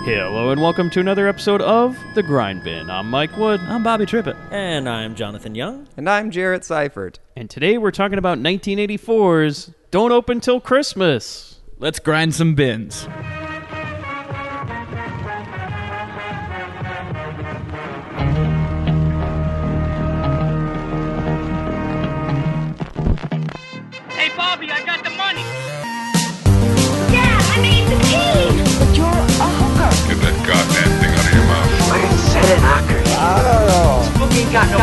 Hello and welcome to another episode of The Grindbin. I'm Mike Wood. I'm Bobby Trippett. And I'm Jonathan Young. And I'm Jarrett Seifert. And today we're talking about 1984's Don't Open Till Christmas. Let's grind some bins. Hey, Bobby, I got the money. Dad, I made the team. But you're a hooker. Get that goddamn thing out of your mouth. Wait, said it, knocker. I don't know. Spooky ain't got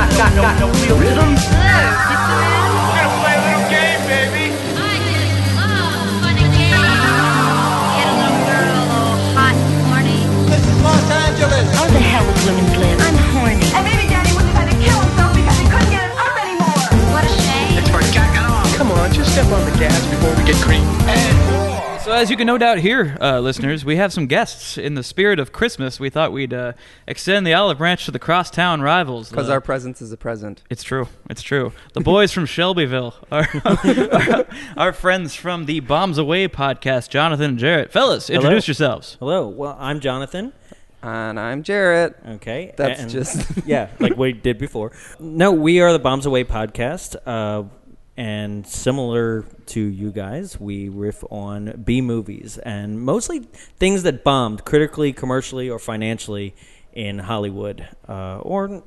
no real rhythm. Hello, pizza man. We're gonna play a little game, baby. I just love funny games. Get a little girl all hot and horny. This is Los Angeles. How the hell would women live? I'm horny. And maybe Daddy wouldn't have had to kill himself because he couldn't get it up anymore. What a shame. For jacking off. Come on, just step on the gas before we get cream. And more. So as you can no doubt hear, listeners, we have some guests. In the spirit of Christmas, we thought we'd extend the olive branch to the crosstown rivals. Because our presence is a present. It's true. It's true. The boys from Shelbyville our friends from the Bombs Away podcast, Jonathan and Jarrett. Fellas, introduce yourselves. Hello. Well, I'm Jonathan. And I'm Jarrett. Okay. That's and, just... yeah, like we did before. No, we are the Bombs Away podcast. And similar to you guys, we riff on B movies and mostly things that bombed critically, commercially, or financially in Hollywood, or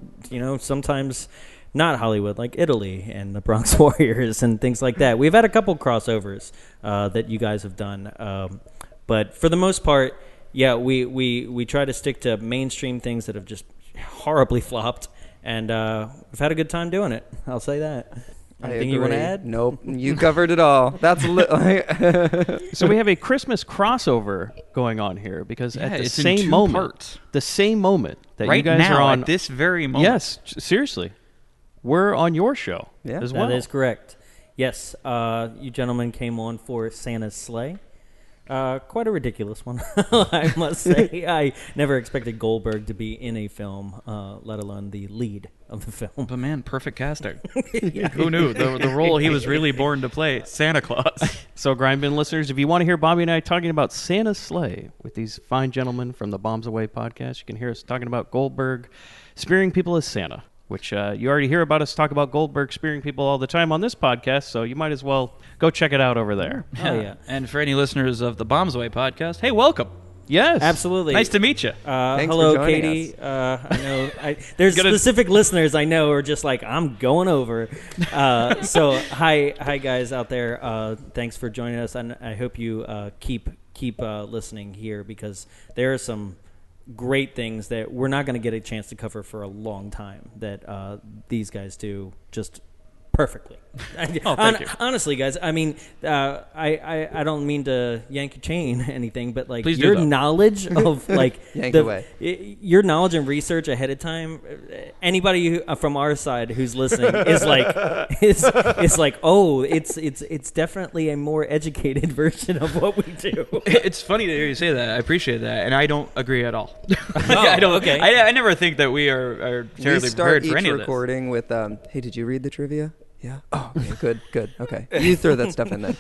sometimes not Hollywood, like Italy and the Bronx Warriors and things like that. We've had a couple crossovers that you guys have done, but for the most part, yeah, we try to stick to mainstream things that have just horribly flopped, and we've had a good time doing it. I'll say that. Anything you want to add? Nope. You covered it all. That's So we have a Christmas crossover going on here because at the it's in same two moment, parts. the same moment that Right you guys now, are on at this very moment. Yes, seriously. We're on your show as well. That is correct. Yes, you gentlemen came on for Santa's Sleigh. Quite a ridiculous one, I must say. I never expected Goldberg to be in a film, let alone the lead of the film. But man, perfect casting. Who knew? The role he was really born to play, Santa Claus. So, Grindbin listeners, if you want to hear Bobby and I talking about Santa's Sleigh with these fine gentlemen from the Bombs Away podcast, you can hear us talking about Goldberg spearing people as Santa, which you already hear about us talk about Goldberg spearing people all the time on this podcast, so you might as well go check it out over there. Oh, yeah. And for any listeners of the Bombs Away podcast, hey, welcome. Yes. Absolutely. Nice to meet you. Thanks hello, for joining Katie. I know there's specific listeners I know are just like, I'm going over. So hi guys out there. Thanks for joining us, and I hope you keep listening here because there are some great things that we're not going to get a chance to cover for a long time that these guys do just perfectly. Thank you. Honestly, guys, I mean, I don't mean to yank your chain anything, but like Please do, your though. knowledge of like Yank away. Your knowledge and research ahead of time. Anybody from our side who's listening is like is like, oh, it's definitely a more educated version of what we do. It's funny to hear you say that. I appreciate that, and I don't agree at all. I don't. Okay. I never think that we are terribly We start prepared for any each of this. recording with, hey, did you read the trivia? Yeah? Oh, okay, good. Okay. You throw that stuff in then.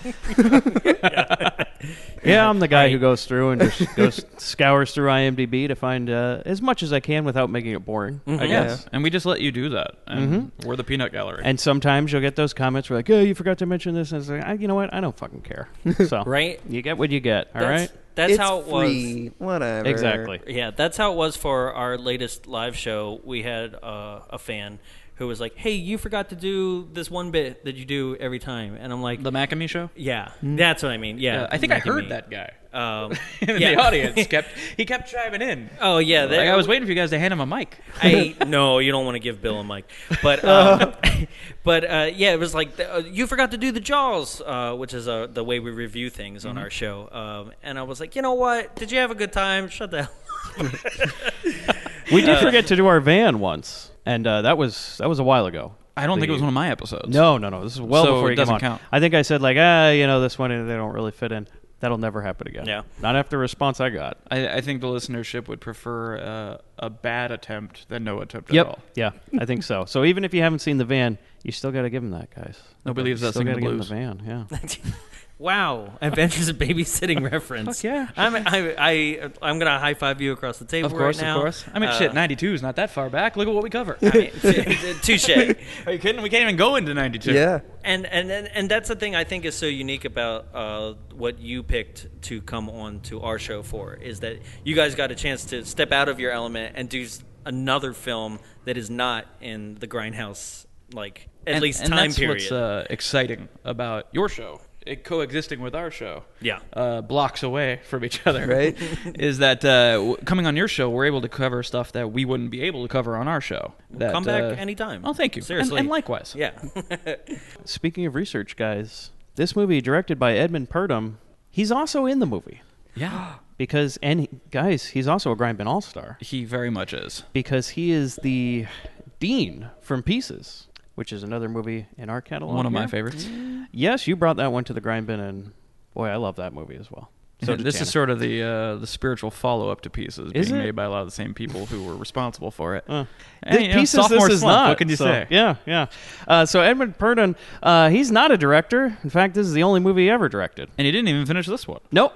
Yeah, I'm the guy who goes through and just scours through IMDb to find as much as I can without making it boring, I guess. Yes, and we just let you do that. And we're the peanut gallery. And sometimes you'll get those comments where like, oh, you forgot to mention this. And it's like, you know what? I don't fucking care. So Right? you get what you get, all right? That's It's how it was. free. Whatever. Exactly. Yeah, that's how it was for our latest live show. We had a fan who was like, hey, you forgot to do this one bit that you do every time. And I'm like, the Macamee Show? yeah, that's what I mean. Yeah, I think I Mackie heard Me. that guy. Yeah. The audience kept chiming in. Oh, yeah. Like, I was waiting for you guys to hand him a mic. No, you don't want to give Bill a mic. But, yeah, it was like, you forgot to do the Jaws, which is the way we review things on our show. And I was like, you know what? Did you have a good time? Shut the hell up. We did forget to do our van once, and that was a while ago. I don't think it was one of my episodes. No. This is well So before it you came doesn't on. count. I think I said like, this one they don't really fit in. That'll never happen again. Yeah. Not after the response I got. I think the listenership would prefer a bad attempt than no attempt at Yep. all. Yeah, I think so. So even if you haven't seen The Van, you still got to give him that, guys. Nobody leaves You that still singing got to the give him blues. The Van, yeah. Wow, Adventures in Babysitting reference. Fuck yeah. I'm gonna high five you across the table Of course, right now. of course. I mean, shit, 92 is not that far back. Look at what we cover. I mean, touche. Are you kidding? We can't even go into 92. Yeah. And that's the thing I think is so unique about what you picked to come on to our show for, is that you guys got a chance to step out of your element and do another film that is not in the Grindhouse, like at least and time that's period. what's exciting about your show, coexisting with our show. Yeah. Blocks away from each other. Right. Is that coming on your show, we're able to cover stuff that we wouldn't be able to cover on our show. That, Come back anytime. Oh, thank you. Seriously. And likewise. Yeah. Speaking of research, guys, this movie directed by Edmund Purdom, he's also in the movie. Yeah. Because, guys, he's also a Grindbin All-Star. He very much is. Because he is the Dean from Pieces, which is another movie in our catalog. One of my here. favorites. Yes, you brought that one to the Grindbin, and boy, I love that movie as well. So did this Tanner. is sort of the spiritual follow-up to Pieces, Is being it? made by a lot of the same people who were responsible for it. The And, you know, Pieces, sophomore this is slump, not. what can you So, say? Yeah, yeah. So Edmund Purdom, he's not a director. In fact, this is the only movie he ever directed. And he didn't even finish this one. Nope.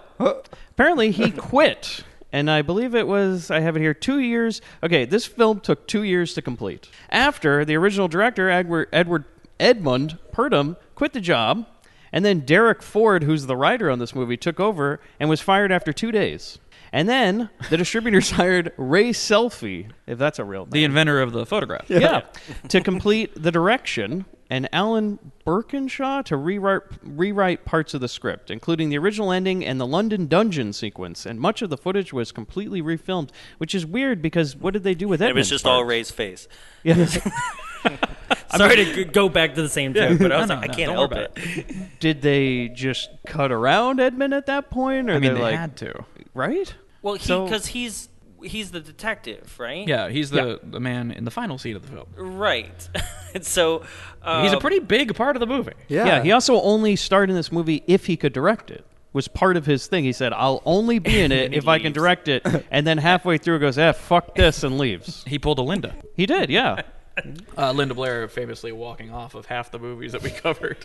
Apparently, he quit. And I believe it was, I have it here, 2 years. Okay, this film took 2 years to complete. After the original director, Edmund Purdom, quit the job, and then Derek Ford, who's the writer on this movie, took over and was fired after 2 days. And then the distributors hired Ray Selfie, if that's a real name. The inventor of the photograph. Yeah, to complete the direction, and Alan Birkinshaw to rewrite parts of the script, including the original ending and the London dungeon sequence. And much of the footage was completely refilmed, which is weird because what did they do with It Edmund's was just part? all Ray's face. Yeah. Sorry to go back to the same joke, but I was No, like, no, I can't don't help worry it. Did they just cut around Edmund at that point, or I mean, they they like had to. right? Well, So- because he's the detective, right? Yeah, he's the man in the final scene of the film. Right. And so He's a pretty big part of the movie. Yeah. He also only starred in this movie if he could direct it. Was part of his thing. He said, "I'll only be in it if I can direct it," and then halfway through goes, fuck this," and leaves. He pulled a Linda. He did, yeah. Linda Blair famously walking off of half the movies that we covered.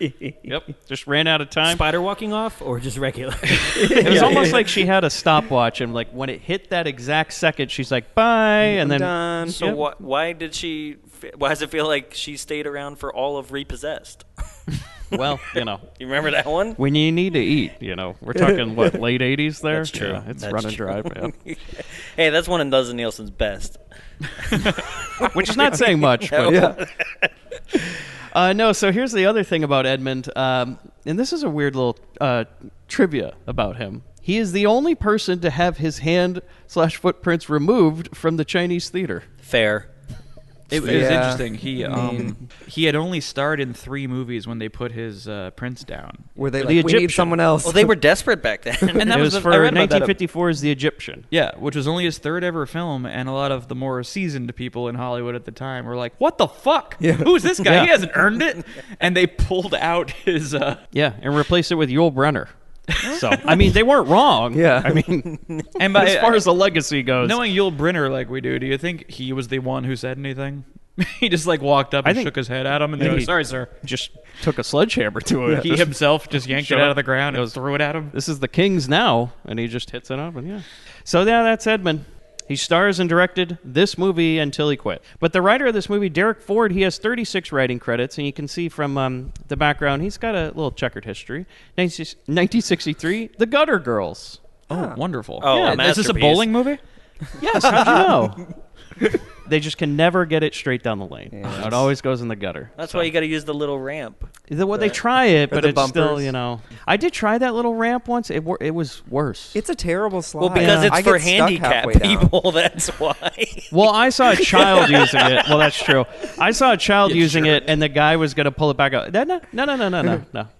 Yep. Just ran out of time. spider walking off or just regular? It was almost like she had a stopwatch, and like when it hit that exact second, she's like, "Bye," and then Done. So Yep. why did she? Why does it feel like she stayed around for all of Repossessed? well, you know, You remember that one? when you need to eat, you know, we're talking what, late '80s there. That's true. Yeah, it's That's running true. dry, man. Hey, that's one of Dustin Nielsen's best. Which is not saying much, but Yeah. no. So here's the other thing about Edmund, and this is a weird little trivia about him. He is the only person to have his hand/footprints removed from the Chinese theater. Fair. It was Yeah. interesting. He had only starred in 3 movies when they put his prints down. Were they The like, we need Egyptian. someone else? Well, they were desperate back then. And that It was the- for I read about that. 1954's The Egyptian. Yeah, which was only his 3rd ever film, and a lot of the more seasoned people in Hollywood at the time were like, "What the fuck? Yeah. Who's this guy? Yeah. He hasn't earned it." And they pulled out his. Yeah, and replace it with Yul Brynner. So, I mean, they weren't wrong. Yeah. I mean, And by, as far as the legacy goes. knowing Yul Brynner like we do you think he was the one who said anything? He just like walked up I and think- shook his head at him and Yeah, said, he- "Sorry, sir." just took a sledgehammer to it. He himself just yanked it Shut out up. of the ground and Goes, threw it at him. "This is the King's now," and he just hits it up, and yeah. So yeah, that's Edmund. He stars and directed this movie until he quit. But the writer of this movie, Derek Ford, he has 36 writing credits, and you can see from the background, he's got a little checkered history. 1963, The Gutter Girls. Oh, wonderful. Oh, Yeah, a Is this a masterpiece. bowling movie? Yes, how'd you know? They just can never get it straight down the lane. It always goes in the gutter. That's why you got to use the little ramp. Well, they try it, but the it's still, bumpers. you know. I did try that little ramp once. It was worse. It's a terrible slide. Well, because it's I for get stuck handicapped halfway down. people. That's why. Well, I saw a child using it. Well, that's true. I saw a child using it, and the guy was going to pull it back out. No.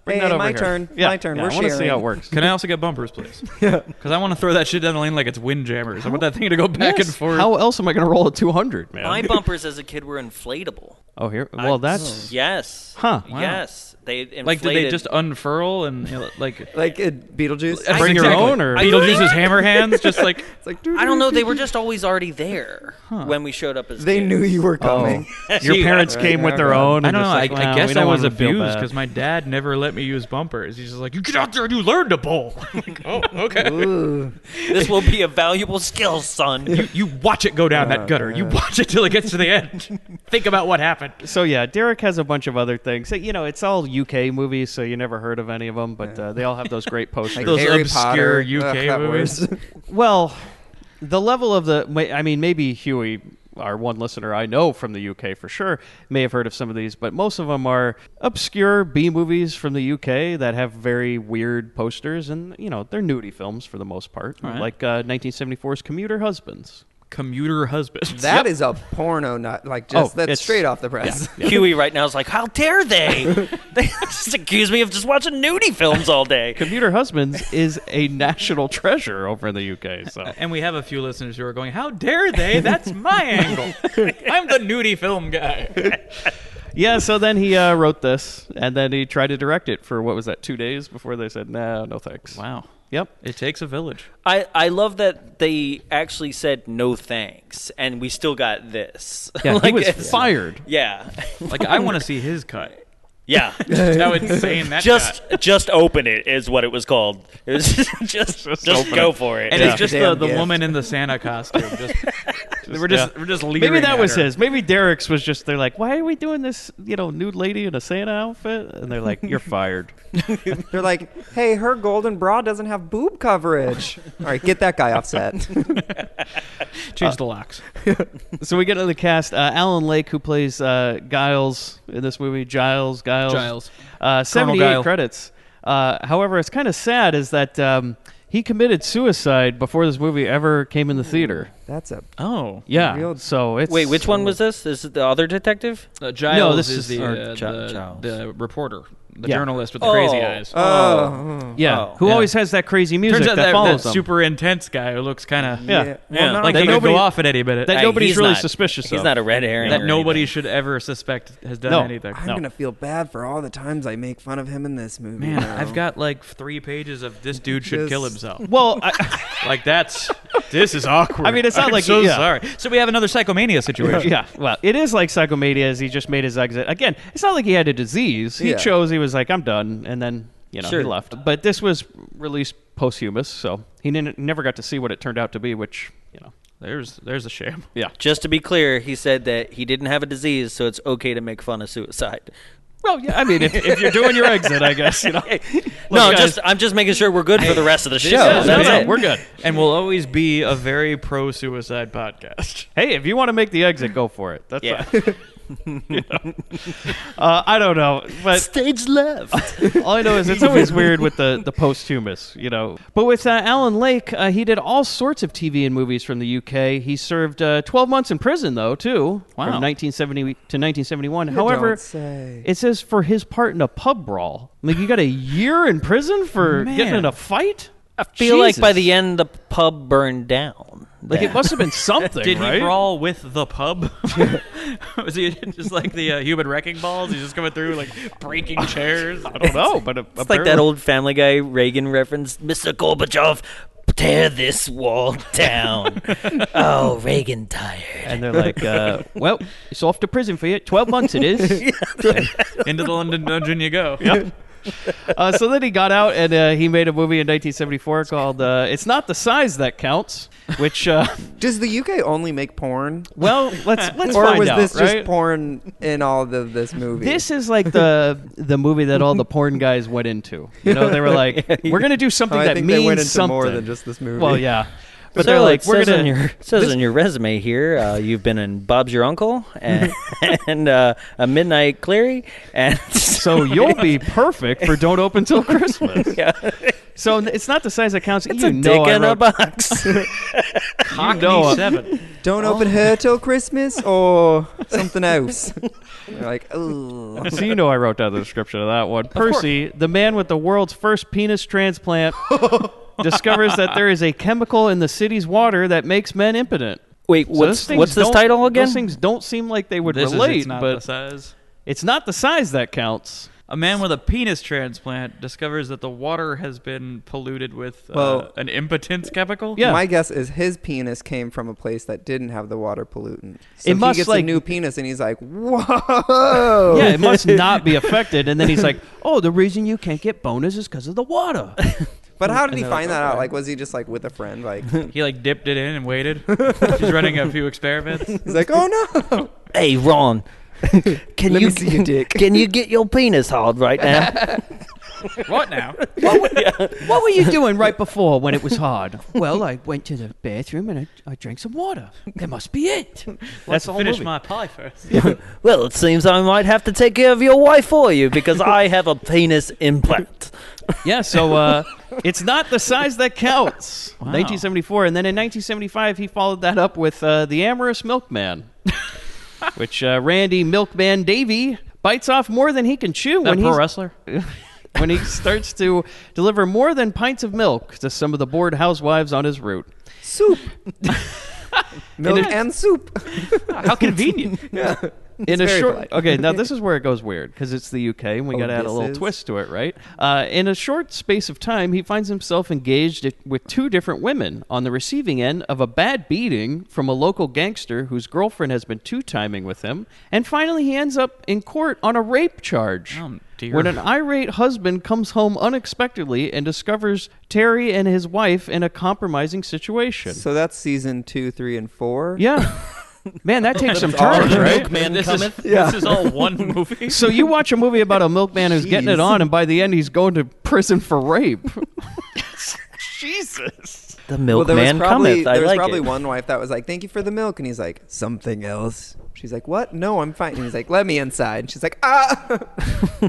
Bring Hey, that over my here. turn. Yeah, My turn. yeah, We're I want to see sharing. how it works. Can I also get bumpers, please? Yeah. Because I want to throw that shit down the lane like it's windjammers. I want that thing to go back and Yes. forth. How else am I going to roll a 200, man? My bumpers as a kid were inflatable. Oh, here. Well, that's Yes. Huh. Wow. Yes. Yes, they inflated. Like, did they just unfurl and like Like Beetlejuice. Bring your own, or Beetlejuice's hammer hands? Just like It's like, I don't know. They were just always already there when we showed up as They kids. knew you were coming. your parents Right, came with yeah, their right. own. I and don't know. just like, I "Wow, guess we I don't was want 'em to feel abused bad." because my dad never let me use bumpers. He's just like, you get out there and you learn to bowl. I'm like, oh, okay. Ooh. This will be a valuable skill, son. You watch it go down that gutter. You watch it till it gets to the end. Think about what happened. So yeah, Derek has a bunch of other things. So, it's all UK movies, so you never heard of any of them, but they all have those great posters. Like Those Harry obscure Potter. UK that movies. was- Well, the level of maybe Huey, our one listener I know from the UK for sure, may have heard of some of these, but most of them are obscure B movies from the UK that have very weird posters, and they're nudie films for the most part, All right. like 1974's Commuter Husbands. Commuter husbands. That is a porno, not like just that's it's- straight off the press. Huey right now is like, how dare they? They just accuse me of just watching nudie films all day. Commuter Husbands is a national treasure over in the UK. So And we have a few listeners who are going, how dare they? That's my angle. I'm the nudie film guy. yeah, so then he wrote this, and then he tried to direct it for, what was that, 2 days before they said, no thanks. Wow. Yep. It takes a village. I love that they actually said no thanks, and we still got this. Yeah, he was it's- fired. Yeah, Like, I want to see his cut. yeah. How insane that got. Just open it is what it was called. It was just open go it. for it. And Yeah. it's just Damn the gift. woman in the Santa costume. We're just leering Maybe that at was her. his. Maybe Derek's was just, they're like, why are we doing this, nude lady in a Santa outfit? And they're like, you're fired. They're like, hey, her golden bra doesn't have boob coverage. All right, get that guy off set. Change the locks. So we get to the cast. Alan Lake, who plays Giles in this movie. Giles. 78 Guile. credits. However, it's kind of sad is that he committed suicide before this movie ever came in the theater. That's a Oh. Yeah. Real- So it's Wait, which one was this? Is it the other detective? Giles No, this is is- the, or Giles. the reporter, the Yeah. journalist with the crazy Oh. eyes. Oh. Yeah. Oh. Who Yeah. always has that crazy music Turns out that that follows them. super intense guy who looks kind of Yeah. Yeah. like that he could nobody- go off at any minute. that Hey, nobody's he's really not- suspicious He's of. not a red herring. that or nobody anything. should ever suspect has done No. anything. I'm No. gonna feel bad for all the times I make fun of him in this movie. Man, now. I've got like 3 pages of this dude should Just- kill himself. Well, Like this is awkward. I mean, it's not I'm like- so yeah. sorry. So we have another psychomania situation. yeah, well, it is like Psychomania as he just made his exit. Again, it's not like he had a disease. He Yeah. chose, he was like, I'm done, and then, Sure. he left. But this was released posthumous, so he never got to see what it turned out to be, which, There's a shame. yeah. Just to be clear, he said that he didn't have a disease, so it's okay to make fun of suicide. Well, yeah, I mean, if you're doing your exit, I guess, No, guys- I'm just making sure we're good for the rest of the show. Yeah, That's no, it. we're good. And we'll always be a very pro-suicide podcast. Hey, if you want to make the exit, go for it. That's Yeah. fine. I don't know, but Stage left. all I know is it's always weird with the posthumous, But with Alan Lake, he did all sorts of TV and movies from the UK. He served 12 months in prison, though, too, Wow. from 1970 to 1971. You However, don't say. it says for his part in a pub brawl. Like, you got a year in prison for Man. getting in a fight? I feel like by Jesus. the end, the pub burned down. Like, it must have been something, Did right? he brawl with the pub? Was he just like the human wrecking balls? He's just coming through like breaking chairs. I don't know, but It's like that old Family Guy Reagan reference, Mr. Gorbachev, tear this wall down. Oh, Reagan tired. And they're like, well, it's off to prison for you. 12 months it is. Into the London dungeon you go. Yep. So then he got out and he made a movie in 1974 called It's Not the Size That Counts, which, Does the UK only make porn? well, let's Or find was out, this right? just porn in all of this movie? This is like the movie that all the porn guys went into. They were like, we're going to do something I that think means they went into something. more than just this movie. Well, yeah. But So they're like, it we're says going on your on your resume here, you've been in Bob's Your Uncle and a Midnight Cleary, and so you'll be perfect for Don't Open Till Christmas. yeah, So it's not the size that counts. it's you a know dick I in a wrote- box. Cockney 7. Don't open her till Christmas or something else. You're like, oh. So you know I wrote down the description of that one. Percy, the man with the world's first penis transplant, discovers that there is a chemical in the city's water that makes men impotent. Wait, So those things what's this don't- title again? Those things don't seem like they would This relate, is not but the size. it's not the size that counts. A man with a penis transplant discovers that the water has been polluted with an impotence chemical. Yeah. My guess is his penis came from a place that didn't have the water pollutant. So It must, he gets like- a new penis and he's like, whoa. Yeah, it must not be affected. And then he's like, oh, the reason you can't get boners is because of the water. But how did he they're find like, that out? okay. Like, was he just like with a friend? Like, He like dipped it in and waited. He's running a few experiments. he's like, oh no. Hey, Ron. Can Let you me see your dick. Can you get your penis hard right now? What now? What were you doing right before when it was hard? Well, I went to the bathroom and I drank some water. That must be it. That's the whole Finish movie. my pie first. Well, it seems I might have to take care of your wife for you because I have a penis implant. Yeah, so it's not the size that counts. Wow. 1974. And then in 1975, he followed that up with The Amorous Milkman, which Randy Milkman Davy bites off more than he can chew That when pro he's wrestler. when he starts to deliver more than pints of milk to some of the bored housewives on his route. Soup. Milk and soup. How convenient. Yeah. In a very short, polite. okay, now this is where it goes weird because it's the UK and we Oh, got to add a this little is? twist to it, right? In a short space of time, he finds himself engaged with two different women on the receiving end of a bad beating from a local gangster whose girlfriend has been two-timing with him, and finally he ends up in court on a rape charge. Oh, dear. When an irate husband comes home unexpectedly and discovers Terry and his wife in a compromising situation. So that's season 2, 3, and 4. Yeah. Man, that takes some That's all turns, the right? Milkman This cometh. this is all one movie. So you watch a movie about a milkman who's getting it Jeez. on, and by the end he's going to prison for rape. Jesus. The Well, there was milkman probably, cometh. I there was like probably it. one wife that was like, thank you for the milk. And he's like, something else. She's like, what? No, I'm fine. And he's like, let me inside. And she's like,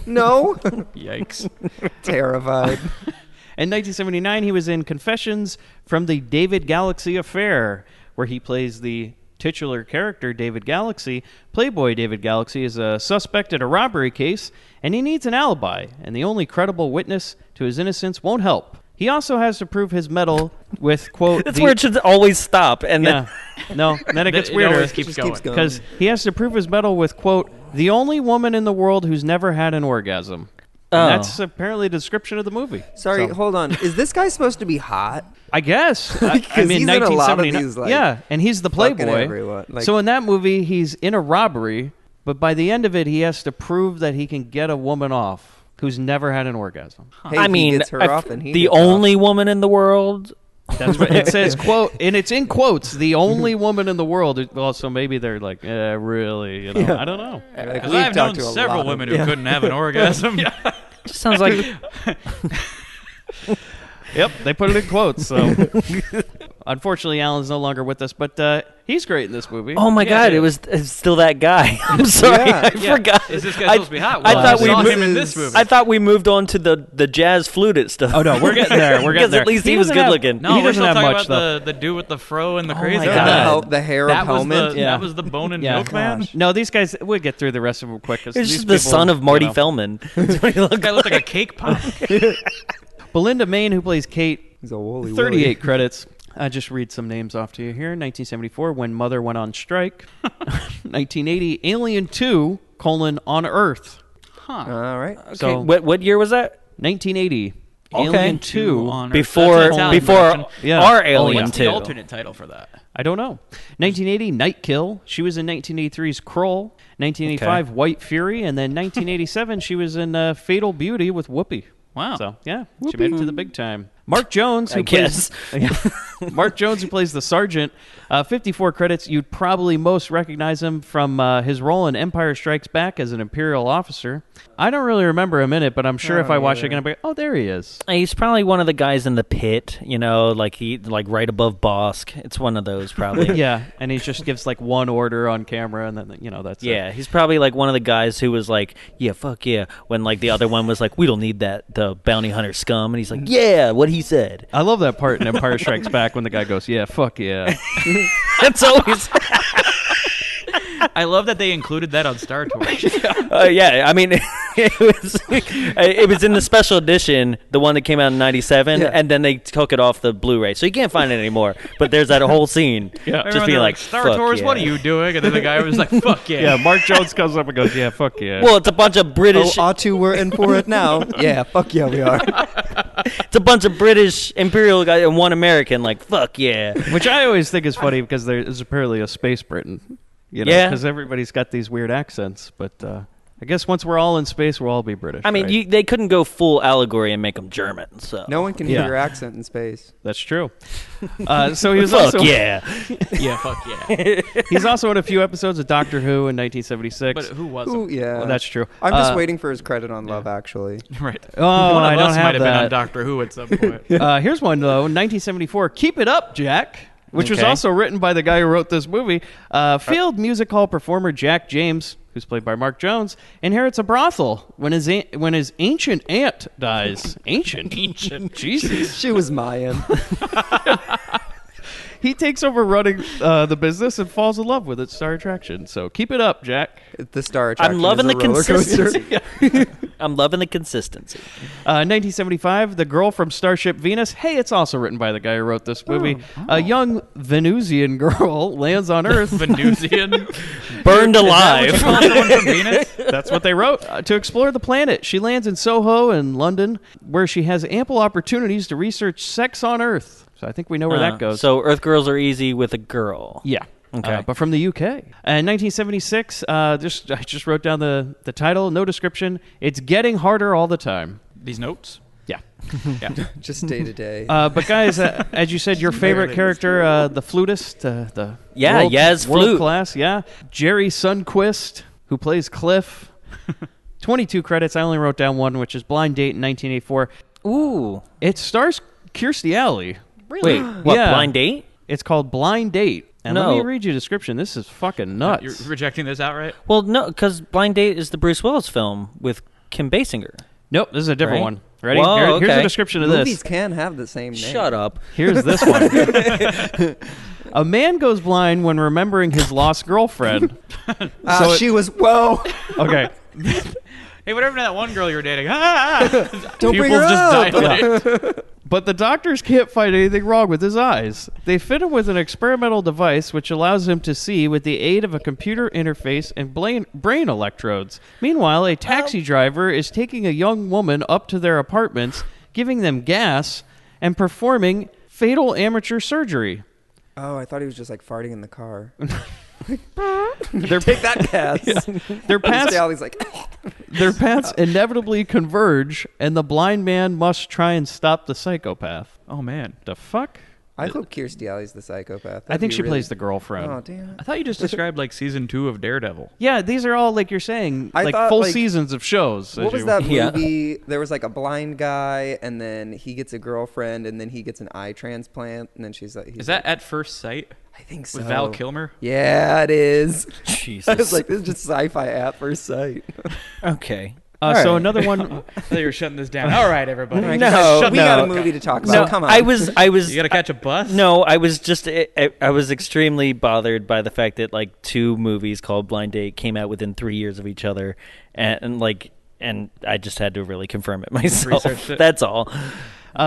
no. Yikes. Terrified. In 1979, he was in Confessions from the David Galaxy Affair, where he plays the titular character, David Galaxy. Playboy David Galaxy is a suspect in a robbery case, and he needs an alibi, and the only credible witness to his innocence won't help. He also has to prove his mettle with, quote... That's where it should always stop. And Yeah. No, then it gets It weirder. always keeps Just going. keeps going. Because he has to prove his mettle with, quote, the only woman in the world who's never had an orgasm. Oh. And that's apparently the description of the movie. Sorry, So, hold on. Is this guy supposed to be hot? I guess. I Because mean, he's in a lot of 1979 these, like, yeah, and he's the fucking playboy. everyone. Like- So in that movie, he's in a robbery, but by the end of it, he has to prove that he can get a woman off who's never had an orgasm. Hey, I he mean, gets her off and he the gets off. only woman in the world. That's what it says, quote, and it's in quotes, the only woman in the world. Well, so maybe they're like, really, I don't know. Like, Because we've I've known talked to a several lot of- women who couldn't have an orgasm. Just sounds like Yep, they put it in quotes. So, unfortunately, Alan's no longer with us, but he's great in this movie. oh my god, it's still that guy. I'm sorry, Yeah. I forgot. Is this guy I- supposed to be hot? I Well, thought we saw moved- him in this movie. I thought we moved on to the jazz flute stuff. Oh no, we're getting there. We're getting Because there. at least he was doesn't good have- looking. no, he we're doesn't still have talking much about the dude with the fro and the crazy my guy. God. The hair That of was Helmet. the Yeah. that was the bone and Yeah. milk man. No, these guys. We'll get through the rest of them quick. 'Cause It's these just the people, son of Marty you know. Feldman. That's what he This looked guy looked like a cake pop. Belinda Main, who plays Kate, He's a woolly 38 credits. I just read some names off to you here. 1974, When Mother Went on Strike. 1980, Alien 2, On Earth. Huh. All right. So, what year was that? 1980, Okay. Alien 2. On Earth. Before That's an Italian version. Yeah. our Alien What's the 2. alternate title for that? I don't know. 1980, Night Kill. She was in 1983's Kroll. 1985, White Fury. And then 1987, she was in Fatal Beauty with Whoopi. Wow. So, yeah, she made it to the big time. Mark Jones, who I plays... guess. Mark Jones, who plays the sergeant, 54 credits. You'd probably most recognize him from his role in Empire Strikes Back as an Imperial officer. I don't really remember him in it, but I'm sure if I watch it again, I'll be like, oh, there he is. He's probably one of the guys in the pit, like right above Bosk. It's one of those probably. Yeah, and he just gives like one order on camera, and then, that's it. Yeah, he's probably like one of the guys who was like, yeah, fuck yeah, when like the other one was like, we don't need that, the bounty hunter scum, and he's like, yeah, what he said. I love that part in Empire Strikes Back when the guy goes, yeah, fuck yeah. That's always. I love that they included that on Star Tours. Yeah, I mean, it was in the special edition, the one that came out in '97, Yeah. and then they took it off the Blu-ray, so you can't find it anymore. But there's that whole scene, just Everyone, being they're like, Star "Fuck Tours, yeah." what are you doing? And then the guy was like, fuck yeah. Yeah, Mark Jones comes up and goes, "Yeah, fuck yeah." Well, it's a bunch of Oh, British. Atu, we're in for it now. Yeah, fuck yeah, we are. It's a bunch of British Imperial guys and one American. Like, fuck yeah. Which I always think is funny because there is apparently a space Britain. You know, Yeah. because everybody's got these weird accents. But I guess once we're all in space, we'll all be British. I mean, right? they couldn't go full allegory and make them German. So No one can hear Yeah. your accent in space. That's true. So he was fuck also yeah. Yeah, fuck yeah. he's also in a few episodes of Doctor Who in 1976. But who wasn't? Ooh, yeah. Well, that's true. I'm just waiting for his credit on Love, actually. Right. Oh, One of I don't us have might have been on that. Doctor Who at some point. Here's one though, 1974. Keep It Up, Jack, which was Okay. also written by the guy who wrote this movie. Field music hall performer Jack James, who's played by Mark Jones, inherits a brothel when his ancient aunt dies. Ancient, Jesus. She was Mayan. He takes over running the business and falls in love with its star attraction. So keep it up, Jack. The star attraction I'm loving is the a roller coaster. consistency. I'm loving the consistency. 1975, The Girl from Starship Venus. Hey, it's also written by the guy who wrote this movie. A young Venusian girl lands on Earth. Venusian. Burned alive. Someone from Venus? That's what they wrote. To explore the planet. She lands in Soho in London, where she has ample opportunities to research sex on Earth. So I think we know where that goes. So Earth girls are easy with a girl. Yeah. Okay. But from the UK. In 1976, I just wrote down the title, no description. It's getting harder all the time. These notes? Yeah. Just day to day. But guys, as you said, your favorite character, the flutist, the Yeah, world, Yaz world Flute. class, yeah, Jerry Sundquist, who plays Cliff. 22 credits. I only wrote down one, which is Blind Date in 1984. Ooh. It stars Kirstie Alley. Wait, what, Yeah. Blind Date? It's called Blind Date. And let No. me read you a description. This is fucking nuts. You're rejecting this outright? Well, no, because Blind Date is the Bruce Willis film with Kim Basinger. Nope, this is a different Right? one. Ready? Whoa, Here's okay. a description of Movies this. can have the same name. Shut up. Here's this one. A man goes blind when remembering his lost girlfriend. So it- She was, whoa. Okay. Hey, whatever that one girl you were dating. Don't Don't bring Pupils her just up. dilate. But the doctors can't find anything wrong with his eyes. They fit him with an experimental device which allows him to see with the aid of a computer interface and brain electrodes. Meanwhile, a taxi driver is taking a young woman up to their apartments, giving them gas, and performing fatal amateur surgery. Oh, I thought he was just like farting in the car. Their, Take that, gas. their paths Alley's like, Their paths inevitably converge, and the blind man must try and stop the psychopath. Oh, man. The fuck? I hope Kirstie Alley's the psychopath. I think she plays the girlfriend. Oh, damn. I thought you just described like season 2 of Daredevil. Yeah, these are all, like you're saying, I like thought, full like- seasons of shows. What as was you- that Yeah. movie? There was like a blind guy, and then he gets a girlfriend, and then he gets an eye transplant, and then she's like, Is that At First Sight I think so. with Val Kilmer? Yeah, it is. Jesus. I was like, this is just sci-fi at first sight. okay. So All right. another one. I thought you were shutting this down. All right, everybody. No, we no. got a movie to talk about. No, Come on. I was. You got to catch a bus? No, I was just. I was extremely bothered by the fact that like 2 movies called Blind Date came out within 3 years of each other, and I just had to really confirm it myself. Researched it. That's all.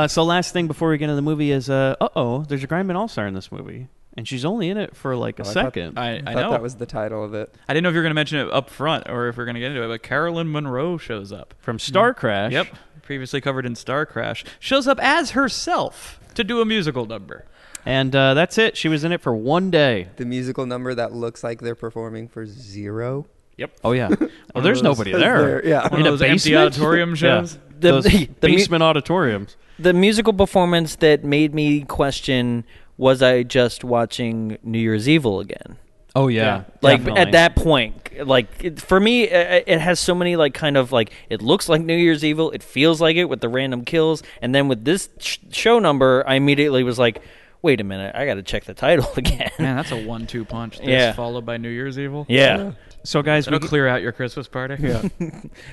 So last thing before we get into the movie is, there's a Grindbin All-Star in this movie. And she's only in it for like a I thought- second. I thought know. that was the title of it. I didn't know if you were going to mention it up front or if we are going to get into it, but Carolyn Monroe shows up. From Star Crash. Yep. Previously covered in Star Crash. Shows up as herself to do a musical number. And that's it. She was in it for one day. The musical number that looks like they're performing for zero. Yep. Oh, yeah. Well, there's nobody there. Yeah. One In of a those empty basement? auditorium shows. Yeah. The- Those the mu- basement auditoriums. The musical performance that made me question: was I just watching New Year's Evil again? Oh, yeah. Like definitely. at that point, for me, it has so many like kind of like it looks like New Year's Evil. It feels like it with the random kills, and then with this show number, I immediately was like, "Wait a minute, I got to check the title again." Man, that's a 1-2 punch. This Yeah. followed by New Year's Evil. Yeah. So, guys, That'll clear out your Christmas party. Yeah.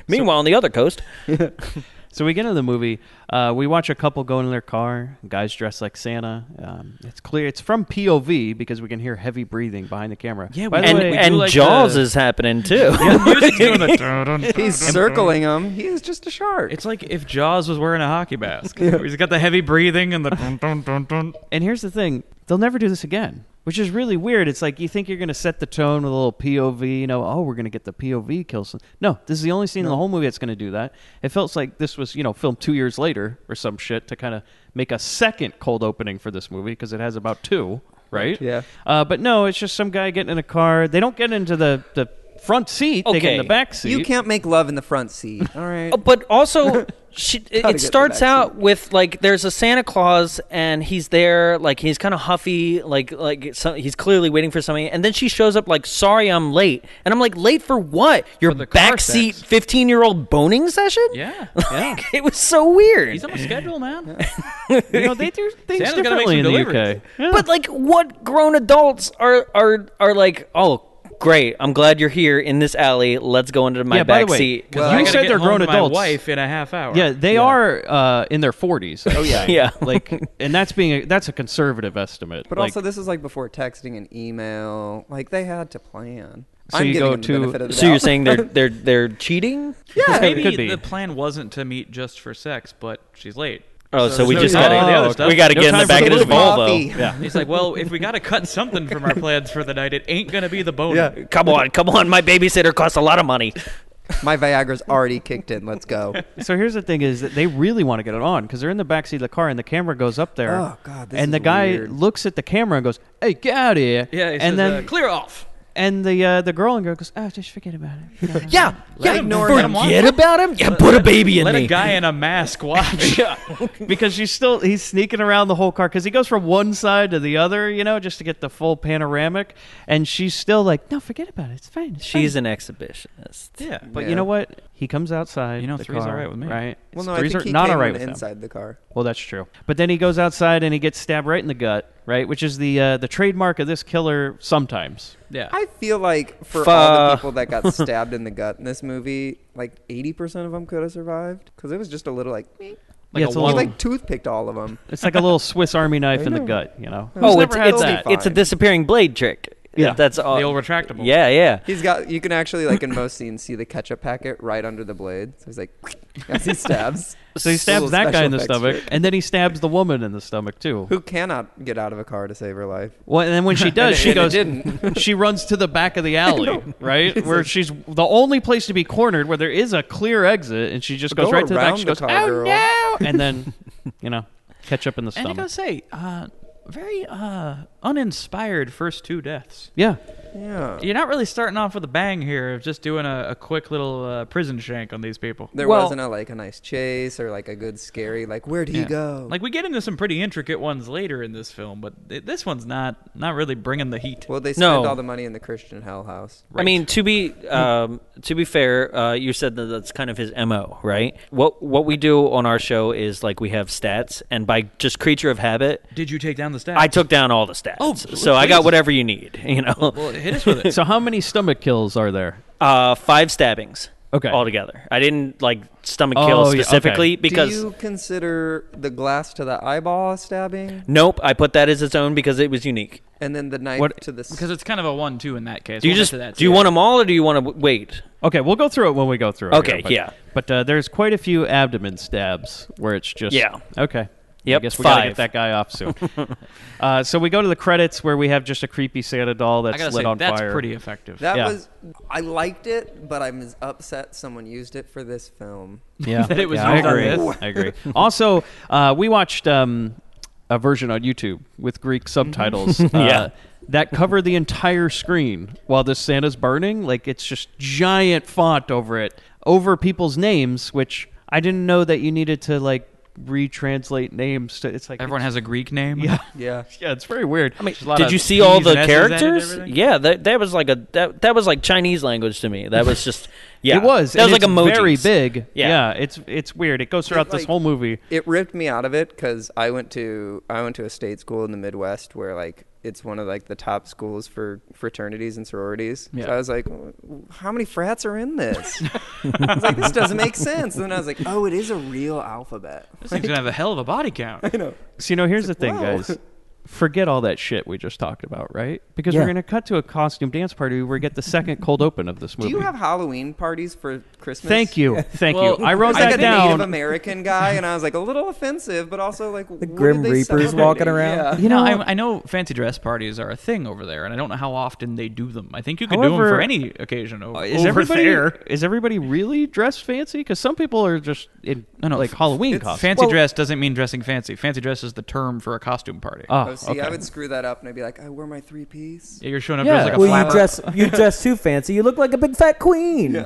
Meanwhile, on the other coast, So we get into the movie. We watch a couple go in their car. Guys dressed like Santa. It's clear it's from POV because we can hear heavy breathing behind the camera. Yeah, By the way, and like Jaws the- is happening too. Music's doing the He's circling him. He is just a shark. It's like if Jaws was wearing a hockey mask. He's got the heavy breathing and the dun, dun, dun, dun. and here's the thing: they'll never do this again, which is really weird. It's like you think you're going to set the tone with a little POV. You know, oh, we're going to get the POV kills. No, this is the only scene in the whole movie that's going to do that. It felt like this was, filmed 2 years later or some shit to kind of make a second cold opening for this movie because it has about 2, right? Yeah. But no, it's just some guy getting in a car. They don't get into the front seat. They get in the Okay. back seat. You can't make love in the front seat. All right. But also, Gotta it get starts the out vaccine. with like there's a Santa Claus and he's there, like he's kind of huffy, he's clearly waiting for something, and then she shows up like, "Sorry, I'm late," and I'm like, "Late for what? Your For the car backseat sex. 15-year-old boning session?" Yeah. Like, it was so weird. He's on a schedule, man. they do things Santa's gotta make differently some in the deliveries. UK. Yeah. But like, what grown adults are like, "Oh, great, I'm glad you're here in this alley. Let's go into my Yeah, by the back way, seat." Well, I you gotta said get they're home grown to adults. My wife in a half hour. Yeah, they are in their 40s. Oh Yeah. like, and that's a conservative estimate. But like, also, this is like before texting and email. Like they had to plan. So I'm you giving go them the to- benefit of the So you're doubt. saying they're cheating? Yeah. Maybe could be. the plan wasn't to meet just for sex, but she's late. Oh, so we no just time gotta for the other stuff. we gotta No get in the time back for of the this coffee. Volvo. yeah. He's like, well, if we got to cut something from our plans for the night, it ain't going to be the bone. Yeah. Come on, my babysitter costs a lot of money. My Viagra's already kicked in. Let's go. So here's the thing: is that they really want to get it on because they're in the backseat of the car and the camera goes up there. Oh, God, this and the is guy weird. looks at the camera and goes, "Hey, get out of here!" Yeah, he and says, then clear off. and the girl and girl goes, "Oh, just forget about it." Yeah, Let yeah. him let him watch. Forget about him. Yeah, put a baby in Let me. a guy in a mask watch. Because he's sneaking around the whole car because he goes from one side to the other, just to get the full panoramic, and she's still like, "No, forget about it. It's fine." It's She's fine. an exhibitionist. Yeah. But Yeah. you know what? He comes outside. You know, the three's car, all right with me. right? Well, no, I Threes think are he not came all right in with him. inside the car. Well, that's true. But then he goes outside and he gets stabbed right in the gut, right? Which is the trademark of this killer sometimes. Yeah. I feel like for all the people that got stabbed in the gut in this movie, like 80% of them could have survived because it was just a little like. Like Yeah, a it's a He little- like toothpicked all of them. It's like a little Swiss Army knife I in the know. gut, you know? Oh, Who's it's never had it's, that? it's a Fine. disappearing blade trick. Yeah. That's all. The old retractable. Yeah, yeah. He's got. You can actually like in most scenes see the ketchup packet right under the blade. So he's like, as he stabs. So he stabs Little that guy in the special stomach, effects trick. and then he stabs the woman in the stomach too. Who cannot get out of a car to save her life. Well, and then when she does, And she it goes. didn't. She runs to the back of the alley, right, where she's the only place to be cornered, where there is a clear exit, and she just goes Go right to the back. around She the goes, car, "Oh girl." no!" And then, ketchup in the And I stomach. gotta say, very uninspired first 2 deaths. Yeah. Yeah. You're not really starting off with a bang here of just doing a quick little prison shank on these people. There Well- wasn't a nice chase or like a good scary where'd he Yeah. go? Like we get into some pretty intricate ones later in this film, but this one's not really bringing the heat. well, they spent No. all the money in the Christian Hell House. I mean, to be fair, you said that that's kind of his MO, right? What we do on our show is like we have stats, and by just creature of habit, Did you take down the stats? I took down all the stats. Oh, so I got please. whatever you need. Well, hit us with it. So how many stomach kills are there? 5 stabbings. Okay. Altogether, I didn't like stomach Oh, kills yeah, specifically okay. because Do you consider the glass to the eyeball a stabbing, nope, I put that as its own because it was unique. and then the knife What- to the Because it's kind of a 1-2 in that case. Do you We'll get just to that do you too. want them all or do you want to wait? Okay, we'll go through it when we go through it. Okay, here, yeah. But there's quite a few abdomen stabs where it's just Yeah. Okay. Yep, I guess we gotta 5. get that guy off soon. So we go to the credits where we have just a creepy Santa doll I that's gotta lit say on that's fire. pretty effective. That Yeah. was I liked it, but I'm upset someone used it for this film. Yeah, That it was I used on agree. this. I agree. Also, we watched a version on YouTube with Greek subtitles. Yeah. That covered the entire screen while this Santa's burning. Like it's just giant font over it, over people's names, which I didn't know that you needed to like retranslate names to. It's like Everyone has a Greek name. Yeah, Yeah. yeah, it's very weird. I mean, a lot did of you see all P's the and S's added and characters? everything? Yeah, that was like that was like Chinese language to me. That was just yeah. It was. That was and like it's emojis. very big. Yeah. It's weird. It goes throughout this like- whole movie. It ripped me out of it because I went to a state school in the Midwest where like it's one of like the top schools for fraternities and sororities. Yeah. So I was like, how many frats are in this? I was like, this doesn't make sense. And then I was like, oh, it is a real alphabet. This thing's gonna have a hell of a body count. I know. So, here's the thing, whoa. guys. Forget all that shit we just talked about, right? Because Yeah. we're going to cut to a costume dance party where we get the second cold open of this Do movie. you have Halloween parties for Christmas? Thank you. Thank Well, you. I wrote I that got a Native down. American guy, and I was like, a little offensive, but also like, The Grim Reapers walking around. Yeah. You know, I know fancy dress parties are a thing over there, and I don't know how often they do them. I think you could do them However, for any occasion over Is everybody there. is everybody really dressed fancy? Because some people are just in No, like Halloween it's costumes. Fancy dress doesn't mean dressing fancy. Fancy dress is the term for a costume party. Oh, see, okay. I would screw that up, and I'd be like, I wear my 3-piece. Yeah, you're showing up Yeah. dressed like a Well, flapper. you dress too fancy. You look like a big fat queen.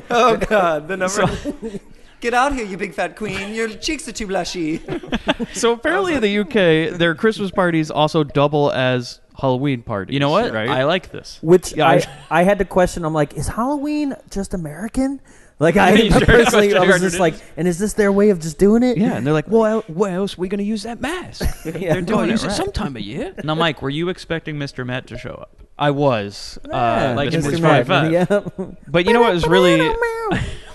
Oh God, the number. Get out here, you big fat queen. Your cheeks are too blushy. So apparently in the UK, their Christmas parties also double as Halloween parties. You know what? Right? I like this. Which Yeah, I had to question. I'm like, is Halloween just American? Like I You sure personally, question I was hard just it like, is? and is this their way of just doing it? Yeah, and they're like, well, what else are we going to use that mask? Yeah. They're doing it it right. sometime of year. Now, Mike, were you expecting Mr. Met to show up? I was. like in Mr. Mr. Met. Met. Yeah. But you know what was really...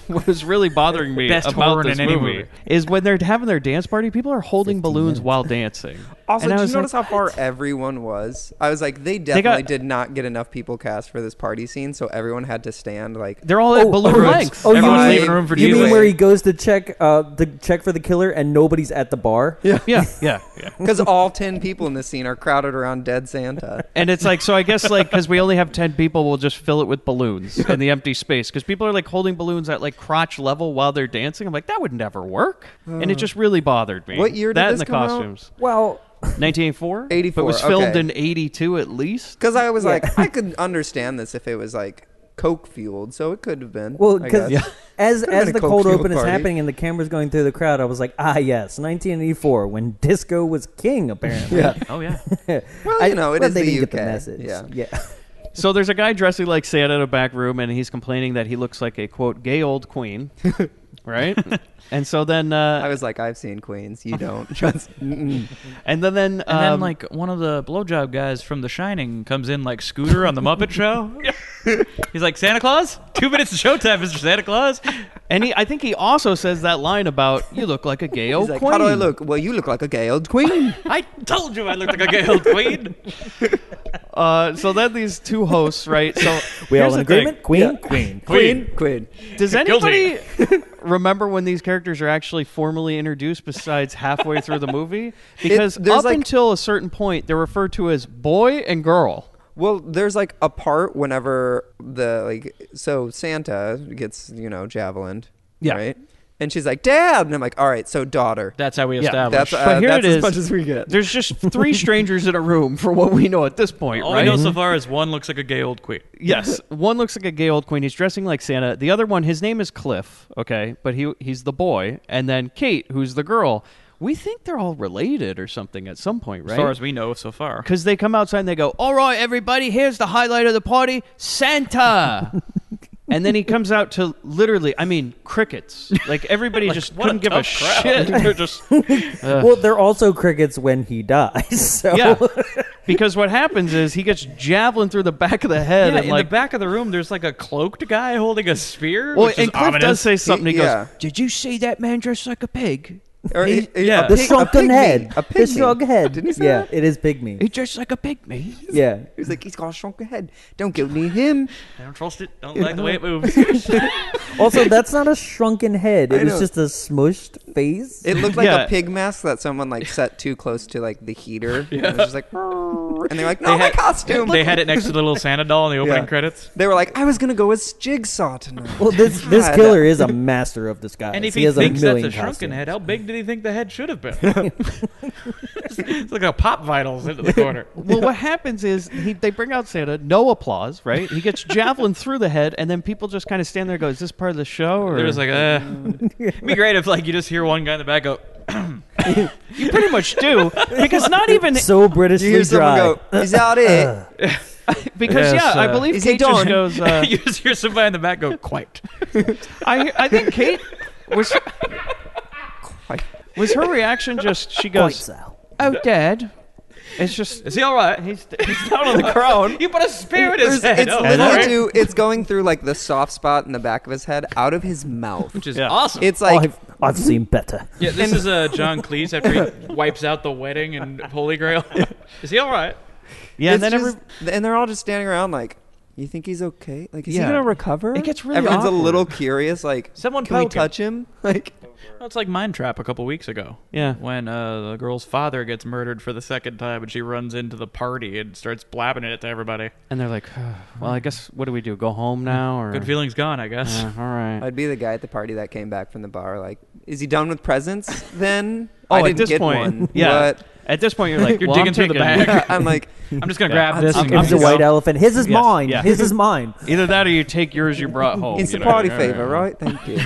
what was really bothering me Best about horn this in any movie movie. is when they're having their dance party, people are holding balloons while dancing. Also, And I did was you notice like, how far everyone was? I was like, they definitely got- did not get enough people cast for this party scene, so everyone had to stand like. They're all at balloon length. Oh, you Everyone's mean, leaving room for you you. mean where he goes to check for the killer and nobody's at the bar? Yeah. Because all 10 people in this scene are crowded around dead Santa. And it's like, so I guess like, because we only have 10 people, we'll just fill it with balloons in the empty space. Because people are like holding balloons at like crotch level while they're dancing. I'm like, that would never work. And it just really bothered me. What year did that this and the come out? costumes. Well, 1984? 84, It was filmed okay. in 82 at least. Because I was like, I could understand this if it was like Coke fueled, so it could have been. well, I because guess. as Could've been a the Coke cold fueled open is party. happening and the camera's going through the crowd, I was like, ah, yes, 1984 when disco was king. Apparently, Yeah. Oh, yeah. Well, you know, it is they the didn't UK. get the message. Yeah. So there's a guy dressing like Santa in a back room, and he's complaining that he looks like a, quote, gay old queen. Right? And so then... I was like, I've seen Queens. You don't. Trust. and then... And then, like, one of the blowjob guys from The Shining comes in like Scooter on the Muppet Show. He's like, Santa Claus? 2 minutes of showtime, Mr. Santa Claus. And I think he also says that line about, you look like a gay old He's like, queen. how do I look? Well, you look like a gay old queen. I told you I looked like a gay old queen. So then these two hosts, right? So We here's all in the thing. agreement? Queen. Queen. Does anybody remember when these characters are actually formally introduced besides halfway through the movie? Because there's up like- until a certain point, they're referred to as boy and girl. Well, there's like a part whenever so Santa gets, javelined. Yeah. Right? And she's like, Dad. And I'm like, all right, so daughter. That's how we Yeah, established. That's, But here that's it as is. much as we get. There's just three strangers in a room for what we know at this point, All right? we know so far is one looks like a gay old queen. Yes. One looks like a gay old queen. He's dressing like Santa. The other one, his name is Cliff, okay? But he's the boy. And then Kate, who's the girl. We think they're all related or something at some point, right? As far as we know so far. Because they come outside and they go, all right, everybody, here's the highlight of the party, Santa. And then he comes out to literally, crickets. Like, everybody just what a couldn't give a tough crowd. shit. They're just... Well, they're also crickets when he dies. So. Yeah. Because what happens is he gets javelin through the back of the head. Yeah, and in the back of the room, there's like a cloaked guy holding a spear. Well, which is and Cliff ominous. does say something. He Yeah. goes, did you see that man dressed like a pig? Or yeah. The shrunken head. A The pygmy. shrunken head. Didn't he say Yeah, that? it is pygmy. He dressed like a pygmy. Yeah. He's like, he's got a shrunken head. Don't go near him. I don't trust it. Don't like the way it moves. Also, that's not a shrunken head. It I was know. just a smushed face. It looked like Yeah. a pig mask that someone like set too close to like the heater. And it was just like, and they're like, no, They my had- costume. They had it next to the little Santa doll in the opening Yeah. credits. They were like, I was gonna go as Jigsaw tonight. Well, this God. killer is a master of disguise. And if he he has thinks a that's million a shrunken costumes. head, how big did he think the head should have been? It's like a pop vitals into the corner. Well, what happens is they bring out Santa, no applause, right? He gets javelin through the head, and then people just kind of stand there and go, is this part of the show? Or They're just like, it'd be great if like you just hear one guy in the back go, you pretty much do. Because not even... So You Britishly hear someone dry. go, is that it? Because, Yes, I believe is he Kate just done? goes... you just hear somebody in the back go, quite. I think Kate was... Was her reaction just... She Quite goes, so. oh, Dad, It's just Is he all right? he's down on the ground. You put a spear in his head. It's Oh, literally it's going through like the soft spot in the back of his head out of his mouth. which is Yeah. awesome. It's like I've seen better. yeah, this is John Cleese after he wipes out the wedding and Holy Grail. Is he all right? Yeah, and it's then just, and they're all just standing around like, you think he's okay? Like, is Yeah. he gonna recover? It gets really Everyone's awkward. a little curious. Like, Someone can we poke him. touch him? Like, Well, it's like Mind Trap a couple weeks ago. Yeah. When the girl's father gets murdered for the second time and she runs into the party and starts blabbing it to everybody. and they're like, well, I guess what do we do? Go home now or Good feelings gone, I guess. Yeah, all right. I'd be the guy at the party that came back from the bar. Like, is he done with presents? Then Oh, I at didn't this get point, one. yeah. But At this point, you're like, You're well, I'm digging through the taking- bag. I'm like, I'm just gonna Yeah. grab this. I'm It's the just- white elephant. His is Yes, mine. yeah. His is mine. Either that or you take yours you brought home. it's you a know? party Yeah, favor, yeah. right? Thank you.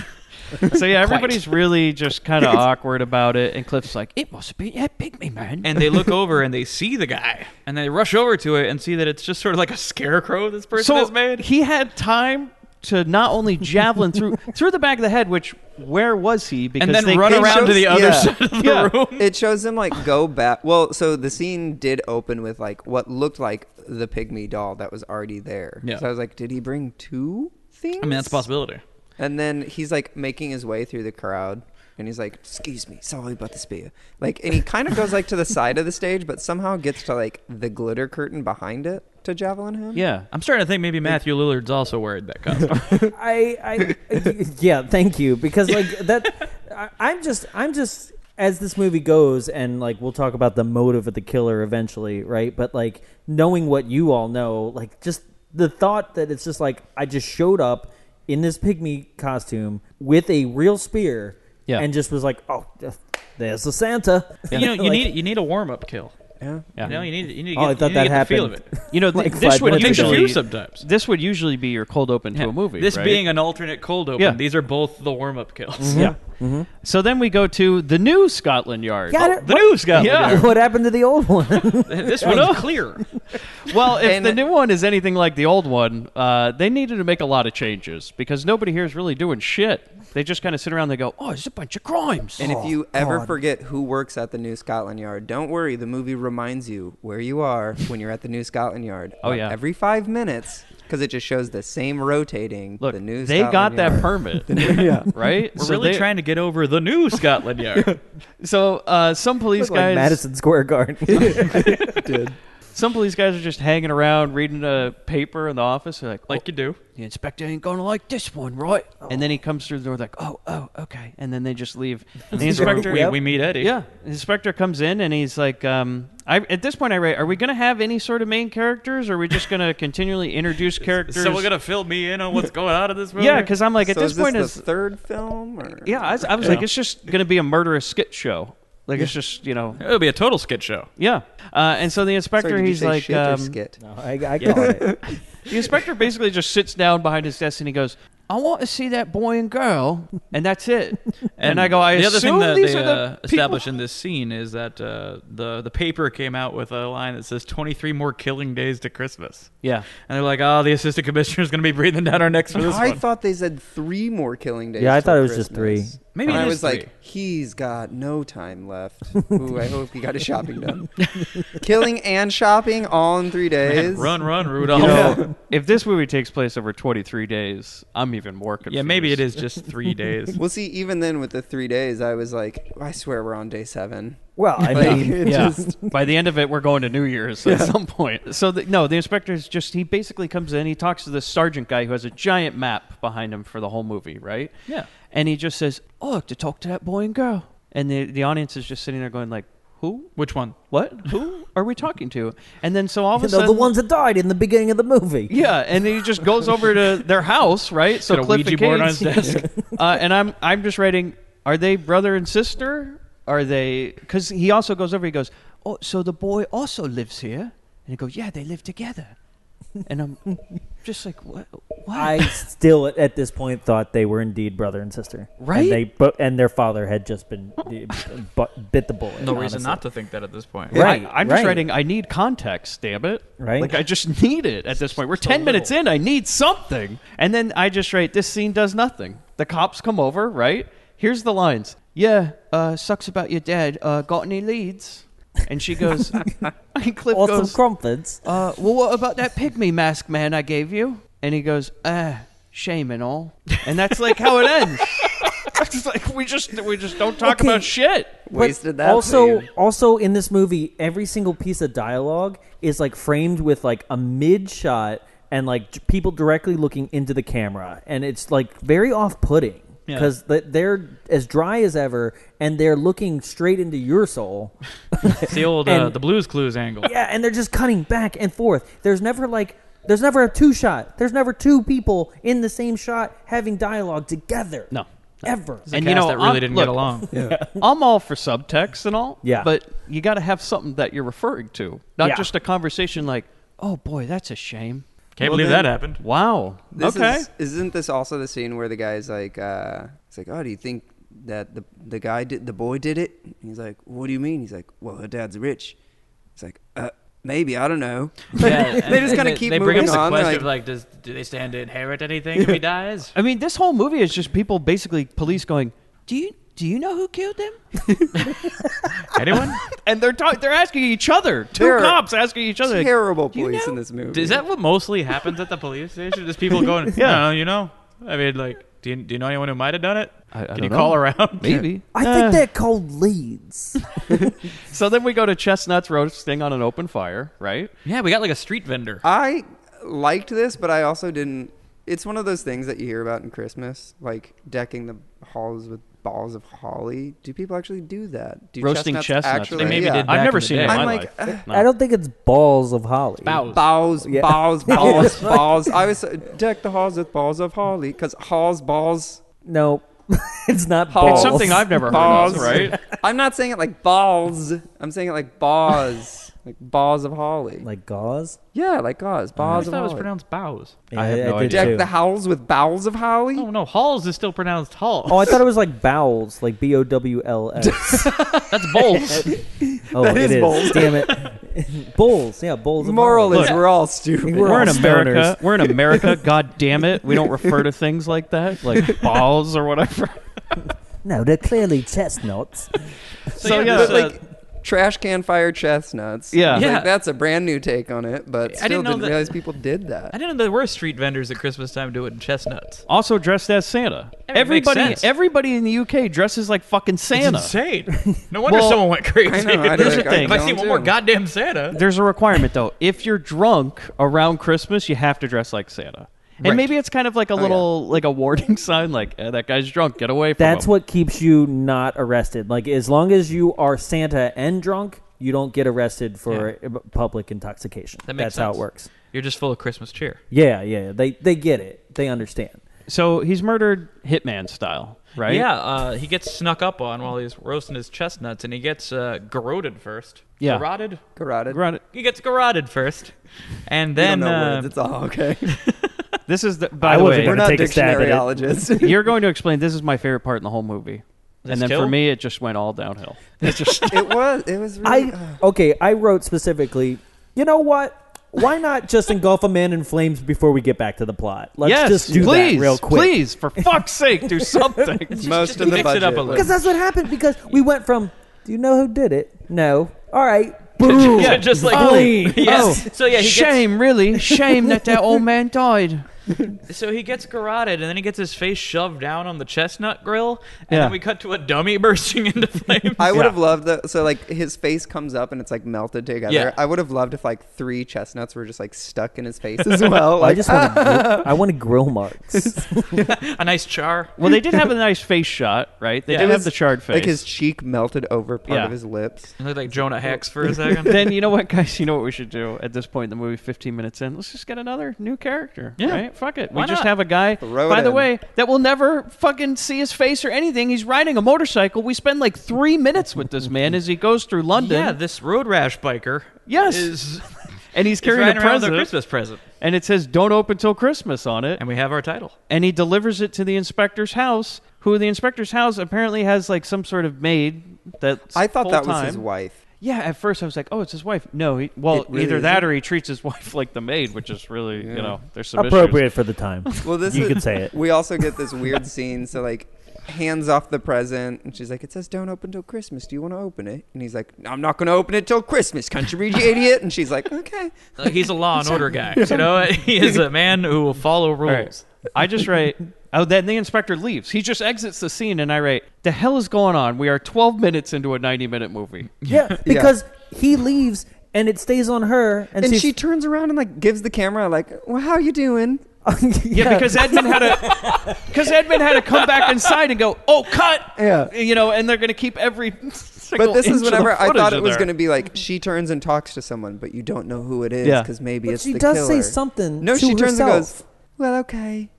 So yeah, everybody's really just kind of awkward about it, and Cliff's like, "It must be that pygmy man." And they look over and they see the guy, and they rush over to it and see that it's just sort of like a scarecrow this person has made. he had time to not only javelin through the back of the head, which where was he? Because And then they run came around out- to the other yeah. side of the Yeah. room. It shows him like go back. Well, so the scene did open with like what looked like the pygmy doll that was already there. Yeah. So I was like, did he bring two things? I mean, that's a possibility. And then he's like making his way through the crowd, and he's like, "Excuse me, sorry about the spear." Like, and he kind of goes like to the side of the stage, but somehow gets to like the glitter curtain behind it to javelin him. Yeah, I'm starting to think maybe Matthew Lillard's also wearing that costume. Yeah, thank you, because like that, I'm just as this movie goes, and like we'll talk about the motive of the killer eventually, right? But like knowing what you all know, like just the thought that it's just like I just showed up in this pygmy costume with a real spear, Yeah. and just was like, oh, there's the Santa. You know, you Like, need a warm up kill. Yeah. yeah. You know, you need to Oh, I get, thought you need to that get the feel of happened. it. You know, Like this 5 would minutes It takes a ago. few usually sometimes. this would usually be your cold open to a movie. This right? being an alternate cold open, Yeah. these are both the warm up kills. yeah. So then we go to the new Scotland Yard. Yeah, The new Scotland Yeah. Yard. what happened to the old one? This one's clear. Well, if And- the new one is anything like the old one, they needed to make a lot of changes because nobody here is really doing shit. They just kind of sit around and they go, "Oh, it's a bunch of crimes." And if you ever forget who works at the New Scotland Yard, don't worry. The movie reminds you where you are when you're at the New Scotland Yard. Oh, yeah. Every 5 minutes, because it just shows the same rotating. Look, the New they Scotland got that Yard. permit, Yeah. right? We're really trying to get over the new Scotland Yard. So some police Like guys, Madison Square Garden. some police guys are just hanging around reading a paper in the office. They're like, Like you do. the inspector ain't gonna like this one, right? And then he comes through the door like, oh, okay. And then they just leave. The inspector, We meet Eddie. yeah, the inspector comes in and he's like, at this point I write, are we gonna have any sort of main characters, or are we just gonna continually introduce characters? Is someone gonna fill me in on what's going on in this movie? yeah, because I'm like, at So this is this point, the is third film? Or? yeah, I was like, it's just gonna be a murderous skit show. Like it's just it'll be a total skit show. yeah. And so the inspector, Sorry, did you he's say like, shit or skit? No, I got it. the inspector basically just sits down behind his desk and he goes, "I want to see that boy and girl," and that's it. And I go, "I the other thing assume that these they are the establish people." in this scene is that the paper came out with a line that says 23 more killing days to Christmas. Yeah, And they're like, oh, the assistant commissioner is going to be breathing down our necks for this I one. thought they said 3 more killing days. Yeah, I till thought it was just Christmas. 3. Maybe And it I is was 3. like, he's got no time left. Ooh, I hope he got his shopping done. Killing and shopping all in 3 days. Run, Rudolph. you know, if this movie takes place over 23 days, I'm even more confused. Yeah, maybe it is just 3 days. Well, see, even then with the 3 days, I was like, I swear we're on day 7. Well, I Like, mean, it Yeah. just By the end of it, we're going to New Year's at some point. So the inspector's he basically comes in, he talks to the sergeant guy who has a giant map behind him for the whole movie, right? Yeah. And he just says, "Oh, I have to talk to that boy and girl." And the audience is just sitting there going like, "Who? Which one? What? Who are we talking to?" And then so all of a the sudden, ones that died in the beginning of the movie. yeah, and then he just goes over to their house, right? So Got a Cliff Ouija and board on his Kate's- desk. and I'm just writing, are they brother and sister? Are they? Because he also goes over. He goes, "Oh, so the boy also lives here?" And he goes, "Yeah, they live together." And I'm just like, "What? What?" I still, at this point, thought they were indeed brother and sister. Right? And their father had just been bit the bullet. No reason honestly. not to think that at this point. Right. I'm just right. writing, I need context, damn it. Right. Like, I just need it at this point. We're 10 minutes in. I need something. And then I just write, this scene does nothing. The cops come over, right? Here's the lines. "Yeah, sucks about your dad. Got any leads?" And she goes, and Cliff Or some goes, crumpets. well, what about that pygmy mask man I gave you? And he goes, shame and all. And that's like how it ends. It's like we just don't talk Okay. about shit. Wasted that. Also, scene. also in this movie, every single piece of dialogue is like framed with like a mid shot and like people directly looking into the camera, and it's like very off-putting because they're as dry as ever, and they're looking straight into your soul. It's the old And- the Blues Clues angle. Yeah, and they're just cutting back and forth. There's never a two shot. There's never two people in the same shot having dialogue together. No. Ever. It's a cast that really didn't get along. I'm all for subtext and all. Yeah. But you got to have something that you're referring to, not Yeah. just a conversation like, "Oh boy, that's a shame." Can't Well, believe then- that happened. Wow. This okay. isn't this also the scene where the guy's like, it's like, oh, do you think that the boy did it? And he's like, what do you mean? He's like, well, her dad's rich. It's like, maybe, I don't know. Yeah, They just kind of keep they bring up moving the on. question They're of like, do they stand to inherit anything if he dies? I mean, this whole movie is just people basically police going, "Do you know who killed him?" Anyone? And they're asking each other. Two There are cops asking each other. like, terrible "Do you police know?" in this movie. Is that what mostly happens at the police station? Just people going, Yeah. no, you know? I mean, like, do you know anyone who might have done it? I Can don't you know. call around? Maybe. I think they're called leads. So then we go to Chestnuts roasting on an open fire, right? Yeah, we got like a street vendor. I liked this, but I also didn't. It's one of those things that you hear about in Christmas, like decking the halls with balls of holly. Do people actually do that? Do Roasting chestnuts. actually? They maybe yeah. did back I've never in the seen it day. in my I'm life. like, No. I don't think it's balls of holly. Bows. balls, Yeah. balls, balls, balls. I was deck the halls with balls of holly because halls, balls. No, it's not It's balls. It's something I've never heard Balls. of, right? I'm not saying it like balls. I'm saying it like balls, like balls of holly. like gauze. Yeah, like gauze, I balls of thought it was holly. pronounced bows. Yeah, I have no did idea. Deck too. the halls with bowels of holly. Oh, no. Halls is still pronounced Hall. Oh, I thought it was like bowels, like BOWLS. That's bowls. Oh, That it is bowls. Damn it. Bulls, yeah, bulls. Of Moral holly. is we're all stupid. We're in all America. stoners. We're in America. God damn it. We don't refer to things like that, like balls or whatever. No, they're clearly chestnuts. So, yeah, But, this, like trash can fire chestnuts. Yeah. It's Yeah. like, that's a brand new take on it, but I still didn't know didn't that- realize people did that. I didn't know there were street vendors at Christmas time doing chestnuts. Also dressed as Santa. It makes sense. Everybody in the UK dresses like fucking Santa. It's insane. No wonder Well, someone went crazy. I know. I Here's the don't- thing. If I see don't one more too. goddamn Santa. There's a requirement though. If you're drunk around Christmas, you have to dress like Santa. And Right. maybe it's kind of like a little like a warning sign, like that guy's drunk, get away from That's him. what keeps you not arrested. Like, as long as you are Santa and drunk, you don't get arrested for public intoxication. That makes That's how sense. it works. You're just full of Christmas cheer. Yeah. They get it. They understand. So he's murdered hitman style, right? Yeah, he gets snuck up on while he's roasting his chestnuts, and he gets garroted first. Yeah. Garroted? Garroted. Right. He gets garroted first. And We then... don't know words. It's all okay. This is the. By I the wasn't way, We're gonna not take a stab at it. dictionaryologists. you're going to explain. This is my favorite part in the whole movie, This and then kill? for me, it just went all downhill. It's just It was really. I wrote specifically, you know what? Why not just engulf a man in flames before we get back to the plot? Let's yes, just do please, that real quick. please, for fuck's sake, do something. most of the mix budget. it up a little. Because that's what happened. Because we went from, do you know who did it? No. All right. Boom. Yeah, just like... Clean. Yes. Oh, So yeah, he shame, really, shame that old man died. So he gets garroted, and then he gets his face shoved down on the chestnut grill, and Yeah. then we cut to a dummy bursting into flames. I would have loved that. So like his face comes up and it's like melted together. Yeah. I would have loved if like 3 chestnuts were just like stuck in his face as well. I Like, just want I wanted grill marks. A nice char. Well, they did have a nice face shot, right? They Yeah. did It have the charred face. like his cheek melted over part Yeah. of his lips. He looked like Jonah Hex for a second. Then you know what, guys? You know what we should do at this point in the movie? 15 minutes in, let's just get another new character. Yeah. Right? Fuck it. Why We just not? have a guy. Throw it By the in. way, that will never fucking see his face or anything. He's riding a motorcycle. We spend like 3 minutes with this man as he goes through London. Yeah, this road rash biker Yes. is and he's is carrying a riding around with a present, Christmas present. and it says "Don't open till Christmas" on it. And we have our title. And he delivers it to the inspector's house, who the inspector's house apparently has like some sort of maid that's I thought that was full-time. his wife. Yeah, at first I was like, oh, it's his wife. No, It really either that isn't? or he treats his wife like the maid, which is really, Yeah. you know, there's some Appropriate for the time. Well, this You is, could say it. We also get this weird scene. So like hands off the present, and she's like, "It says don't open till Christmas. Do you want to open it?" And he's like, "I'm not going to open it till Christmas. Can't you read, you idiot?" And she's like, "Okay." He's a Law and Order guy. You know, he is a man who will follow rules. Right. I just write, then the inspector leaves. He just exits the scene, and I write, the hell is going on? We are 12 minutes into a 90-minute movie. Yeah, because he leaves and it stays on her, and she turns around and like gives the camera like, "Well, how you doing?" Yeah, because Edmund had to come back inside and go, "Oh, cut!" Yeah, you know, and they're going to keep every. But this is whenever I thought it was there. going to be like she turns and talks to someone, but you don't know who it is because maybe but it's she the does killer. say something. No, to she turns herself. and goes, "Well, okay."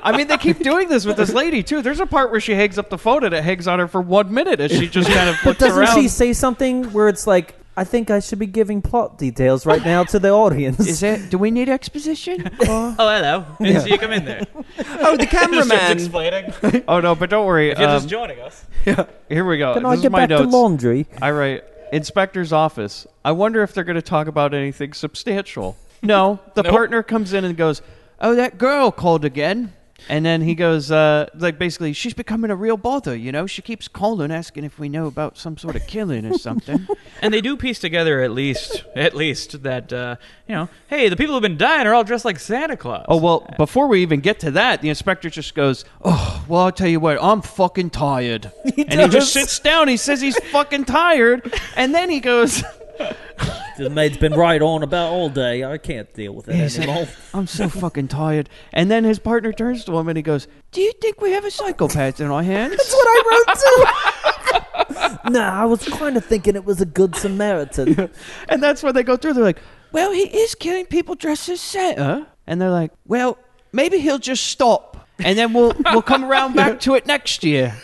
I mean, they keep doing this with this lady too. There's a part where she hangs up the phone and it hangs on her for 1 minute as she just kind of But looks around. doesn't she say something where it's like, I think I should be giving plot details right now to the audience? Is it? Do we need exposition? Oh, hello. So you come in there. Oh, the Just cameraman. explaining. Oh no, but don't worry. If you're just joining us. Here we go. Can This I is get my back to notes. laundry? I write, Inspector's office. I wonder if they're going to talk about anything substantial. No, the partner comes in and goes, "Oh, that girl called again." And then he goes, like, basically, she's becoming a real bother, you know? She keeps calling, asking if we know about some sort of killing or something. And they do piece together at least that, you know, hey, the people who've been dying are all dressed like Santa Claus. Oh, well, before we even get to that, the inspector just goes, "Oh, well, I'll tell you what, I'm fucking tired." He just sits down. He says he's fucking tired. And then he goes... The maid's been right on about all day. I can't deal with it anymore. "I'm so fucking tired." And then his partner turns to him and he goes, "Do you think we have a psychopath in our hands?" That's what I wrote too. Nah, I was kind of thinking it was a good Samaritan. And that's when they go through. They're like, "Well, he is killing people dressed as Santa." And they're like, "Well, maybe he'll just stop. And then we'll come around back to it next year."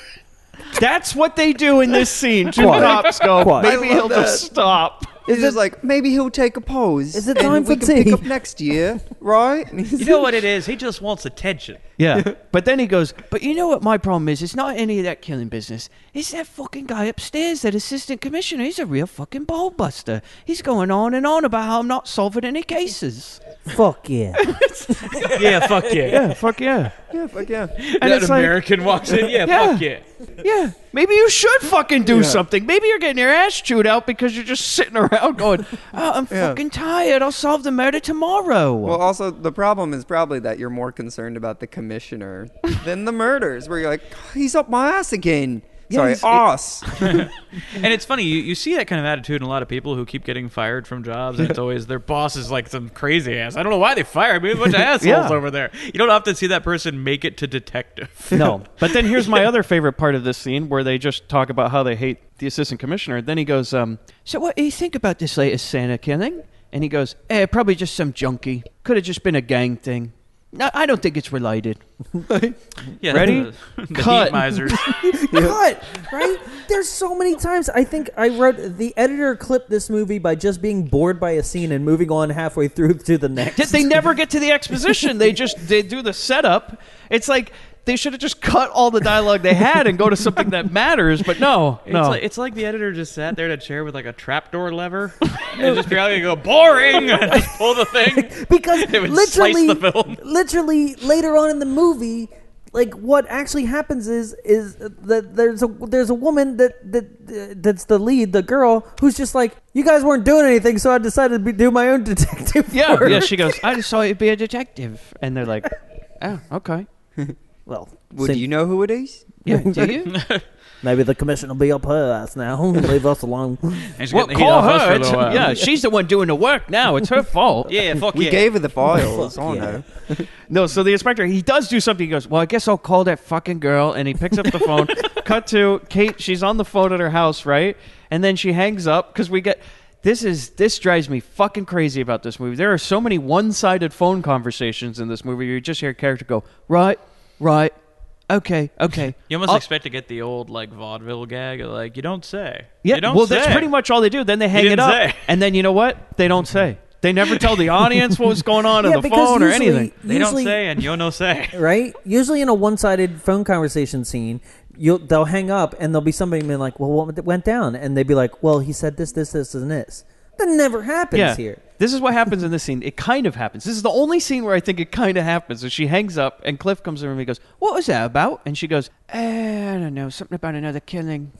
That's what they do in this scene. Two Quiet. cops go, Quiet. "Maybe I he'll love just stop." It's just like, maybe he'll take a pause. Is it and time we for can pick tea? up next year, right? You know what it is? He just wants attention. Yeah. But then he goes, "But you know what my problem is? It's not any of that killing business. It's that fucking guy upstairs, that assistant commissioner. He's a real fucking ball buster. He's going on and on about how I'm not solving any cases." Fuck yeah. Yeah, fuck yeah. Yeah, fuck yeah. Yeah, fuck yeah. And That it's like, American walks in. Yeah, Yeah. fuck yeah. yeah, maybe you should fucking do something. Maybe you're getting your ass chewed out because you're just sitting around going, "Oh, I'm fucking tired. I'll solve the murder tomorrow." Well, also, the problem is probably that you're more concerned about the commissioner than the murders, where you're like, "He's up my ass again." Sorry, he's- ass. And it's funny, you see that kind of attitude in a lot of people who keep getting fired from jobs, and it's always their boss is like some crazy ass. I don't know why they fired me. A bunch of assholes Yeah. over there. You don't often see that person make it to detective. No. But then here's my other favorite part of this scene where they just talk about how they hate the assistant commissioner. Then he goes, "So what do you think about this latest Santa killing?" And he goes, "Probably just some junkie. Could have just been a gang thing. No, I don't think it's related." Yeah, Ready? The Cut. heat misers. Cut, right? There's so many times. I think I wrote, the editor clipped this movie by just being bored by a scene and moving on halfway through to the next. They never get to the exposition. They do the setup. It's like they should have just cut all the dialogue they had and go to something that matters. But no. It's like the editor just sat there in a chair with like a trapdoor lever and just periodically go, "Boring!" and just pull the thing. Because It would slice literally, the film. literally later on in the movie, like what actually happens is that there's a woman that's the lead, the girl, who's just like, "You guys weren't doing anything, so I decided to do my own detective Yeah, work." yeah. She goes, "I just saw you be a detective," and they're like, "Oh, okay." Well, Well, do you know who it is? Yeah, do you? maybe the commission will be up her ass now. Leave us alone. And she's Well, getting the heat call off us for a her. little while. Yeah, she's the one doing the work now. It's her fault. Yeah, fuck We yeah. gave her the files. Oh, yeah. no. No, so the inspector, he does do something. He goes, "Well, I guess I'll call that fucking girl." And he picks up the phone. Cut to Kate. She's on the phone at her house, right? And then she hangs up because we get... This drives me fucking crazy about this movie. There are so many one-sided phone conversations in this movie. You just hear a character go, right, okay. You almost expect to get the old like vaudeville gag of like, "You don't say." Yeah, You don't well, say. that's pretty much all they do. Then they hang it didn't up. say. And then you know what? They don't say. They never tell the audience what was going on Yeah, on the because phone or usually- anything. They don't usually- say, and you no say. Right? Usually in a one-sided phone conversation scene, they'll hang up and there'll be somebody being like, "Well, what went down?" And they'd be like, "Well, he said this, and this." That never happens here. This is what happens in this scene. It kind of happens. This is the only scene where I think it kind of happens. So she hangs up, and Cliff comes in and he goes, "What was that about?" And she goes, "I don't know, something about another killing."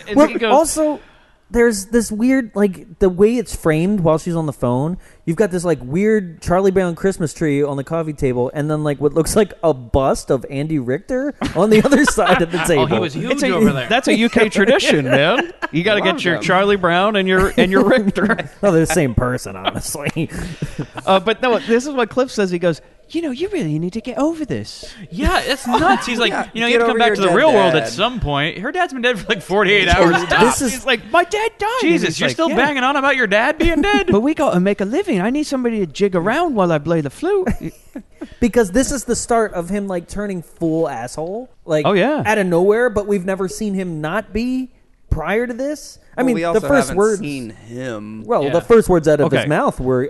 And Well, he goes, also, there's this weird, like, the way it's framed while she's on the phone. You've got this, like, weird Charlie Brown Christmas tree on the coffee table, and then, like, what looks like a bust of Andy Richter on the other side of the table. Oh, he was huge It's a- over there. That's a UK tradition, man. You got to get your them. Charlie Brown and your Richter. Oh, they're the same person, honestly. But no, this is what Cliff says. He goes, "You know, you really need to get over this." Yeah, it's nuts. He's like, Yeah, you know, get you have to come over back your to the dead real world dad. at some point. Her dad's been dead for like 48 hours. This tops. is He's like, "My dad died." And Jesus, he's you're like, still "Yeah, banging on about your dad being dead? But we got to make a living. I need somebody to jig around while I play the flute. because this is the start of him, like, turning full asshole. Like, Oh, yeah. out of nowhere, but we've never seen him not be prior to this. I mean, we also the first haven't words. seen him. Well, Yeah. the first words out of Okay. his mouth were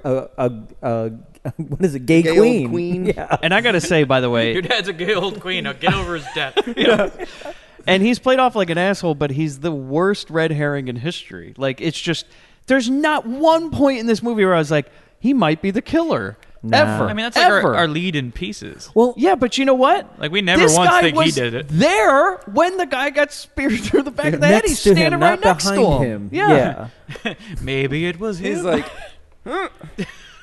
what is it? Gay, Gay queen. old queen. Yeah. And I got to say, by the way, Your dad's a gay old queen. Now get over his death. and he's played off like an asshole, but he's the worst red herring in history. Like, it's just, there's not one point in this movie where I was like, he might be the killer. Nah. Ever. I mean, that's like Ever. our lead in Pieces. Well, Yeah, but you know what? Like, we never This once guy think he was did it. there when the guy got speared through the back of the head. next He's to standing him, right not next to behind him. him. Yeah. Maybe it was him. He's like,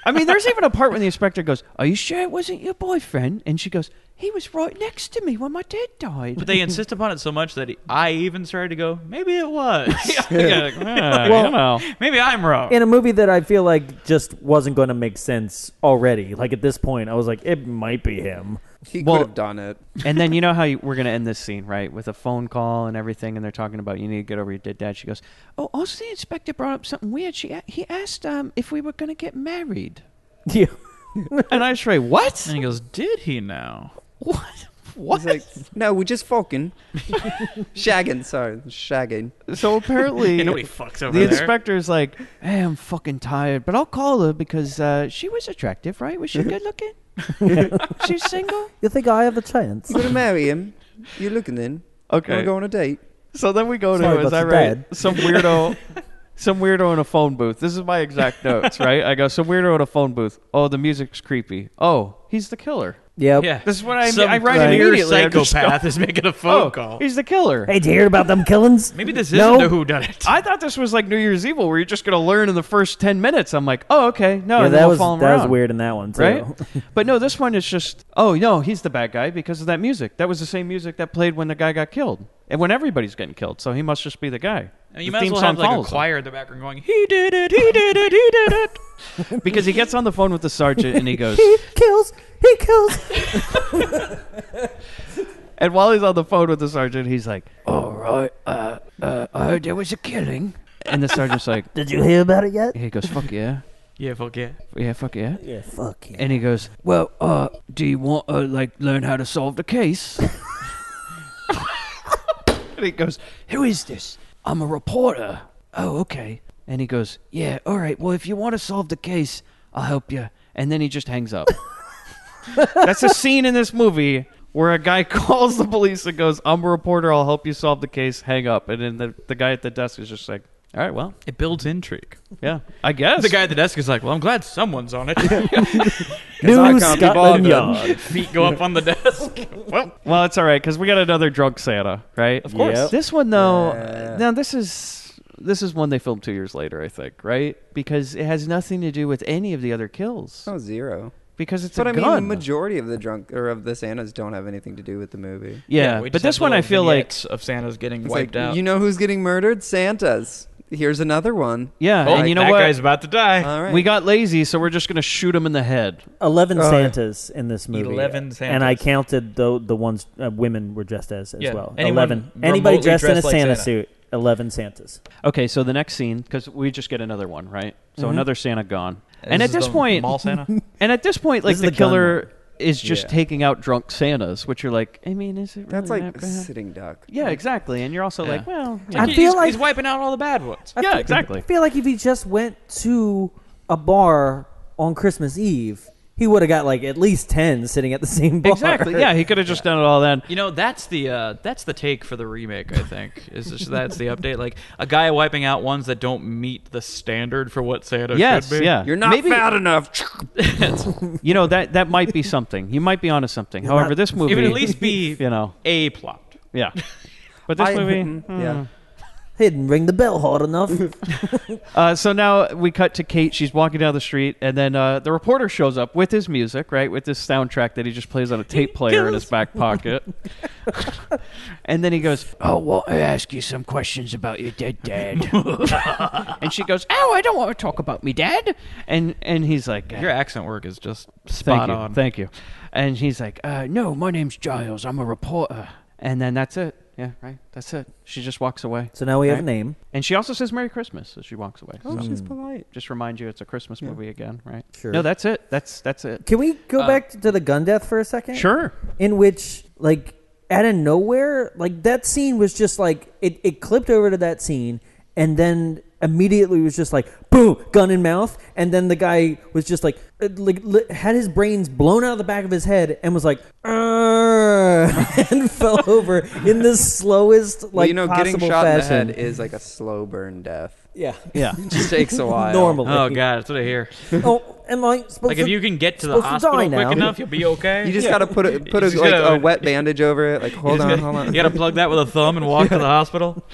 I mean, there's even a part when the inspector goes, "Are you sure it wasn't your boyfriend?" And she goes, "He was right next to me when my dad died." But they insist upon it so much that I even started to go, maybe it was. Yeah, like, Well- you know. Maybe I'm wrong. in a movie that I feel like just wasn't going to make sense already. Like, at this point, I was like, it might be him. he Well- could have done it. And then you know how we're going to end this scene, right? With a phone call and everything, and they're talking about you need to get over your dead dad. She goes, "Oh, also the inspector brought up something weird. He asked if we were going to get married." Yeah. And I straight, "What? And he goes, did he now? What? What?" He's like, no, we're just fucking. Shagging, sorry. Shagging. So apparently, Nobody fucks over the there. inspector's like, "Hey, I'm fucking tired, but I'll call her because she was attractive, right? Was she good looking? She's single." You think I have a chance? You gonna marry him? You looking then? Okay. Wanna go on a date? So then we go Sorry to, as about I your write, dad. some weirdo in a phone booth. This is my exact notes, right? I go, some weirdo in a phone booth. Oh, the music's creepy. Oh, he's the killer. Yep. Yeah. This is what I Some write clear immediately. I'm just psychopath going, is making a phone oh, call. he's the killer. Hey, did you hear about them killings? Maybe this No. isn't a whodunit. I thought this was like New Year's Evil, where you're just going to learn in the first 10 minutes. I'm like, oh, okay. No, Yeah, and then that we'll was follow him that was around. weird in that one too. Right? But no, this one is just, oh, no, he's the bad guy because of that music. That was the same music that played when the guy got killed and when everybody's getting killed. So he must just be the guy. And you The might as theme well song have like a follows him. choir in the background going, he did it, he did it, he did it. Because he gets on the phone with the sergeant and he goes, He kills. and while he's on the phone with the sergeant, he's like, all right, I heard there was a killing. And the sergeant's like, Did you hear about it yet? he goes, fuck yeah. Yeah, fuck yeah. Yeah, fuck yeah. Yeah, fuck you. And he goes, well, do you want to, like, learn how to solve the case? And he goes, who is this? I'm a reporter. Oh, okay. And he goes, yeah, all right. Well, if you want to solve the case, I'll help you. And then he just hangs up. That's a scene in this movie where a guy calls the police and goes, I'm a reporter. I'll help you solve the case. Hang up. And then the guy at the desk is just like, all right, well, It builds intrigue. yeah, I guess. The guy at the desk is like, well, I'm glad someone's on it. New I can't be Scotland bothered. Yard. Feet go up on the desk. Well, it's all right because we got another drunk Santa, right? Of course. Yep. This one though, Yeah. now this is one they filmed 2 years later, I think, right? Because it has nothing to do with any of the other kills. Oh, zero. Because it's But a I mean, gun. the majority of the drunk or of the Santas don't have anything to do with the movie. yeah, we but just this have one I little feel like, vignettes of Santa's getting It's wiped like, out. you know who's getting murdered? Santas. Here's another one. yeah, oh, and you know that what? guy's about to die. All right. We got lazy, so we're just gonna shoot him in the head. 11 Oh, yeah. Santas in this movie. 11 Santas. And I counted the ones women were dressed as Yeah, well. anyone 11. Anybody remotely dressed in a dressed like Santa Santa. suit. 11 Santas. Okay, so the next scene, because we just get another one, right? So another Santa gone, and This at this is the point, mall Santa. and at this point, like This is the the gun killer is just Yeah. taking out drunk Santas, which you're like, I mean, is it really That's that like a bad? sitting duck. Yeah, exactly. And you're also Yeah. like, well, I He's- feel like- he's wiping out all the bad ones. yeah, I exactly. feel like if he just went to a bar on Christmas Eve, he would have got like at least 10 sitting at the same bar. Exactly. Yeah, he could have just done it all then. You know, that's the take for the remake. I think is just, that's the update. Like a guy wiping out ones that don't meet the standard for what Santa Yes, should be. yeah. You're not fat enough. You know, that might be something. You might be onto something. However, this movie, It would at least be you know, a plot. yeah. But this movie, yeah. He didn't ring the bell hard enough. So now we cut to Kate. She's walking down the street, and then the reporter shows up with his music, right, with this soundtrack that he just plays on a tape player in his back pocket. And then he goes, "Oh, well, I ask you some questions about your dead dad." And she goes, "Oh, I don't want to talk about me dad." And he's like, Your accent work is just spot on. Thank you. And he's like, "No, my name's Giles. I'm a reporter." And then that's it. Yeah, right. That's it. She just walks away. So now we have Right. a name. And she also says Merry Christmas as she walks away. Oh, So she's polite. just remind you it's a Christmas movie again, right? Sure. No, that's it. That's it. Can we go back to the gun death for a second? Sure. In which, like, out of nowhere, like, that scene was just like, it clipped over to that scene, and then immediately was just like, boom, gun in mouth, and then the guy was just like had his brains blown out of the back of his head and was like, and fell over in the slowest, like, Well, you know, getting possible shot fashion. in the head is like a slow burn death. Yeah. Yeah. It just takes a while. Normally. Oh God, that's what I hear. Oh, am I supposed Like to? if you can get to the supposed to hospital die quick now. enough, you'll be okay. You just gotta put You a just like gotta- a wet bandage over it. Like hold on. You gotta plug that with a thumb and walk to the hospital.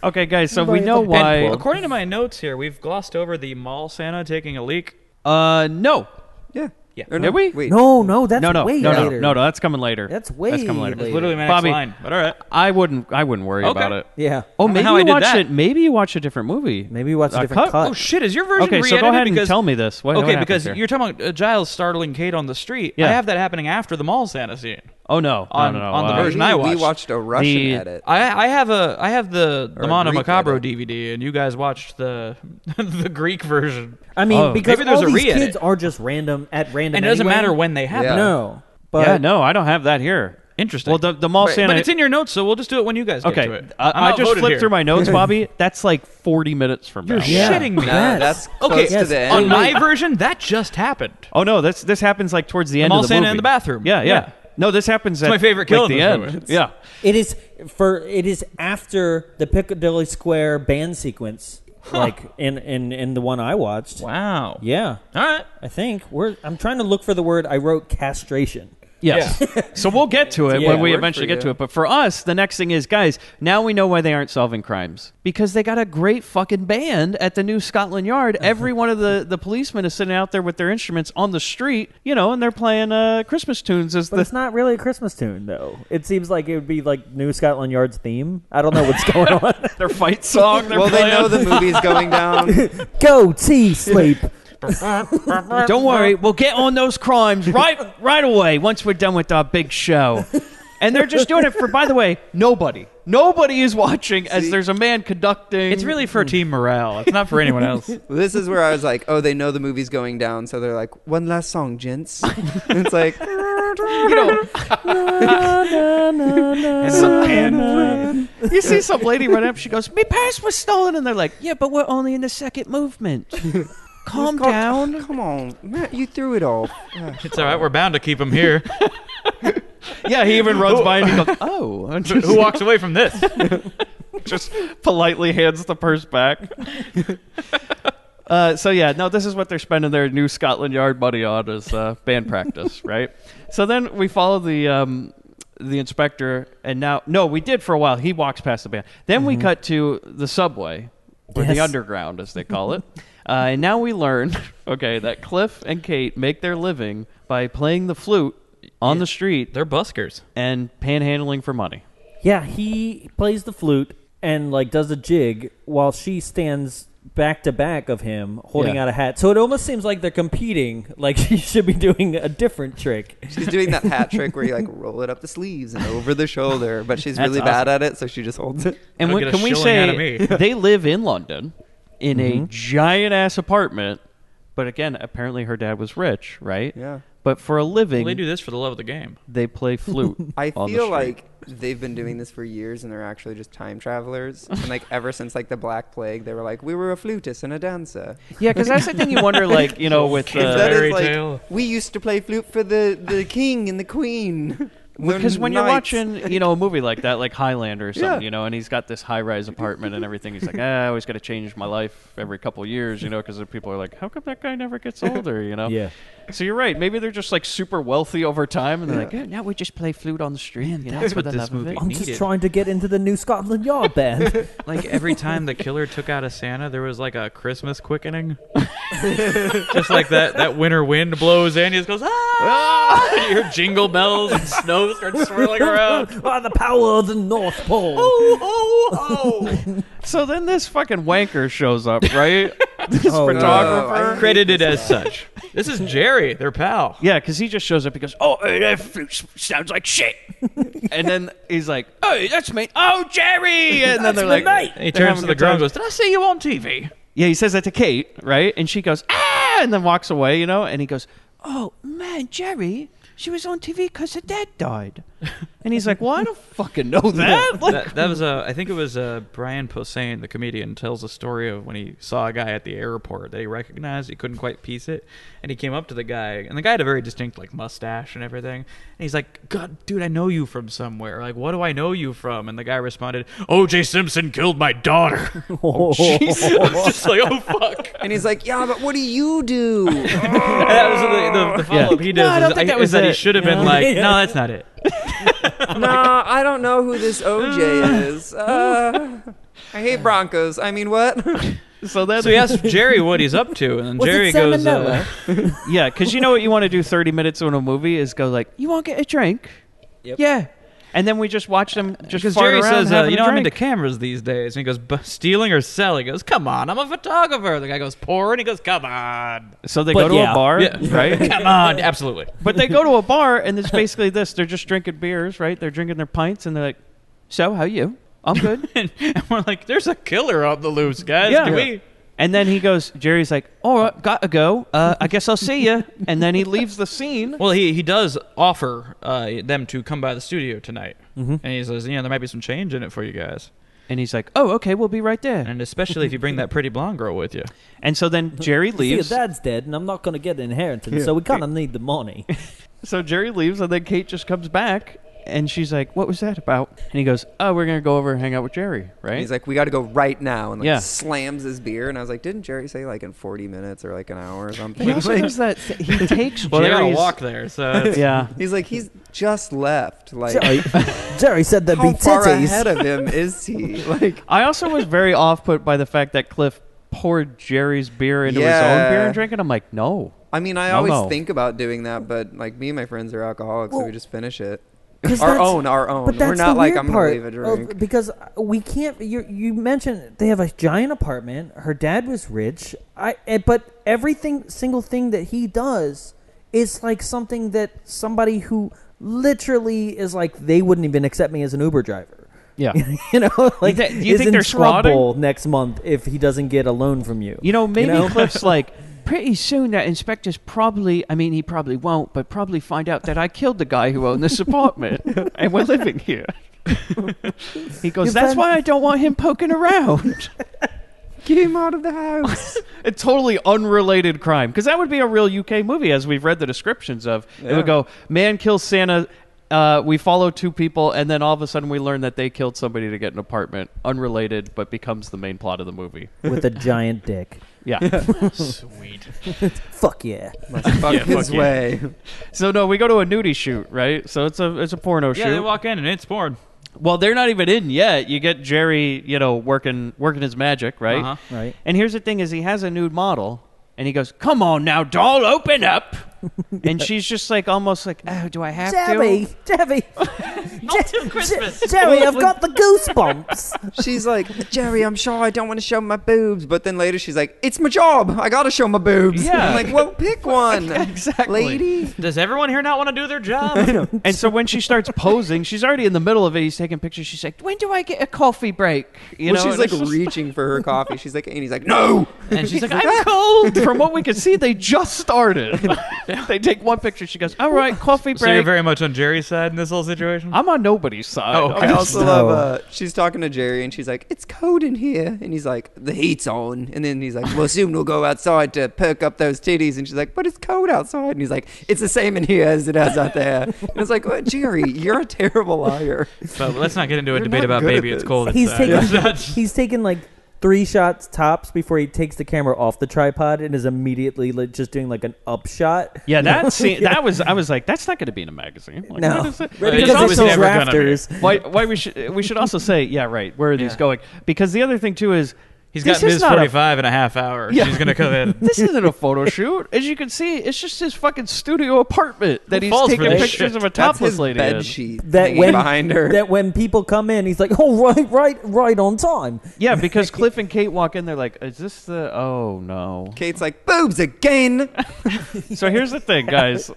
Okay, guys. So we Right, know the why. pen According to my notes here, we've glossed over the mall Santa taking a leak. No. Yeah. Yeah. Or Did we? Wait. No, that's No. way No. later. No. That's coming later. That's way coming later. later. Literally my Bobby, next line. But all right. I wouldn't worry Okay. about it. Yeah. Oh, I don't know maybe how I you did watched that. it. Maybe you watched a different movie. Maybe you watched a different cut. Oh shit! Is your version Okay, so re-edited? go ahead and because, tell me this. What okay, happens because here? you're talking about Giles startling Kate on the street. Yeah. I have that happening after the mall Santa scene. Oh no. On- no. on the version Maybe I we watched. watched a Russian The- edit. I have the Or a Mono Greek Macabro edit. DVD, and you guys watched the the Greek version. I mean, Oh. because Maybe there's all a these re-edit. kids are just random at random. And it doesn't anyway. matter when they happen. Yeah. No, but Yeah. No, I don't have that here. Interesting. Well, the mall Santa. but it's in your notes, so we'll just do it when you guys get to Okay, it. I just outvoted flipped here. through my notes, Bobby. That's like 40 minutes from now. You're Yeah. shitting me. Nah, Yes. that's Okay, close yes. to the On end. my version, that just happened. Oh no, this happens like towards the end mall of the Santa movie. in the bathroom. Yeah. Yeah. No, this happens. At my favorite kill like in the this end. movie. Yeah. it is after the Piccadilly Square band sequence, like in the one I watched. Wow. Yeah, All right. I think I'm trying to look for the word. I wrote castration. Yes. So we'll get to it Yeah, when we worked eventually for get to you. it. But for us, the next thing is, guys, now we know why they aren't solving crimes. Because they got a great fucking band at the new Scotland Yard. Every one of the policemen is sitting out there with their instruments on the street, and they're playing Christmas tunes as But it's not really a Christmas tune, though. It seems like it would be like New Scotland Yard's theme. I don't know what's going on. their fight song. They're Well, they playing. know the movie's going down. Go T sleep. Don't worry, we'll get on those crimes right away once we're done with our big show. And they're just doing it for, by the way, nobody. Nobody is watching as there's a man conducting. It's really for team morale. It's not for anyone else. This is where I was like, oh, they know the movie's going down, so they're like, one last song, gents. And it's like, you see some lady run up, she goes, "Me purse was stolen," and they're like, "Yeah, but we're only in the second movement. Calm down." come on, Matt, you threw it all. It's all right. We're bound to keep him here. Yeah, he even runs by and he goes, "Oh," and just, Who walks away from this? just politely hands the purse back. So yeah, no, this is what they're spending their new Scotland Yard money on is band practice, right? So then we follow the inspector, and no, we did for a while. He walks past the band. Then we cut to the subway, or the Yes. underground, as they call it. And now we learn, that Cliff and Kate make their living by playing the flute on the street They're buskers. and panhandling for money. Yeah, he plays the flute and like does a jig while she stands back to back of him holding Yeah. out a hat. So it almost seems like they're competing. Like she should be doing a different trick. She's doing that hat trick where you like roll it up the sleeves and over the shoulder, but she's That's really bad at it, so she just holds it. And That'll when, get a can we shilling out of me. say they live in London in a giant ass apartment? But again, apparently her dad was rich, right? Yeah. But for a living, Well, they do this for the love of the game. they play flute. I on the feel street. like they've been doing this for years and they're actually just time travelers. And like ever since like the Black Plague, they were like, we were a flutist and a dancer. Yeah, because that's the thing you wonder, like, you know, with That is Fairy like, tale. we used to play flute for the king and the queen. because when you're Knights. watching, you know, a movie like that, like Highlander or something, Yeah. you know, and he's got this high-rise apartment and everything, he's like, I always got to change my life every couple years, you know, because people are like, how come that guy never gets older, you know? Yeah. So you're right. Maybe they're just like super wealthy over time, and they're like, yeah, now we just play flute on the street. Man, you know, that's for what the this love of movie it. I'm needed. just trying to get into the new Scotland Yard band. Like every time the killer took out a Santa, there was like a Christmas quickening. Just like that winter wind blows in, he just goes, ah! And you hear jingle bells and snow starts swirling around. By the power of the North Pole. So then this fucking wanker shows up, right? This Oh, yeah. photographer. Credited as such. This is Jerry, their pal. Yeah, because he just shows up. He goes, "Oh, that flute sounds like shit," and then he's like, "Oh, that's me. Oh, Jerry!" And then they're like, He they're turns having to a the good girl time. and goes, did I see you on TV? Yeah, he says that to Kate, right? And she goes, "Ah!" and then walks away, you know. And he goes, "Oh man, Jerry, she was on TV because her dad died." And he's like, "Well, I don't fucking know that." Like, That was I think it was Brian Posehn, the comedian, tells a story of when he saw a guy at the airport that he recognized. He couldn't quite piece it, and he came up to the guy, and the guy had a very distinct like mustache and everything. And he's like, "God, dude, I know you from somewhere. Like, what do I know you from?" And the guy responded, "O.J. Simpson killed my daughter." Jesus. I was just like, "Oh fuck." And he's like, yeah, but what do you do? And that was the follow-up he does. No, I don't is, think that is was that he it. should have been Yeah. like, Yeah. "No, that's not it." Nah, I don't know who this OJ is. I hate Broncos. I mean, what? so then, So he asks Jerry what he's up to, and then Was it Jerry goes, salmonella? yeah, because you know what you want to do 30 minutes in a movie is go like, "You want to get a drink?" Yep. Yeah. And then we just watch them just because fart Jerry around says, having "You know, a I'm into drink. cameras these days." And he goes, "Stealing or selling?" He goes, "Come on, I'm a photographer." The guy goes, "Porn?" He goes, "Come on." So they But go to yeah. a bar, Yeah. right? Come on, absolutely. But they go to a bar, and it's basically this. They're just drinking beers, right? They're drinking their pints, and they're like, "So, how you?" "I'm good." And we're like, "There's a killer on the loose, guys." Yeah. Do we? And then he goes, Jerry's like, "All right, gotta go. I guess I'll see you." And then he leaves the scene. Well, he does offer them to come by the studio tonight, and he says, "Yeah, there might be some change in it for you guys, And he's like, "Oh, okay, we'll be right there." and especially if you bring that pretty blonde girl with you." And so then Jerry See, your leaves. dad's dead, and I'm not going to get an inheritance, so we kind of need the money. So Jerry leaves, and then Kate just comes back, and she's like, "What was that about?" And he goes, "Oh, we're gonna go over and hang out with Jerry, right?" And he's like, we got to go right now. And like Yeah. slams his beer. And I was like, didn't Jerry say like in 40 minutes or like an hour or something? He also Like, does that. He takes Well, they gotta Jerry's. walk there, so it's, Yeah. he's like, he's just left. Like, Jerry said there'd how be far titties. ahead of him is he? Like, I also was very off put by the fact that Cliff poured Jerry's beer into his own Yeah. beer and drank it. I'm like, no. I mean, I No, always no. think about doing that, but like me and my friends are alcoholics, so Well, we just finish it. 'Cause Our that's- own. But that's We're not the like, weird I'm going part to leave a drink. because we can't. You mentioned they have a giant apartment. Her dad was rich. But single thing that he does is like something that somebody who literally is like they wouldn't even accept me as an Uber driver. Yeah. You know, like do you is think in they're squatting? trouble next month if he doesn't get a loan from you. You know, maybe know? Cliff's like, pretty soon that inspector's probably, I mean, he probably won't, but probably find out that I killed the guy who owned this apartment and we're living here. He goes, Your that's friend- why I don't want him poking around. Get him out of the house. A totally unrelated crime. Because that would be a real UK movie, as we've read the descriptions of. It Yeah. would go, man kills Santa. We follow two people, and then all of a sudden we learn that they killed somebody to get an apartment. Unrelated, but becomes the main plot of the movie. With a giant dick. Yeah. sweet. Fuck yeah. Must fuck Yeah, his fuck yeah. way. So no, we go to a nudie shoot, right? So it's a porno Yeah, shoot. they walk in and it's porn. Well, they're not even in yet. You get Jerry, working his magic, right? Uh-huh. Right. And here's the thing: is he has a nude model, and he goes, "Come on now, doll, open up." And she's just like, almost like, "Oh, do I have Jerry, to?" Jerry, Not till Christmas. Jerry, I've got the goosebumps. She's like, Jerry, I'm sure I don't want to show my boobs. But then later she's like, it's my job. I got to show my boobs. Yeah. I'm like, well, pick one. Exactly. Lady. Does everyone here not want to do their job? And so when she starts posing, she's already in the middle of it. He's taking pictures. She's like, "When do I get a coffee break?" You Well, know, she's and like it's just- reaching for her coffee. She's like, and he's like, no. And she's like, "I'm cold." From what we can see, they just started. They take one picture. She goes, all right, coffee So you're break. very much on Jerry's side in this whole situation? I'm on nobody's side. Oh, okay. I also No. love she's talking to Jerry and she's like, it's cold in here, and he's like, the heat's on, and then he's like, well, soon we'll go outside to perk up those titties, and she's like, but it's cold outside, and he's like, it's the same in here as it is out there. And it's like, well, Jerry, you're a terrible liar. But let's not get into a You're debate not about good baby at it's this. cold He's inside. taken he's taken like 3 shots tops before he takes the camera off the tripod and is immediately like, just doing like an upshot. Yeah, that scene. That was. I was like, that's not going to be in a magazine. Like, No. what is it? Right, Because it's it's those never gonna be. rafters. Why we should also say, yeah, right. Where are these Yeah. going? Because the other thing too is He's this got is Ms. not a- 45 in a half hour. Yeah. She's going to come in. This isn't a photo shoot. As you can see, it's just his fucking studio apartment that Who he's falls for taking this pictures shit? of a That's topless his lady bed in. sheet That hanging when behind her. that when people come in, he's like, "Oh, right on time." Yeah, because Cliff and Kate walk in, they're like, "Is this the? Oh no." Kate's like, boobs again. So here's the thing, guys.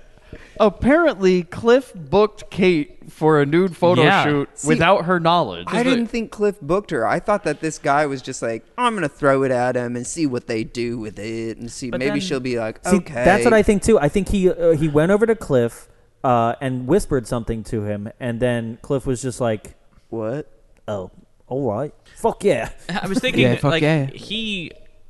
Apparently, Cliff booked Kate for a nude photo Yeah. shoot See, without her knowledge. I didn't think Cliff booked her. I thought that this guy was just like, I'm gonna throw it at him and see what they do with it, and see But maybe then- she'll be like, See, okay. that's what I think too. I think he went over to Cliff and whispered something to him, and then Cliff was just like, What? "Oh, all right, fuck yeah." I was thinking, Yeah, fuck like, yeah.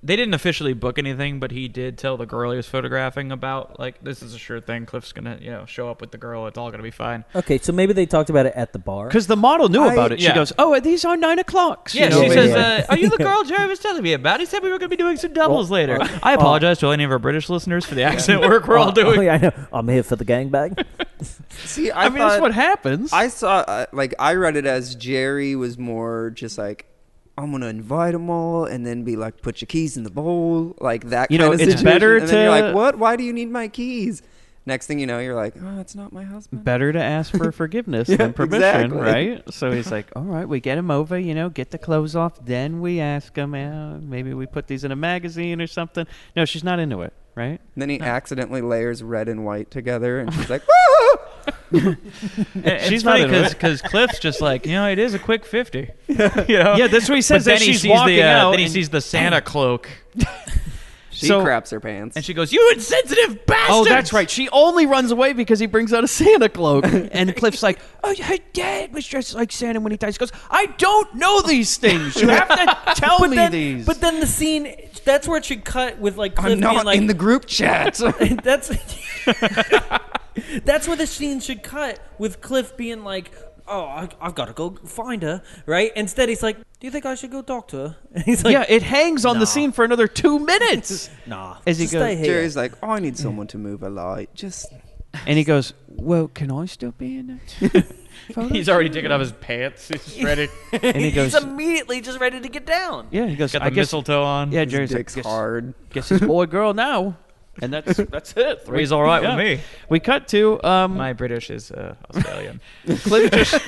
they didn't officially book anything, but he did tell the girl he was photographing about, like, this is a sure thing. Cliff's gonna, show up with the girl. It's all gonna be fine. Okay, so maybe they talked about it at the bar. Because the model knew about it. She Yeah. goes, "Oh, are these on 9 o'clock?" Yeah, know, she maybe- says, "Are you the girl Jerry was telling me about? He said we were gonna be doing some doubles later." I apologize to any of our British listeners for the accent work we're all doing. Oh, yeah, I know. I'm here for the gangbang. See, I mean, that's what happens. I saw. I read it as Jerry was more just like, I'm gonna invite them all, and then be like, put your keys in the bowl, like that. You know, kind of it's situation. better and then you're to- like, what? Why do you need my keys? Next thing you know, you're like, oh, it's not my husband. Better to ask for forgiveness Yeah, than permission, exactly. right? So he's like, all right, we get him over, get the clothes off, then we ask him out. Maybe we put these in a magazine or something. No, she's not into it, right? And then he accidentally layers red and white together, and she's like, woo! She's She's not funny into it. because Cliff's just like, it is a quick 50. Yeah, that's what he says. But then That he she's sees walking out. then he and- sees the Santa cloak, She So- craps her pants. and she goes, "You insensitive bastard!" Oh, that's right. She only runs away because he brings out a Santa cloak. And Cliff's like, oh, her dad was dressed like Santa when he died. She goes, I don't know these things. You have to tell But me then, these. but then the scene, that's where it should cut with like Cliff I'm not being like, in the group chat. that's that's where the scene should cut with Cliff being like, "Oh, I've got to go find her," right? Instead, he's like, "Do you think I should go talk to her?" And he's like, yeah, it hangs on Nah. the scene for another 2 minutes. "Nah." As he just goes- stay here. Jerry's like, oh, I need someone to move a light. Just And he goes, well, can I still be in it? He's already taken off his pants. He's ready. And he goes, he's immediately just ready to get down. yeah, he goes, Got I the guess, mistletoe on. yeah, his Jerry's like, dick's guess, hard. guess it's boy, girl now. And that's it. He's all right Yeah. with me. We cut to, My British is Australian. Cliff just,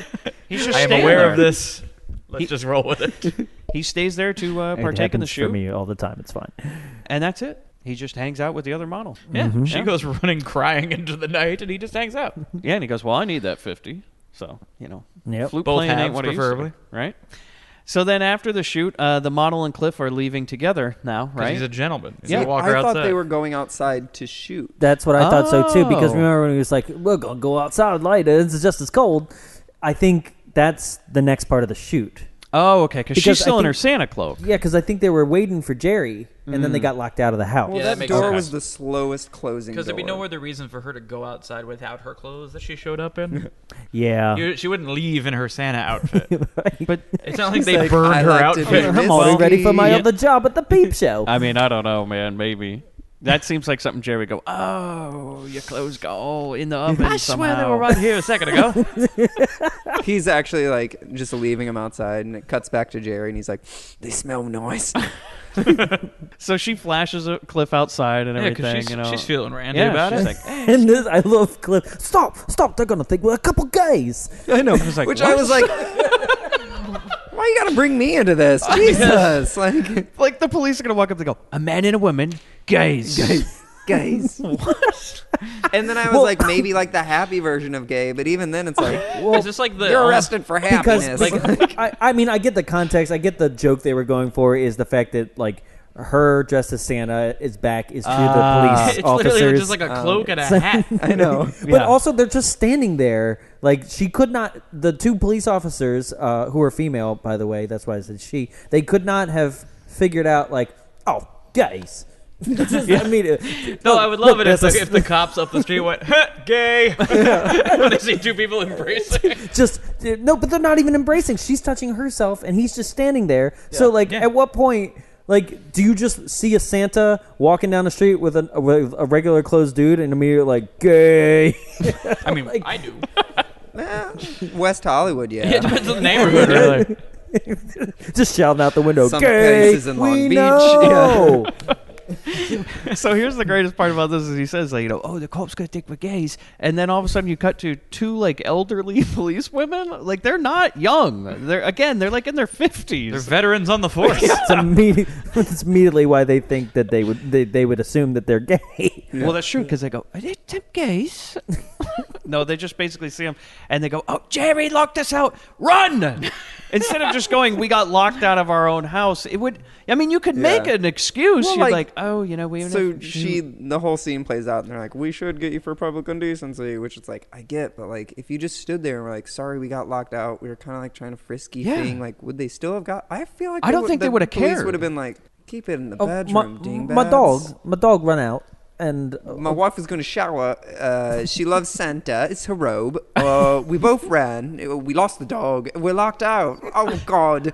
he's just I am standing aware there. of this. Let's just roll with it. He stays there to It partake in the happens for shoot. me all the time. It's fine. And that's it. He just hangs out with the other model. Yeah, she Yeah. goes running, crying into the night, and he just hangs out. Yeah, and he goes, well, I need that 50. So, Yep. flute Both playing ain't halves, what it used to be, preferably. right? So then after the shoot, the model and Cliff are leaving together now, 'Cause right? he's a gentleman. He's Yeah. gonna walk I her thought outside. they were going outside to shoot. That's what I thought so too. Because Oh. remember when he was like, "We're gonna go outside later. It's just as cold." I think that's the next part of the shoot. Oh, okay, because she's Because I still in her think- Santa cloak. Yeah, because I think they were waiting for Jerry, and then they got locked out of the house. Well, Yeah, that that makes door sense. was the slowest closing Because there'd be door. no other reason for her to go outside without her clothes that she showed up in. Yeah. She wouldn't leave in her Santa outfit. But It's not like She's they like, burned "I her like to be outfit. I'm already ready for my Yeah. other job at the peep show. I mean, I don't know, man. Maybe that seems like something Jerry would go. Oh, your clothes go in the oven. I somehow. swear they were right here a second ago. He's actually like just leaving him outside, and it cuts back to Jerry, and he's like, "They smell nice." So she flashes a Cliff outside and Yeah, 'cause everything. she's feeling randy Yeah, about she's it. like, "Hey." And this, I love Cliff. Stop! They're gonna think we're a couple gays. I know. like, Which what? I was like, "Why you gotta bring me into this?" Jesus, like Like the police are gonna walk up and go, "A man and a woman, gays." guys. What? And then I was like, maybe like the happy version of gay, but even then, it's like, Is this like the you're arrested for Because happiness. I mean, I get the context. I get the joke they were going for is the fact that like her dressed as Santa is back is to the Ah. police It's officers. literally just like a cloak and a hat. I know. But Yeah. also, they're just standing there. Like, she could not. The two police officers, who are female, by the way, that's why I said she. They could not have figured out, like, oh, gays. Just immediately. No, I would love Look, it if there's the cops up the street went, "Huh, gay," when they see two people embracing. just no, but they're not even embracing. She's touching herself, and he's just standing there. So, like, Yeah. at what point? Like, do you just see a Santa walking down the street with a regular clothes dude and immediately like gay? I mean, Like- I do. West Hollywood, It yeah. depends on the neighborhood, really. Just shouting out the window, Some gay. places in Long we Beach, know. So here's the greatest part about this is he says, like, oh, the cops gonna think we're gays, and then all of a sudden you cut to two like elderly police women, like they're not young. They're like in their 50s. They're veterans on the force. It's immediately why they think that they would assume that they're gay. Well, that's true because they go, are they gays? No, they just basically see him and they go, oh, Jerry locked us out. Run! Instead of just going, we got locked out of our own house. It would. I mean, you could make an excuse. Well, You're like, oh, we. So the whole scene plays out, and they're like, "We should get you for public indecency," which it's like, I get, but like, if you just stood there and were like, "Sorry, we got locked out," we were kind of like trying to frisky thing. Like, would they still have got? I feel like I don't think they would have Police cared. would have been like, "Keep it in the Oh, bedroom, my dingbats." dog run out and My wife was going to shower. She loves Santa. It's her robe. We both ran. We lost the dog. We're locked out. Oh, God.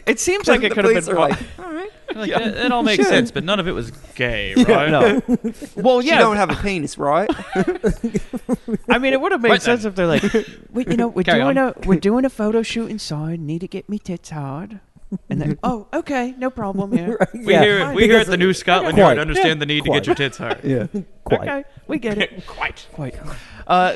It seems like it The could have police been. are like, all right. Like, it all makes sense, but none of it was gay, right? No. Well, You yeah. don't have a penis, right? I mean, it would have made Right sense then. if they're like, we're Carry we're doing a photo shoot inside. Need to get me tits hard. And then, oh, okay, no problem. Yeah. We Yeah, hear at because- the new Scotland Quite. Yard understand the need to Quite. get your tits hard. yeah, quite. Okay, we get it. Quite.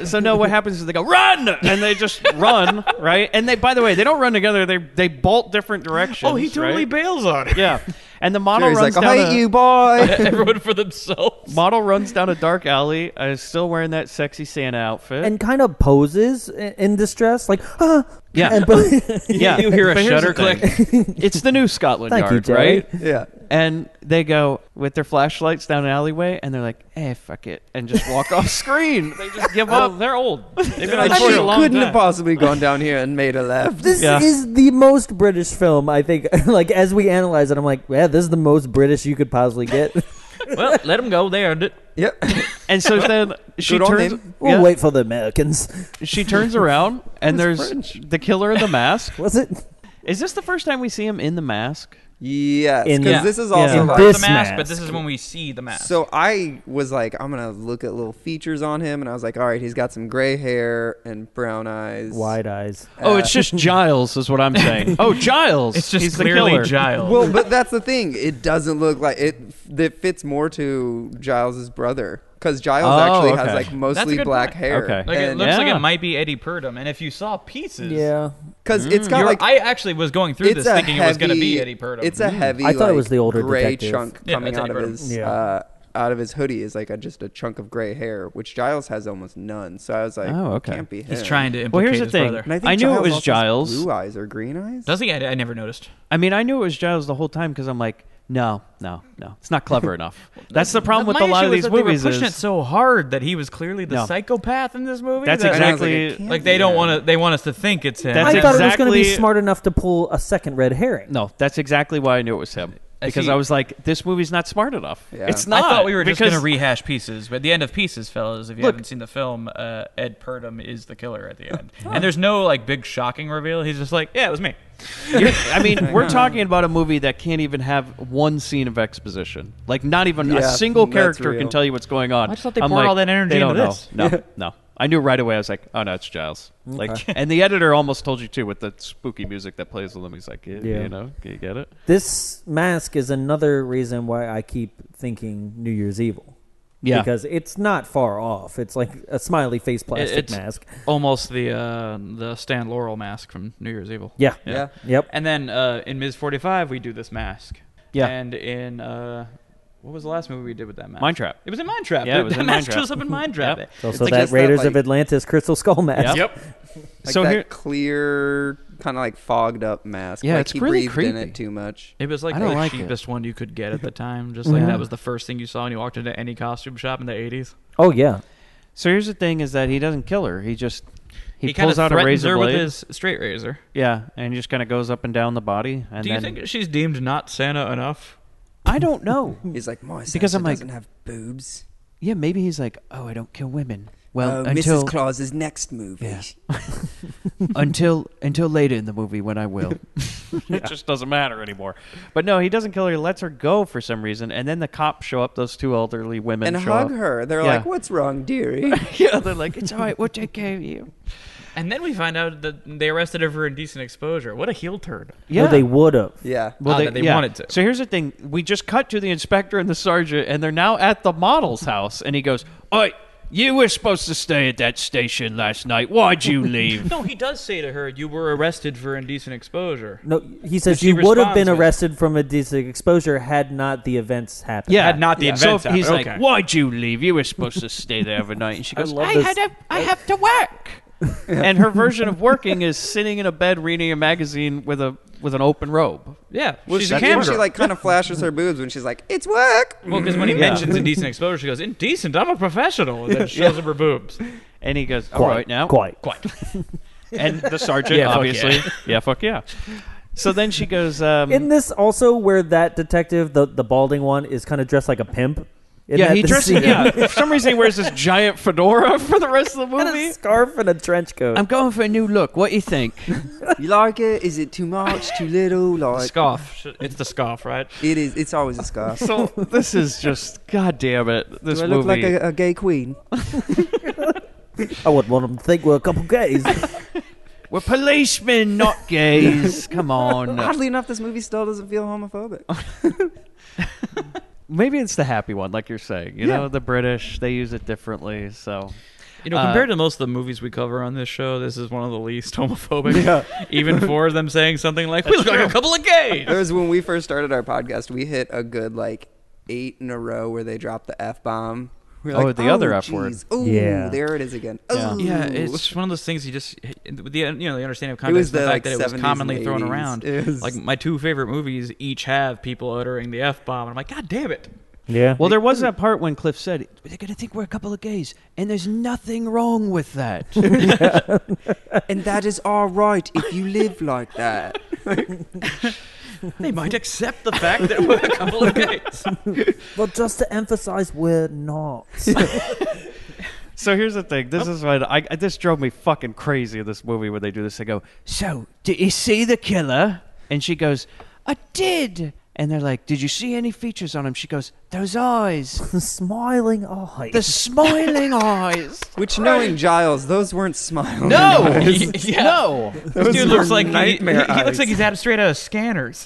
So no, what happens is they go run, and they just run, right? And they, by the way, they don't run together. They bolt different directions. Oh, he totally right? bails on it. Yeah, and the model Jerry's runs like, down I hate a, you, boy. Everyone for themselves. model runs down a dark alley. Still wearing that sexy Santa outfit. And kind of poses in distress, like yeah, And but yeah. You hear a But here's shutter the thing. click. It's the new Scotland Thank you, Yard, Jerry. right? Yeah. And they go with their flashlights down an alleyway, and they're like, fuck it, and just walk off screen. They just give Well, up. they're old. They've been I on mean, for a you long couldn't time. have possibly gone down here and made a left. this Yeah. is the most British film, I think. Like, as we analyze it, I'm like, yeah, this is the most British you could possibly get. Well, let them go. They earned it. Yep. And so then she Good on turns. them. We'll yeah, wait for the Americans. She turns around, and That was there's French. the killer in the mask. Was it? Is this the first time we see him in the mask? Yes. In- Because Yeah. this is Yeah. also In like, this the mask, but mask. this is when we see the mask. so I was like, I'm gonna look at little features on him, and I was like, all right, he's got some gray hair and brown eyes. Wide eyes. Oh, it's just Giles, is what I'm saying. Oh, Giles. it's just He's the clearly killer. Giles. Well, but that's the thing. It doesn't look like it. It fits more to Giles's brother because Giles Oh, actually okay. has like That's a mostly good black point. hair. Okay. like, it And- looks like Yeah. it might be Eddie Purdom, and if you saw pieces, Yeah. Because it's got like I actually was going through this a thinking it was going to be heavy- Eddie Purdom. It's a heavy. I thought it like, was the older gray detective. chunk Yeah, coming that's out of Eddie his Purdom. out of his hoodie is like just a chunk of gray hair, which Giles has almost none. So I was like, Oh, okay. can't be him. He's trying to Well, implicate here's the his thing. brother. And I, think I knew it Giles was also has Giles. Blue eyes or green eyes? Does he? I never noticed. I mean, I knew it was Giles the whole time because I'm like, no. It's not clever enough. That's the problem with My a lot issue of was these that they were movies pushing is it so hard that he was clearly the No. psychopath in this movie. That's that- And I was like, exactly- it can't Like be they don't him. want to. They want us to think it's him. That's I thought it was going to be exactly- smart enough to pull a second red herring. no. That's exactly why I knew it was him because see- I was like, this movie's not smart enough. Yeah. It's I not. thought we were just going to because- rehash Pieces, but at the end of Pieces, fellas, if you Look- haven't seen the film, Ed Purdom is the killer at the end, and there's no like big shocking reveal. He's just like, yeah, it was me. I mean, we're talking about a movie that can't even have one scene of exposition. Like, not even a Yeah, single that's character real. can tell you what's going on. I just thought they I'm poured like, all that energy they into don't this. know. No. I knew right away. I was like, oh, no, it's Giles. Like, and the editor almost told you, too, with the spooky music that plays with him. He's like, Yeah. you know, you get it? This mask is another reason why I keep thinking New Year's Evil. Yeah. Because it's not far off. It's like a smiley face plastic It's mask. almost the Stan Laurel mask from New Year's Evil. Yeah. Yeah. Yep. And then in Ms. 45, we do this mask. Yeah. And in what was the last movie we did with that mask? Mind Trap. It was in Mind Trap. Yeah, it was that in mask Mind Trap. shows up in Mind Trap. Yep. It's also It's that just that, Raiders of like- Atlantis crystal skull mask. Yep. Like So that here- clear kind of like fogged up mask. Yeah, like it's he really breathed in creepy. it too much. It was like I don't the like it. cheapest one you could get at the time. Just like Yeah. that was the first thing you saw when you walked into any costume shop in the 80s. Oh yeah. So here's the thing: is that he doesn't kill her. He just he kind pulls of out a threatens razor her blade. with his straight razor. Yeah, and he just kind of goes up and down the body. And Do you then think she's deemed not Santa enough? I don't know. He's like, my Because Santa I'm like- doesn't have boobs. Yeah, maybe he's like, oh, I don't kill women. Well, Mrs. Claus's next movie. Yeah. until later in the movie when I will. It just doesn't matter anymore. But no, he doesn't kill her. He lets her go for some reason, and then the cops show up. Those two elderly women And show hug up. her. They're Yeah. like, what's wrong, dearie? Yeah, they're like, it's all right. We'll take care of you. And then we find out that they arrested her for indecent exposure. What a heel turn. Yeah, No, they would have. Yeah. Well, that they wanted to. So here's the thing: we just cut to the inspector and the sergeant, and they're now at the model's house. And he goes, "Oi, you were supposed to stay at that station last night. Why'd you leave?" No, he does say to her, "You were arrested for indecent exposure." No, he says she you would have been responds with- arrested from a decent exposure had not the events happened. Yeah, Had not the So events he's happened. like, Okay. "Why'd you leave? You were supposed to stay there overnight." And she goes, love "I this. have to work." And her version of working is sitting in a bed reading a magazine with an open robe. Yeah, Well, she's she, a cam she girl. like kind of flashes her boobs when she's like, it's work. Well, because when he mentions indecent exposure, she goes, "Indecent? I'm a professional." And then shows him her boobs. And he goes, "All right now." Quite. And the sergeant, Yeah, fuck obviously. Yeah, fuck yeah. So then she goes, In this also where that detective, the balding one, is kind of dressed like a pimp. Isn't yeah, that he the dresses. scene? Yeah, for some reason he wears this giant fedora for the rest of the And movie. a scarf and a trench coat. I'm going for a new look. What do you think? You like it? Is it too much? Too little? Like Scoff. It's the scoff, right? it is. It's always a scarf. So this is just, god damn it, this Do I movie. look like a gay queen? I wouldn't want them to think we're a couple gays. We're policemen, not gays. Come on. Oddly enough, this movie still doesn't feel homophobic. Maybe it's the happy one, like you're saying. You know, the British, they use it differently. So You know, compared to most of the movies we cover on this show, this is one of the least homophobic. Even for them saying something like, "We look like a couple of gays." It was when we first started our podcast, we hit a good like 8 in a row where they dropped the F-bomb. We're Oh, the other F word. Oh, Yeah. there it is again. Yeah. Ooh. Yeah, it's one of those things you just the understanding of It was context, the the, fact like, that it was 70s commonly and thrown 80s. around. It was- Like my two favorite movies each have people uttering the F bomb, and I'm like, God damn it! Yeah. well, there was that part when Cliff said, "They're gonna think we're a couple of gays," and there's nothing wrong with that. and that is all right if you live like that. They might accept the fact that we're a couple of gays. Well, just to emphasize, we're not. So here's the thing. This is what this drove me fucking crazy in this movie when they do this. They go, "So, did you see the killer?" And she goes, "I did." And they're like, "Did you see any features on him?" She goes, "Those eyes. Smiling eyes. The smiling eyes." Which, knowing Giles, those weren't smiling. No. Yeah. No. This dude looks like nightmare he looks eyes. like he's out straight out of Scanners.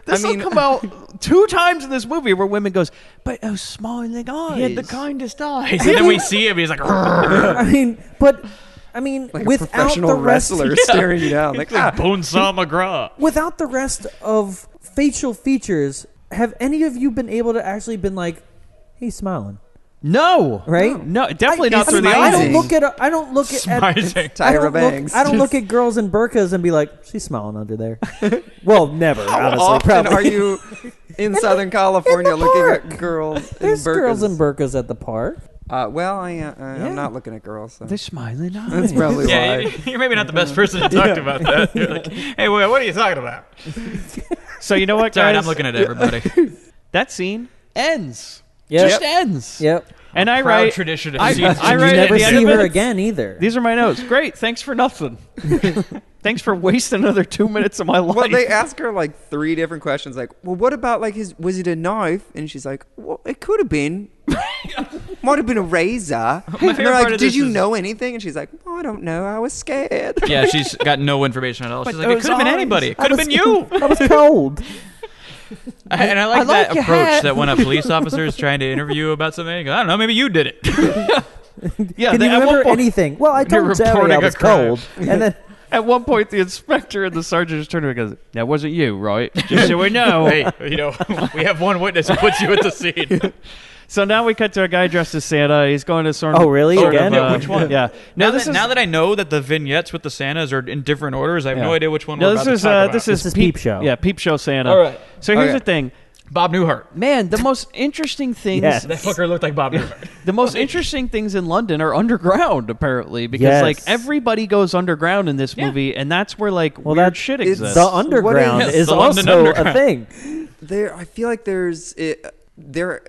This will mean- come out 2 times in this movie where women goes, "But those smiling eyes." He had the kindest eyes, and then we see him. He's like, I mean, Like a without professional the rest, wrestler staring you down. Like, ah. Bonesaw McGraw. without the rest of facial features, have any of you been able to actually been like, he's smiling, No. right? No, definitely not It's through the amazing. eyes. I don't look at Smizing. Tyra Banks. I don't look at girls in burqas and be like, she's smiling under there. Well, never. How honestly, often probably. are you in Southern California looking at girls There's in burqas? girls in burqas at the park. Well, I'm not looking at girls. So. They're smiling eyes. That's probably Yeah, why. you're maybe not the best person to talk about that. You're like, hey, what are you talking about? So you know what, It's all right, guys? I'm looking at everybody. That scene ends. Yep. Just ends. Yep. And I Proud write tradition of I, seasons. I You write never at the end see of her it, again either. These are my notes. Great. Thanks for nothing. Thanks for wasting another 2 minutes of my life. Well, they ask her like 3 different questions. Like, well, what about like was it a knife? And she's like, well, it could have been. Might have been a razor. And favorite they're part like, of did this you is- know anything? And she's like, oh, I don't know. I was scared. Yeah, she's got no information at all. She's like, it those could have been eyes. anybody. It could have been you. I was cold. And I like I like that your approach hat. that when a police officer is trying to interview you about something, you go, I don't know, maybe you did it. yeah, Can they, you at, one remember point, anything? Well, I You're told Jerry I reporting a was crime. cold, and then at one point, the inspector and the sergeant just turned to me and goes, "That wasn't you, right? Just so we know." Hey, we have one witness who puts you at the scene. So now we cut to a guy dressed as Santa. He's going to sort of. Oh, really? Again? Yeah, which one? Yeah. Now, this now that I know that the vignettes with the Santas are in different orders, I have no idea which one No, we're this about is to talk about. this This is Peep Show. Yeah, Peep Show Santa. All right. So here's Okay. the thing, Bob Newhart. man. The most interesting things. Yes. That fucker looked like Bob Newhart. The most interesting things in London are underground, apparently, because Yes. like everybody goes underground in this movie, and that's where like weird that- shit it's exists. The underground Yes, is the London also Underground. a thing. I feel like there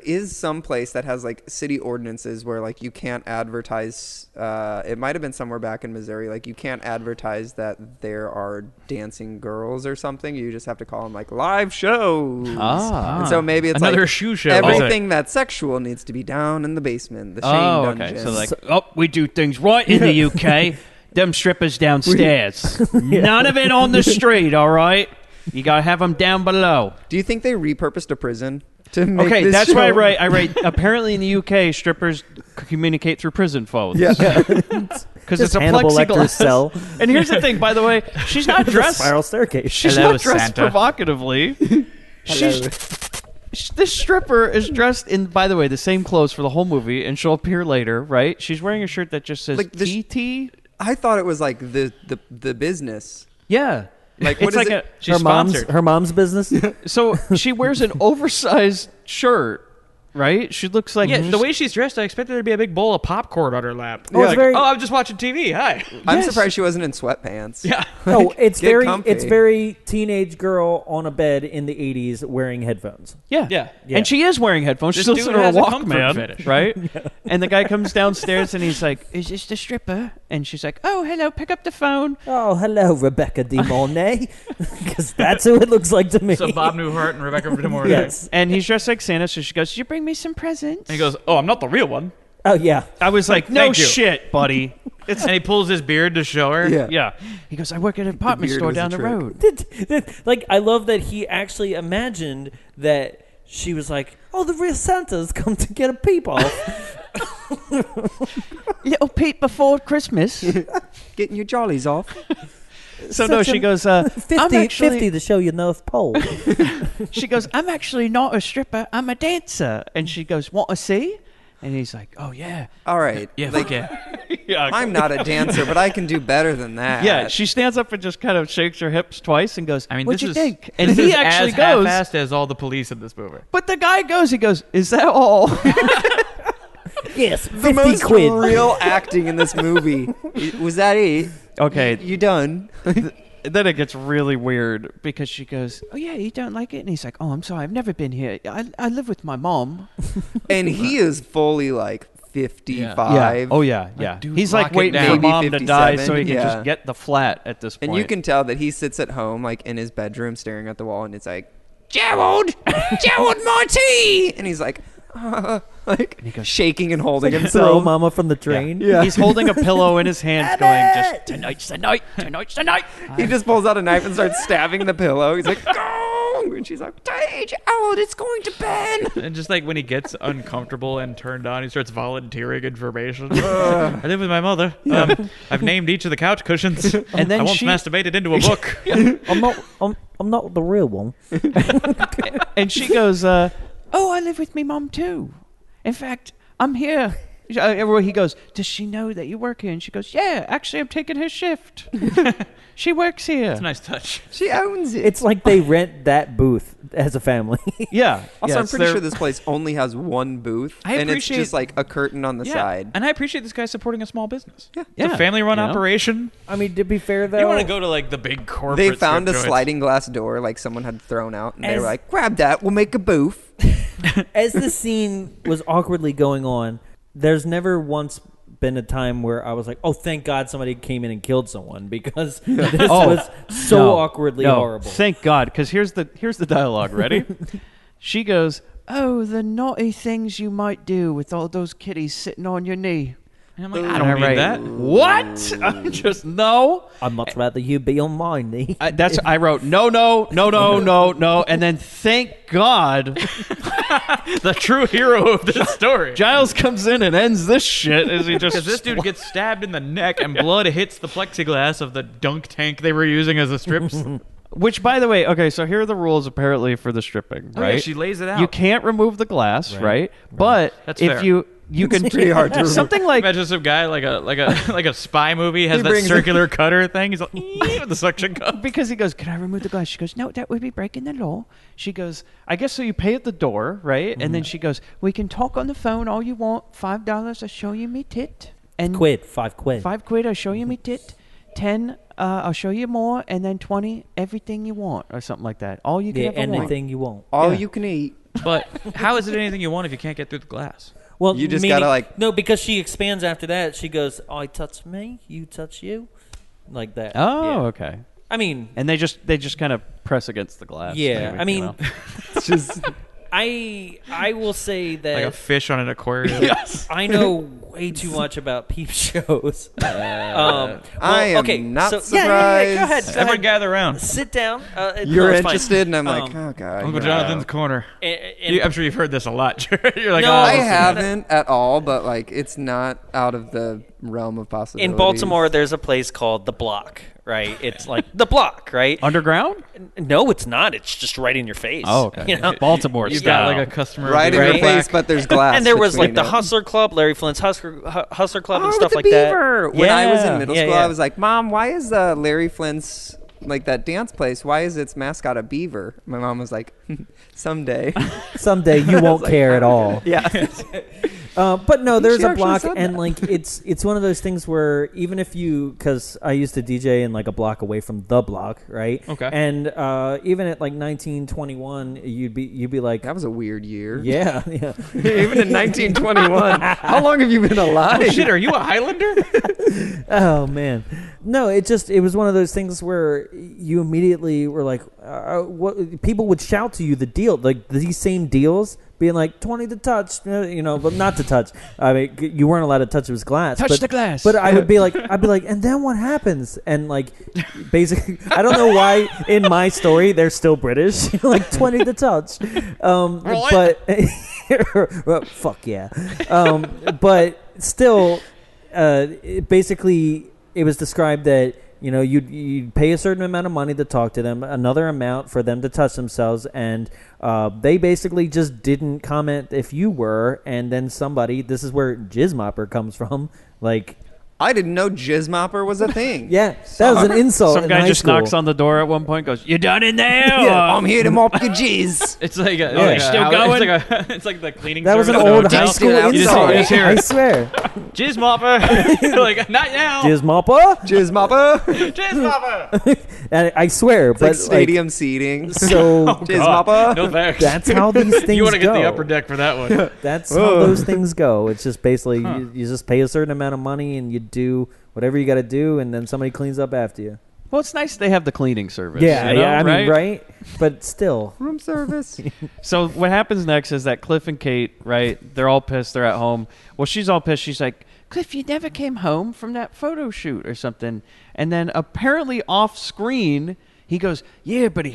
is some place that has like city ordinances where like you can't advertise. It might have been somewhere back in Missouri. Like you can't advertise that there are dancing girls or something. You just have to call them like live shows. Ah. And so maybe it's Another like shoe show. everything that's sexual needs to be down in the basement, the Shane Oh, dungeon. okay. So like, oh, we do things right in the UK. Them strippers downstairs. None of it on the street. All right. You gotta have them down below. do you think they repurposed a prison to make Okay, this that's show? why I write. Apparently, in the UK, strippers communicate through prison phones. Yeah. Because it's a Hannibal plexiglass Lecter's cell. And here's the thing, by the way, she's not The dressed. spiral staircase. She's Hello, not dressed Santa. provocatively. This stripper is dressed in, by the way, the same clothes for the whole movie, and she'll appear later, right? She's wearing a shirt that just says Like the TT. I thought it was like the business. Yeah. Like It's what is like it? She's sponsored. Her mom's business. So she wears an oversized shirt, right? She looks like Yeah, the way she's dressed, I expected there to be a big bowl of popcorn on her lap. Oh, it's Like, very- oh, I'm just watching TV. Hi. I'm Yes. surprised she wasn't in sweatpants. Yeah. No, it's Get very comfy. it's very teenage girl on a bed in the 80s wearing headphones. Yeah. Yeah. And she is wearing headphones. She's This listening dude to a has a comfort Walkman, fetish. right? And the guy comes downstairs and he's like, "Is this the stripper?" And she's like, "Oh, hello, pick up the phone." Oh, hello, Rebecca De Mornay, because that's who it looks like to me. So Bob Newhart and Rebecca De Mornay. Yes. And he's dressed like Santa, so she goes, "Did you bring me some presents?" And he goes, "Oh, I'm not the real one." Oh yeah. I was like, "No Thank you. shit, buddy." And he pulls his beard to show her. Yeah. Yeah. He goes, "I work at a department beard store was a down the trick. road." Like I love that he actually imagined that she was like, "Oh, the real Santa's come to get a peep off." Little Pete before Christmas. Getting your jollies off. So no, she goes, 50, I'm actually, 50 to show you North Pole. she goes, "I'm actually not a stripper, I'm a dancer." And she goes, "Want to see?" And he's like, "Oh yeah." All right. Yeah, Like, fuck yeah. Yeah. I'm not a dancer, but I can do better than that. Yeah, she stands up and just kind of shakes her hips twice and goes, I mean, "What'd this you is think?" And this he is actually as goes, half-assed as all the police in this movie. but the guy goes, he goes, "Is that all?" Yes, the 50 most quid. real acting in this movie. Was that it? Okay, You done? then it gets really weird because she goes, "Oh yeah, you don't like it?" And he's like, "Oh, I'm sorry, I've never been here. I live with my mom." And he is fully like 55. Yeah. Oh yeah, yeah. dude, He's lock like it waiting down. for Maybe mom to die 57, so he can yeah. just get the flat at this point. And you can tell that he sits at home, like in his bedroom, staring at the wall, and it's like, Gerald, Gerald, my tea. And he's like, like he goes, shaking and holding Throw himself. mama from the train. Yeah. He's holding a pillow in his hands, going, "Just tonight's the night, tonight's the night." He just pulls out a knife and starts stabbing the pillow. He's like, go! And she's like, hey, Gerald, it's going to Ben. And just like when he gets uncomfortable and turned on, he starts volunteering information. I live with my mother. I've named each of the couch cushions. And then I once she- masturbated into a book. I'm not the real one. And she goes, "Oh, I live with me mom too. In fact, I'm here." Everywhere he goes, "Does she know that you work here?" And she goes, "Yeah, actually, I'm taking her shift. She works here." It's a nice touch. She owns it. It's like they rent that booth as a family. Yeah. Also, yeah, I'm it's pretty their- sure this place only has one booth, I and it's appreciate- just like a curtain on the side. And I appreciate this guy supporting a small business. Yeah. It's Yeah, a family-run you know? operation. I mean, to be fair though, You want to go to like the big corporate. They found a strip joints. sliding glass door like someone had thrown out, and they As- were like, grab that, we'll make a booth. as the scene was awkwardly going on, there's never once been a time where I was like, "Oh, thank God somebody came in and killed someone," because this Oh, was so No, awkwardly no, horrible. Thank God, because here's the dialogue. Ready? She goes, "Oh, the naughty things you might do with all those kitties sitting on your knee." And I'm like, I And don't I need write, that. What? I just no. I'd much rather you be on my knee. I wrote no, and then thank God The true hero of this story. Giles comes in and ends this shit as he just Because this dude gets stabbed in the neck and blood hits the plexiglass of the dunk tank they were using as a strip Which, by the way, okay, so here are the rules apparently for the stripping, Oh, right? yeah, she lays it out. You can't remove the glass, Right. right? But That's if fair. you can pretty hard to remove. something like Imagine some guy like a spy movie has He that brings circular cutter thing. He's like with the suction cup. because he goes, "Can I remove the glass?" She goes, "No, that would be breaking the law." She goes, "I guess so. You pay at the door, right?" And then she goes, "We can talk on the phone all you want. $5, I'll show you me tit, and Quid, 5 quid. £5, I'll show you me tit. 10, I'll show you more, and then 20, everything you want, or something like that. All you can Yeah, ever want." anything you want. All Yeah. you can eat. But how is it anything you want if you can't get through the glass? Well, You just meaning- gotta, like- no, because she expands after that. She goes, "I touch me, you touch you," like that. Oh, Yeah. okay. I mean, And they just kind of press against the glass. yeah. maybe, I you mean, know? It's just I will say that Like a fish on an aquarium. Yes. I know way too much about peep shows. I am okay, not so, surprised. Yeah, go ahead. Go Everyone ahead. gather around. Sit down. You're no, it's fine. interested, and I'm like, Um, oh god. Uncle yeah. Jonathan's corner. and- I'm sure you've heard this a lot. You're like, No, oh, I listen, haven't at all, but like, it's not out of the realm of possibility. in Baltimore, there's a place called The Block, right? It's like The Block, right? Underground? No, it's not. It's just right in your face. Oh, okay. You know? Baltimore You've style. got like a customer right in Right. your face, but there's glass. And there was like between the it. Hustler Club, Larry Flint's Hustler Club, and Oh, stuff with like the beaver. that. When I was Yeah, in middle yeah, school, yeah. I was like, Mom, why is Larry Flint's like that dance place? Why is its mascot a beaver? My mom was like, someday. Someday you won't like, care at all. Yeah. But no, there's She a actually block, said and that. like it's one of those things where even if you, because I used to DJ in like a block away from the block, right? Okay. And even at like 1921, you'd be like, That was a weird year. yeah, yeah. Even in 1921. How long have you been alive? Oh, shit, are you a Highlander? Oh man, no! It was one of those things where you immediately were like, what people would shout to you the deal, like these same deals, being like 20 to touch, but not to touch. I mean, you weren't allowed to touch. It was glass. Touch but, the glass. But I'd be like, and then what happens? And like, basically, I don't know why in my story they're still British, like 20 to touch. But well, fuck yeah. But still. Basically, it was described that you'd pay a certain amount of money to talk to them, another amount for them to touch themselves, and they basically just didn't comment if you were, and then somebody. This is where Jizzmopper comes from, like. I didn't know Jizzmopper was a thing. Yeah, that was an insult. Some in guy high just school. knocks on the door at one point, goes, "You done in there?" Yeah, I'm here to mop your jizz. It's like a, Oh, like still a, going? It's like the cleaning. That was an service at a old hotel. high school You just- insult. you just hear I it. swear. Jizz mopper. Like not now. Jizzmopper? Jizzmopper. Jizz mopper. And I swear, It's but like stadium seating. so Jizzmopper. No thanks. that's how these things You want to get go. the upper deck for that one. That's how those things go. It's just basically you just pay a certain amount of money and you do whatever you got to do, and then somebody cleans up after you. Well, it's nice they have the cleaning service. Yeah, you know, yeah. I mean, right? But still, Room service. So what happens next is that Cliff and Kate, right? They're all pissed. They're at home. Well, she's all pissed. She's like, "Cliff, you never came home from that photo shoot or something." And then apparently off screen, he goes, "Yeah, but I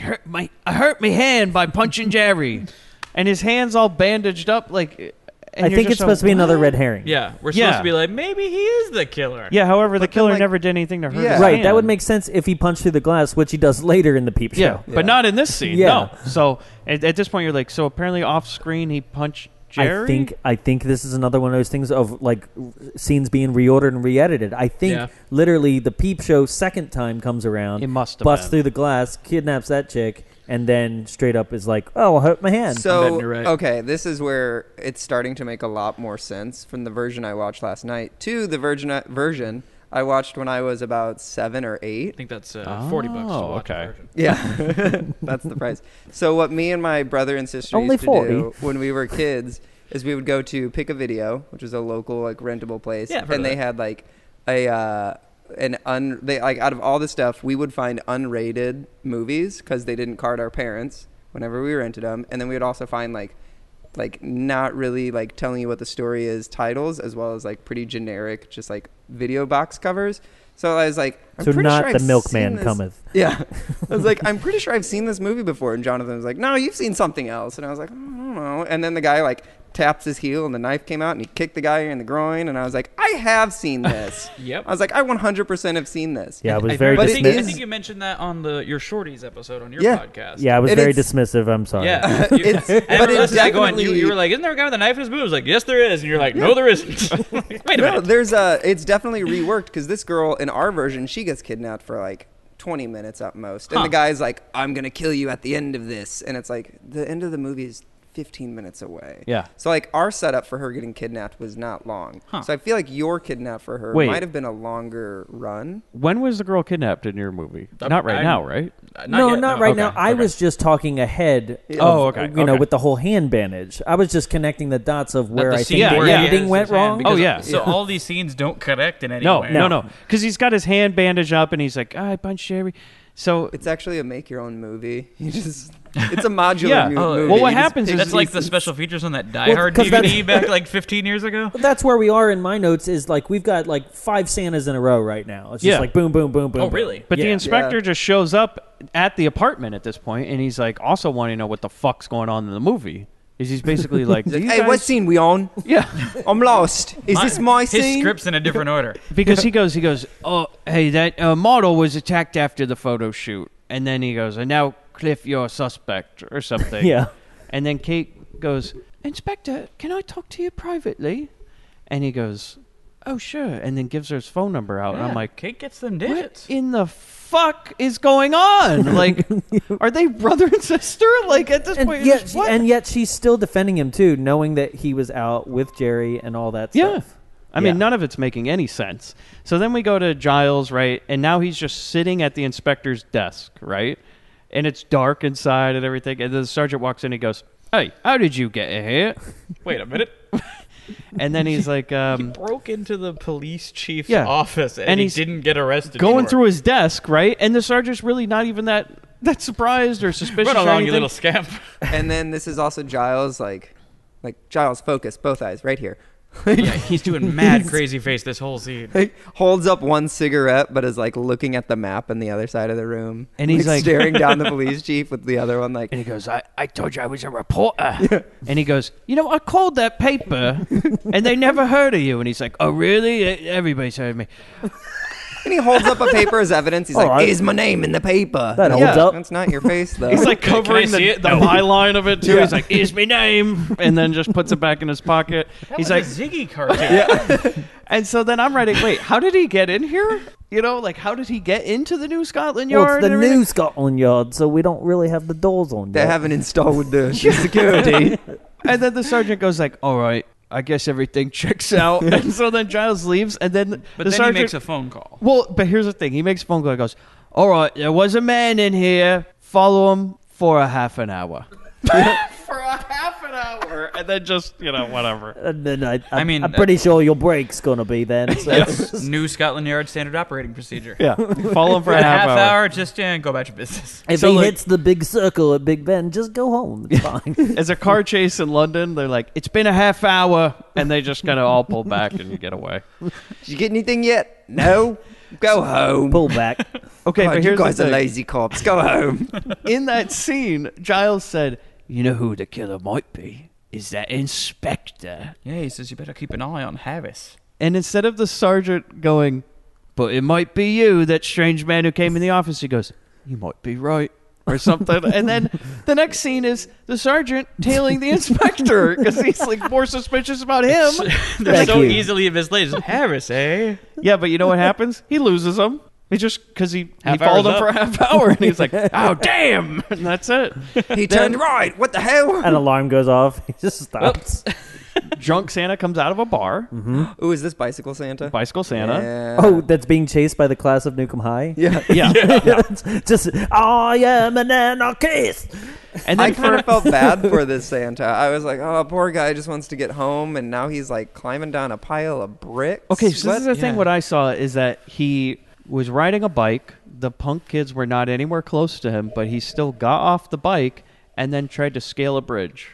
hurt my hand by punching Jerry," and his hand's all bandaged up. Like, and I you're think just it's supposed to be like, another "What?" red herring. Yeah, we're Yeah. supposed to be like, maybe he is the killer. Yeah. However, the But then, killer like- never did anything to hurt Yeah. his Right, hand. that would make sense if he punched through the glass, which he does later in the peep show. Yeah, but not in this scene. Yeah. No. So at this point, you're like, so apparently off screen he punched Jerry. I think this is another one of those things of like scenes being reordered and re-edited. I think Yeah. literally the peep show second time comes around, It must have busts been. through the glass, kidnaps that chick, and then straight up is like, "Oh, I hurt my hand." So, betting you're right. okay, this is where it's starting to make a lot more sense from the version I watched last night to the version I watched when I was about 7 or 8. I think that's $40 to watch okay. the version. Yeah, that's the price. So what me and my brother and sister Only used to 40. do when we were kids is we would go to Pick a Video, which is a local like rentable place, Yeah, I've heard and of they that. had like they like out of all the stuff we would find unrated movies because they didn't card our parents whenever we rented them, and then we would also find like not really like telling you what the story is titles, as well as like pretty generic just like video box covers. So I was like, I'm So pretty not sure The I've Milkman seen this- Cometh. Yeah. I was like, I'm pretty sure I've seen this movie before. And Jonathan was like, no, you've seen something else. And I was like, I don't know. And then the guy like taps his heel and the knife came out and he kicked the guy in the groin. And I was like, I have seen this. Yep. I was like, I 100% have seen this. Yeah, I was I very but it think, I dismissive. think you mentioned that on your Shorties episode on your Yeah. podcast. Yeah, I was And very it's- dismissive. I'm sorry. Yeah. It's- I but remember it listening to it going, definitely- you were like, isn't there a guy with a knife in his boot? I was like, yes, there is. And you're like, no, there isn't. Wait a No, minute. there's it's definitely reworked because this girl in our version, she gets kidnapped for like 20 minutes at most. And Huh. the guy's like, I'm going to kill you at the end of this. And it's like, the end of the movie is 15 minutes away. Yeah. So like our setup for her getting kidnapped was not long. Huh. So I feel like your kidnap for her Wait. might have been a longer run. When was the girl kidnapped in your movie? Not right now, right? No, yet, not right Okay, now. I okay. was just talking ahead. Oh, of, okay, You know, okay. with the whole hand bandage. I was just connecting the dots of where I think scene the where he editing has went his hand, wrong. because- Oh, yeah. So all these scenes don't connect in any No, way. no. Because he's got his hand bandaged up and he's like, I punched Jerry. So It's actually a make your own movie. You just it's a modular Yeah. movie. Well, what You just happens pick is That's like the pieces. special features on that Die Well, Hard 'cause DVD that's- back like 15 years ago. That's where we are in my notes. Is like we've got like 5 Santas in a row right now. It's just Yeah. like boom, boom, boom, boom. Oh, boom. really? But the Yeah. inspector Yeah. just shows up at the apartment at this point, and he's like also wanting to know what the fuck's going on in the movie. Is he's basically like, He's "Do like, you hey, what guys-" scene we on? Yeah, I'm lost. Is this my His scene? script's in a different order. because he goes, oh, hey, that model was attacked after the photo shoot, and then he goes, and now Cliff, you're a suspect or something. Yeah. And then Kate goes, Inspector, can I talk to you privately? And he goes, oh, sure. And then gives her his phone number out. And I'm like, Kate gets them what digits. in the fuck is going on? Like, are they brother and sister? Like, at this And point, yet, it's what? and yet she's still defending him too, knowing that he was out with Jerry and all that Yeah. stuff. I mean, Yeah. none of it's making any sense. So then we go to Giles, right? And now he's just sitting at the inspector's desk, right? And it's dark inside and everything. And the sergeant walks in and he goes, hey, how did you get here? Wait a minute. And then he's like, He broke into the police chief's Yeah. office and, And he he's didn't get arrested. going for through it. his desk, right? And the sergeant's really not even that surprised or suspicious. Run or along, you anything. little scamp. And then this is also Giles, like Giles, focus, both eyes, right here. Yeah, he's doing mad crazy face this whole scene. He holds up one cigarette, but is like looking at the map on the other side of the room. And he's like- staring down the police chief with the other one, like, And he goes, I told you I was a reporter. And he goes, you know, I called that paper and they never heard of you. And he's like, oh, really? Everybody's heard of me. and he holds up a paper as evidence. He's All like, right. "Is my name in the paper?" That No, holds up. That's not your face, though. He's like Can I covering see the it? byline of it, too. Yeah. He's like, here's my name. And then just puts it back in his pocket. He's like, a Ziggy cartoon. and so then I'm writing, wait, how did he get in here? You know, like, how did he get into the new Scotland Well, Yard? it's the and everything? new Scotland Yard, so we don't really have the doors on they yet. haven't installed the security. And then the sergeant goes like, all right, I guess everything checks out. And so then Giles leaves, and then But the then sergeant he makes a phone call. Well, but here's the thing. He makes a phone call. He goes, all right, there was a man in here. Follow him for a half an hour. For a half an hour. And then just, you know, whatever. And then I mean, I'm pretty sure your break's gonna be then. So. New Scotland Yard standard operating procedure. Yeah. Follow him for a half hour. just go about your business. If So, he like- hits the big circle at Big Ben, just go home. It's fine. As a car chase in London, they're like, it's been a half hour. And they just kind of all pull back and you get away. Did you get anything yet? No. Go home. Pull back. Okay, God, but you here's guys the are thing. lazy cops. Go home. In that scene, Giles said, you know who the killer might be? Is that inspector. Yeah, he says you better keep an eye on Harris. And instead of the sergeant going, but it might be you, that strange man who came in the office, he goes, you might be right, or something. And then the next scene is the sergeant tailing the inspector because he's like more suspicious about him. They're Thank so you. easily misled. It's Harris, eh? Yeah, but you know what happens? He loses him. He just, because he Half followed him hour's for a up. half hour, and he's like, oh, damn. And that's it. He turned right. What the hell? An alarm goes off. He just stops. Drunk Santa comes out of a bar, Ooh, is this Bicycle Santa? Bicycle Santa. Yeah. Oh, that's being chased by the class of Newcomb High? Yeah. Yeah. Just, I am an anarchist. And I then kind of felt bad for this Santa. I was like, oh, poor guy just wants to get home, and now he's like climbing down a pile of bricks. Okay, so this is the Yeah. thing. What I saw is that he was riding a bike. The punk kids were not anywhere close to him, but he still got off the bike and then tried to scale a bridge.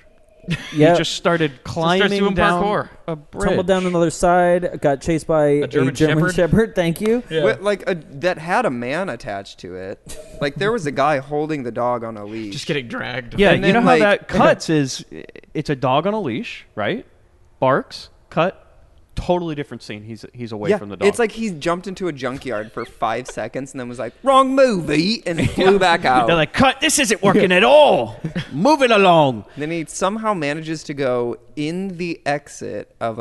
Yeah. He just started climbing doing down parkour. a bridge. Tumbled down another side, got chased by a German German Shepherd? Shepherd. Thank you. Like that had a man attached to it. Like there was a guy holding the dog on a leash. Just getting dragged. Yeah, And you know then, how like- that cuts is it's a dog on a leash, right? Barks, cut. Totally different scene. He's away from the dog. It's like he jumped into a junkyard for 5 seconds and then was like, wrong movie, and flew back out. They're like, cut, this isn't working at all. Move it along. Then he somehow manages to go in the exit of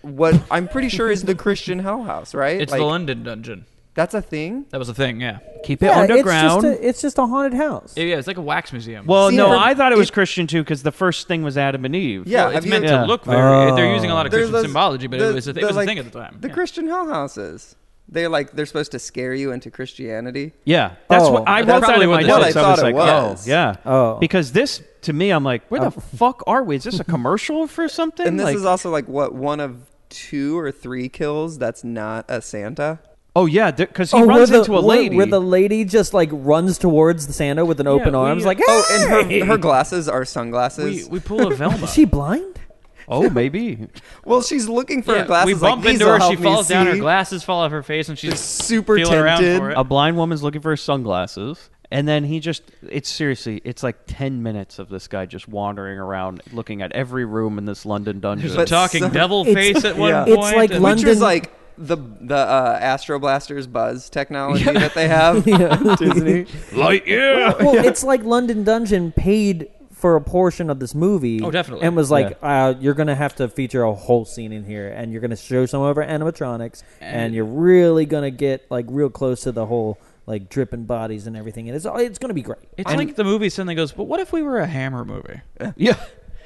what I'm pretty sure is the Christian Hell House, right? It's like, the London dungeon. That's a thing? That was a thing, yeah. Keep it underground. It's just a haunted house. Yeah, it's like a wax museum. Well, See, no, for- I thought it was Christian too because the first thing was Adam and Eve. Yeah, Well, it's have meant you- to Yeah. look very. They're using a lot of There's Christian those- symbology, but the- it was a the, thing at the time. The Yeah. Christian Hell Houses. They're supposed to scare you into Christianity. Yeah, that's Oh. what I That's wrote that probably in my what notes. I I was thought it like, was. oh, yeah. Oh. Because this, to me, I'm like, where the fuck are we? Is this a commercial for something? And this Like- is also one of 2 or 3 kills that's not a Santa. oh yeah, because he runs into a lady. Where the lady just like runs towards the Santa with an open arms, like, hey! Oh, and her glasses are sunglasses. We pull a Velma. Is she blind? oh, maybe. Well, she's looking for her glasses. we bump like, into "These will her, she help me falls down, her see." glasses fall off her face, and she's They're super feeling around tinted. for it. A blind woman's looking for her sunglasses. And then it's like 10 minutes of this guy just wandering around looking at every room in this London dungeon. There's a But talking some- devil It's- face at one yeah. point. It's like and- London- Which was like the Astro Blaster's buzz technology that they have. Disney. Light, yeah. Well, it's like London Dungeon paid for a portion of this movie. Oh, definitely. And was like, you're going to have to feature a whole scene in here, and you're going to show some of our animatronics, and you're really going to get like real close to the whole like dripping bodies and everything. And it's going to be great. It's like the movie suddenly goes, but what if we were a Hammer movie? Yeah.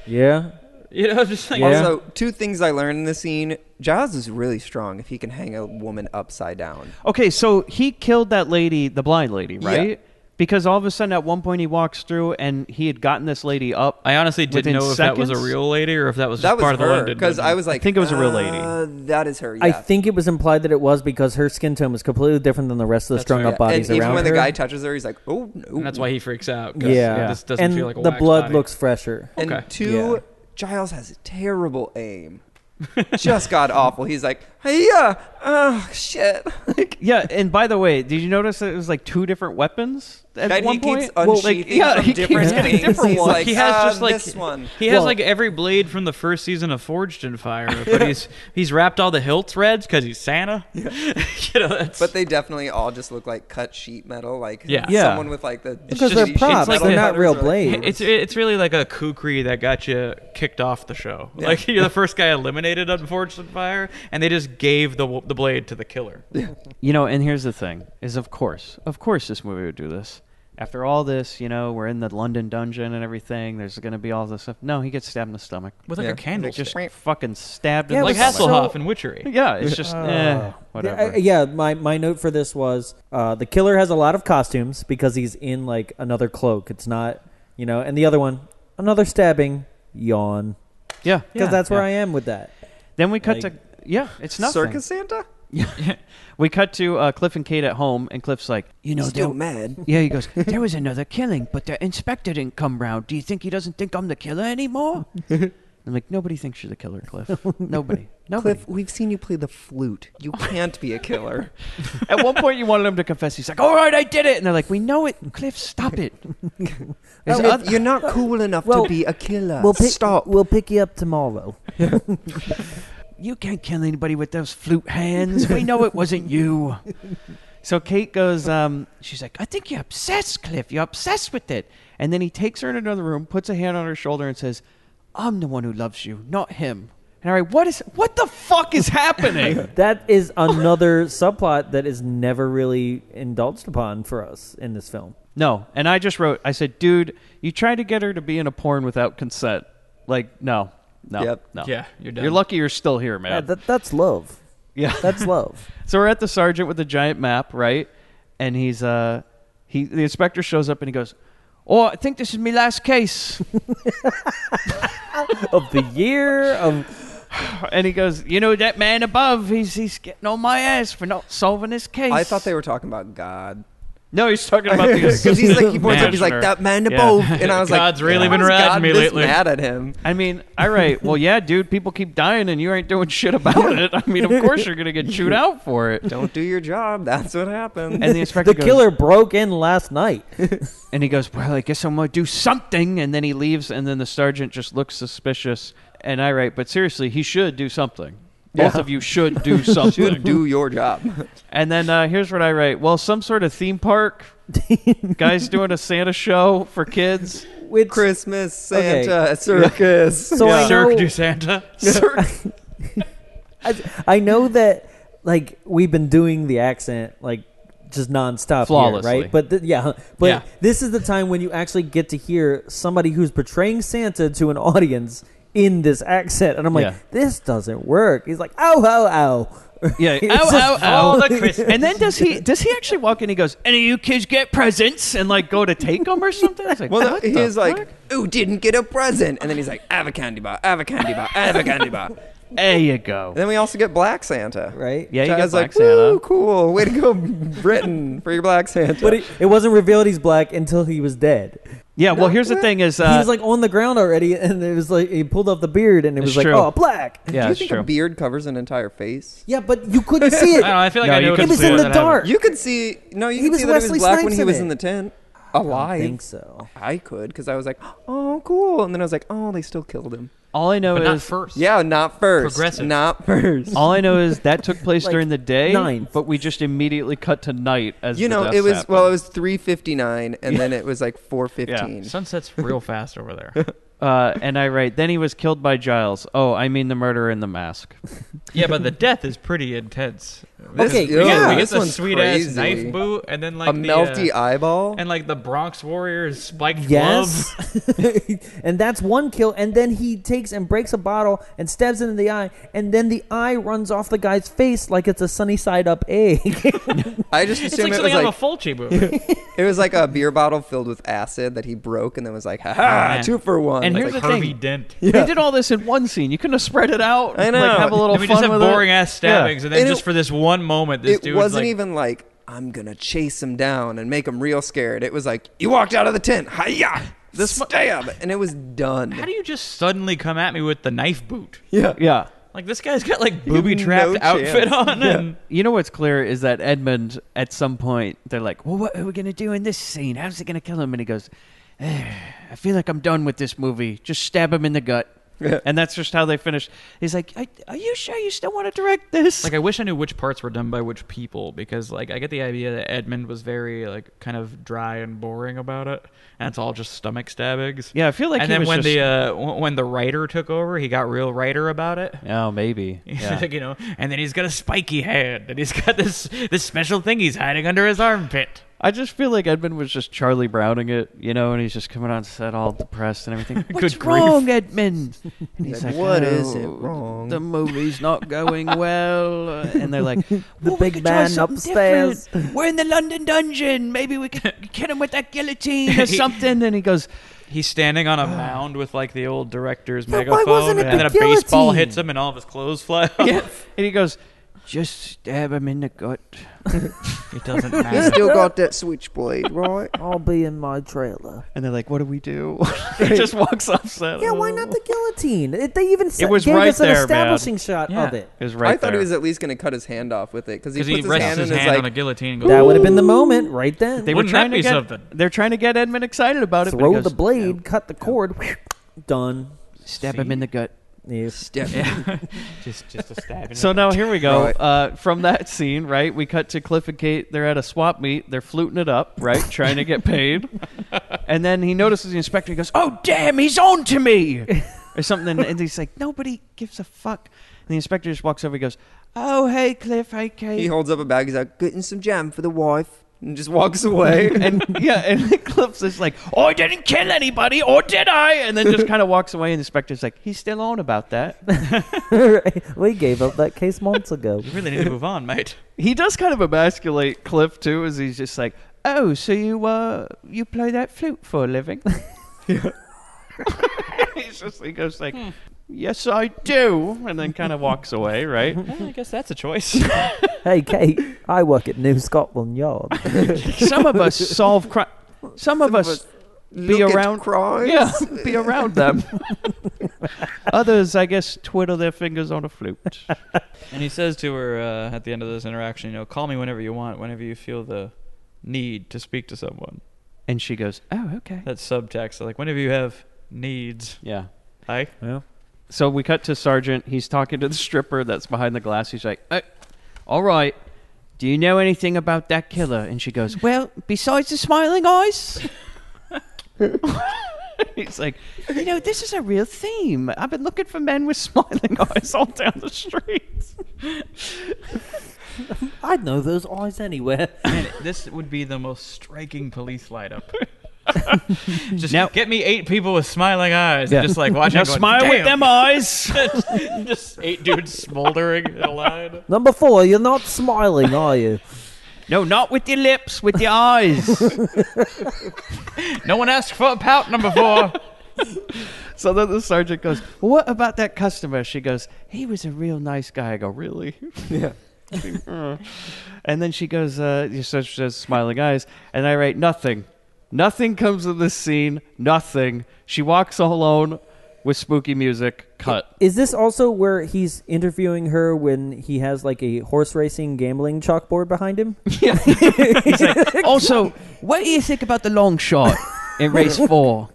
Yeah. You know, just like Yeah. Also, 2 things I learned in this scene. Giles is really strong if he can hang a woman upside down. Okay, so he killed that lady, the blind lady, right? Yeah. Because all of a sudden at one point he walks through and he had gotten this lady up. I honestly didn't within know if that was a seconds. real lady or if that was just That was part of the her, London because dungeon. I was like, I think it was a real lady. That is her, yeah. I think it was implied that it was because her skin tone was completely different than the rest of the That's strung fair. up bodies and even around when her. the guy touches her, he's like, oh, no. And that's why he freaks out. 'cause Yeah. This doesn't and feel like a the wax blood body. looks fresher. And Okay. 2, Yeah. Giles has terrible aim. Just god awful. He's like, hey, oh, shit. Like, Yeah, and by the way, did you notice that it was like 2 different weapons at that one he point? keeps unsheathing from he different keeps getting things. different He's ones. like, He has just like this one. he has Well- like every blade from the first season of Forged in Fire, but he's wrapped all the hilts reds because he's Santa. you know, that's, But they definitely all just look like cut sheet metal. Like Yeah. someone with like the Because just- they're it's props. like they're the- not real cutters are like- blades. it's really like a kukri that got you kicked off the show. Like you're the first guy eliminated on Forged in Fire, and they just gave the blade to the killer. You know, and here's the thing: is of course, this movie would do this. After all this, you know, we're in the London dungeon and everything. There's going to be all this stuff. No, he gets stabbed in the stomach. With like Yeah. a candle, Just stick. fucking stabbed Yeah, in the like but stomach. Hasselhoff so- in Witchery. Yeah, it's just whatever. Yeah, my note for this was the killer has a lot of costumes because he's in like another cloak. It's not, and the other one, another stabbing, yawn. Yeah, Because that's where yeah. I am with that. Then we cut Like- to it's nothing. Circus Santa? We cut to Cliff and Kate at home, and Cliff's like, Still mad. yeah, he goes, there was another killing, but the inspector didn't come round. Do you think he doesn't think I'm the killer anymore? I'm like, nobody thinks you're the killer, Cliff. Nobody. Cliff, we've seen you play the flute. You can't be a killer. At one point, you wanted him to confess. He's like, all right, I did it. And they're like, we know it. Cliff, stop it. There's oth- You're not cool enough Well, to be a killer. Stop. We'll pick you up tomorrow. You can't kill anybody with those flute hands. We know it wasn't you. So Kate goes, she's like, I think you're obsessed, Cliff. You're obsessed with it. And then he takes her in another room, puts a hand on her shoulder, and says, I'm the one who loves you, not him. And all right, what the fuck is happening? That is another subplot that is never really indulged upon for us in this film. No. And I just wrote, I said, dude, you tried to get her to be in a porn without consent. Like, no. Yep. No. Yeah, you're done. You're lucky you're still here, man. That's love. Yeah. That's love. So we're at the sergeant with the giant map, right? And he's the inspector shows up and he goes, "Oh, I think this is my last case." Of the year of And he goes, "You know that man above? He's getting on my ass for not solving this case." I thought they were talking about God. No, he's talking about the Because he's like, he points up, he's like, Mansioner. that man to Yeah. both. And I was like, God's really why been is riding God me this lately. mad at him. I mean, all right. Well, yeah, dude, people keep dying and you ain't doing shit about it. I mean, of course you're going to get chewed out for it. Don't do your job. That's what happened. And the inspector The goes, killer broke in last night. and he goes, well, I guess I'm going to do something. And then he leaves, and then the sergeant just looks suspicious. And I write, but seriously, he should do something. Both Yeah. of you should do something. Should do your job. And then here's what I write. Well, some sort of theme park. Guys doing a Santa show for kids. Which, Christmas, Okay. Santa, circus. so I Cirque know, du Santa. I know that like we've been doing the accent like just nonstop Flawlessly. here, right? But Yeah. this is the time when you actually get to hear somebody who's portraying Santa to an audience in this accent, and I'm like, Yeah. this doesn't work. He's like, ow, ow, ow. Yeah. It's Ow, just- ow, ow. All the Christmas. And then does he actually walk in? He goes, "Any of you kids get presents?" And like go to take them or something. I was like, Well, no, what he the was like, fuck? "Ooh, didn't get a present," and then he's like, "I have a candy bar, I have a candy bar, I have a candy bar." And There you go. then we also get Black Santa. Right? Yeah, you So I get was Black like, Santa. "Woo, cool, way to go, Britain, for your Black Santa." But it wasn't revealed he's black until he was dead. Yeah. Well, here's the thing: is He was like on the ground already, and it was like he pulled off the beard, and it was It's like, true. oh, black. yeah, do you it's think true. a beard covers an entire face? Yeah, but you couldn't see it. I don't know. I feel like No, I you knew couldn't It was see in it. the dark. You could see. No, you He could was see that he Wesley was black when Snipes he in was it. in the tent, I alive. think so. I could, because I was like, "Oh, cool," and then I was like, "Oh, they still killed him." All I know But is not first. Yeah, not first. Progressive. Not first. all I know is that took place Like during the day, ninth. but we just immediately cut to night as You the know, deaths it was happened. well, it was 3:59, and then it was like 4:15. Sunset's real fast over there. And I write, then he was killed by Giles. Oh, I mean the murderer in the mask. Yeah, but the death is pretty intense. Okay, we get, yeah, we get this the one's sweet ass crazy. knife boot, and then like A melty eyeball. and like the Bronx Warriors spiked Yes. glove. And that's one kill. And then he takes and breaks a bottle and stabs it in the eye. And then the eye runs off the guy's face like it's a sunny side up egg. I just It's assumed like it was something out like of a Fulci movie. it was like a beer bottle filled with acid that he broke, and then was like, "Ha Oh, ha, man. 2 for 1." And Like, here's the Harvey thing. Dent. They did all this in one scene. You couldn't have spread it out. I know. Like, have a little And we fun just have with boring it. ass stabbings, and then And just it- for this one moment, this it dude was wasn't like, even like, "I'm gonna chase him down and make him real scared." It was like, "You walked out of the tent, hiya, this stab," and it was done. "How do you just suddenly come at me with the knife boot?" Yeah. Yeah. Like this guy's got like You have booby trapped no outfit chance. on, and You know what's clear is that Edmund, at some point, they're like, well, what are we going to do in this scene? How's it going to kill him? And he goes, I feel like I'm done with this movie. Just stab him in the gut. Yeah. And that's just how they finished. He's like, are you sure you still want to direct this? like I wish I knew which parts were done by which people, because like I get the idea that Edmund was very like kind of dry and boring about it, and it's all just stomach stabbings. Yeah, I feel like and he then was when just- when the writer took over, he got real writer about it. Oh, maybe. Yeah. Like, you know, and then he's got a spiky hand, and he's got this special thing he's hiding under his armpit. I just feel like Edmund was just Charlie Browning it, you know, and he's just coming on set all depressed and everything. What's Good grief. wrong, Edmund? And he's Like, like, "What "Oh, is it wrong?" The movie's not going well. And they're like, The "Well, big we could try man something upstairs." different. We're in the London dungeon. Maybe we could get him with that guillotine or something." And he goes, He's standing on a mound with like the old director's Yeah, why megaphone, wasn't it and the then a baseball guillotine? hits him, and all of his clothes fly off. yeah. And he goes, "Just stab him in the gut." It doesn't You matter. still got that switchblade, right? I'll be in my trailer. And they're like, "What do we do?" He just walks off set. Yeah, why not the guillotine? They even It was gave right us an there, establishing man. shot Yeah. of it. It was right I thought there. he was at least gonna cut his hand off with it, because he Because puts he his rests hand his in his hand like, on a guillotine and goes, That would have been the moment right then. They were Wouldn't trying that to be get. something? They're trying to get Edmund excited about it. but he Throw goes, the blade, cut the cord, done. stab him in the gut. Yes. step. just a stab. So now here we go. Right. From that scene, right, we cut to Cliff and Kate. They're at a swap meet. They're fluting it up, right, trying to get paid. And then he notices the inspector. He goes, "Oh, damn, he's on to me," or something. And he's like, "Nobody gives a fuck." And the inspector just walks over. He goes, "Oh, hey, Cliff, hey, Kate." He holds up a bag. He's like, "Getting some jam for the wife," and just walks away. and yeah, and Cliff's just like, "Oh, I didn't kill anybody, or did I?" And then just kind of walks away. And the inspector's like, "He's still on about that." We gave up that case months ago. You really need to move on, mate. He does kind of emasculate Cliff too, as he's just like, "Oh, so you play that flute for a living?" He goes like, yes, I do, and then kind of walks away, right? Well, I guess that's a choice. Hey, Kate, I work at New Scotland Yard. Some of us solve crime. Some of us be Look at around. crimes. Yeah, be around them. Others, I guess, twiddle their fingers on a flute. And he says to her at the end of this interaction, call me whenever you want, whenever you feel the need to speak to someone. And she goes, oh, okay. That's subtext. Like, whenever you have needs. Yeah. Hi. Yeah. So we cut to Sergeant. He's talking to the stripper that's behind the glass. He's like, all right, do you know anything about that killer? And she goes, well, besides the smiling eyes. He's like, this is a real theme. I've been looking for men with smiling eyes all down the street. I'd know those eyes anywhere. Man, this would be the most striking police lineup. Just now, get me 8 people with smiling eyes. Yeah. And just like watching. Now smile with them eyes. Just 8 dudes smoldering in a line. Number 4, you're not smiling, are you? No, not with your lips, with your eyes. No one asked for a pout, number 4. So then the sergeant goes, well, what about that customer? She goes, he was a real nice guy. I go, really? Yeah. And then she goes, she says smiling eyes. And I write, nothing. Nothing comes of this scene. Nothing. She walks alone with spooky music. Cut. Is this also where he's interviewing her when he has like a horse racing gambling chalkboard behind him? Yeah. He's like, also, what do you think about the long shot in race 4?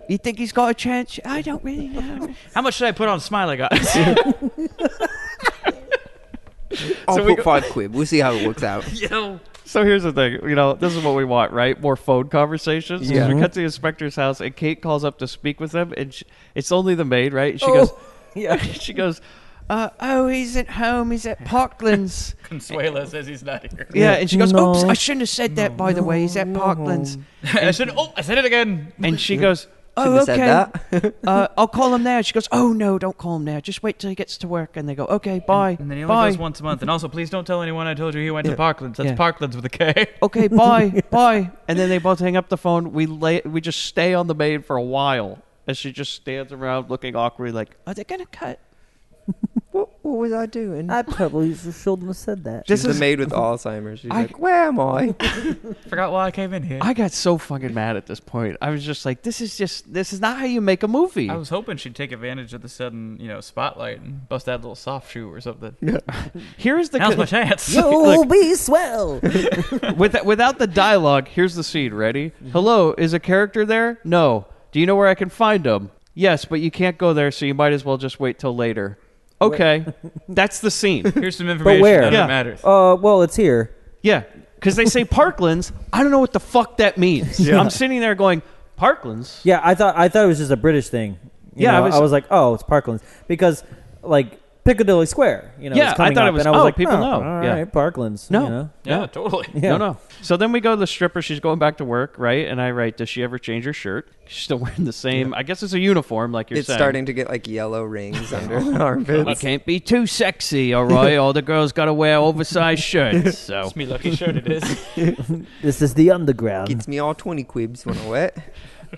You think he's got a chance? I don't really know. How much should I put on smiling eyes? I'll So we put 5 quid. We'll see how it works out. So here's the thing, this is what we want, right? More phone conversations. Yeah. So we cut to the inspector's house, and Kate calls up to speak with him, and it's only the maid, right? She goes, yeah. She goes, oh, he's at home. He's at Parkland's. Consuela says he's not here. Yeah, and she goes, No. oops, I shouldn't have said that, by the way. He's at Parkland's. I said it again. And she goes, Shouldn't oh, have okay. said that. I'll call him now. She goes, oh, no, don't call him now. Just wait till he gets to work. And they go, okay, bye. And then he only bye. goes once a month. And also, please don't tell anyone I told you he went to Yeah. Parkland's. That's Yeah. Parkland's with a K. Okay, bye, bye. And then they both hang up the phone. We just stay on the maid for a while as she just stands around looking awkwardly like, are they going to cut? What was I doing? I probably shouldn't have said that. She's This the is- maid with Alzheimer's. She's I- like, where am I? Forgot why I came in here. I got so fucking mad at this point. I was just like, this is not how you make a movie. I was hoping she'd take advantage of the sudden, spotlight and bust that little soft shoe or something. Here's the Now's my chance. You'll be swell. without the dialogue, here's the scene. Ready? Hello, is a character there? No. Do you know where I can find him? Yes, but you can't go there, so you might as well just wait till later. Okay, that's the scene. Here's some information where? that Yeah. matters. Well, it's here. Yeah, because they say Parklands. I don't know what the fuck that means. Yeah. I'm sitting there going, Parklands? Yeah, I thought it was just a British thing. You Yeah, know, I was- like, oh, it's Parklands because like Piccadilly Square. Yeah, is coming I thought it up, was- and I was oh, like, people know. All Yeah. right, Parklands. No. you know? Yeah, totally. Yeah. No. So then we go to the stripper. She's going back to work, right? And I write, does she ever change her shirt? She's still wearing the same. I guess it's a uniform, like you're It's saying. starting to get like yellow rings under the It armpits. can't be too sexy, all right? All the girls got to wear oversized shirts. So It's me lucky shirt it is. This is the underground. Gets me all 20 quibs when I wet.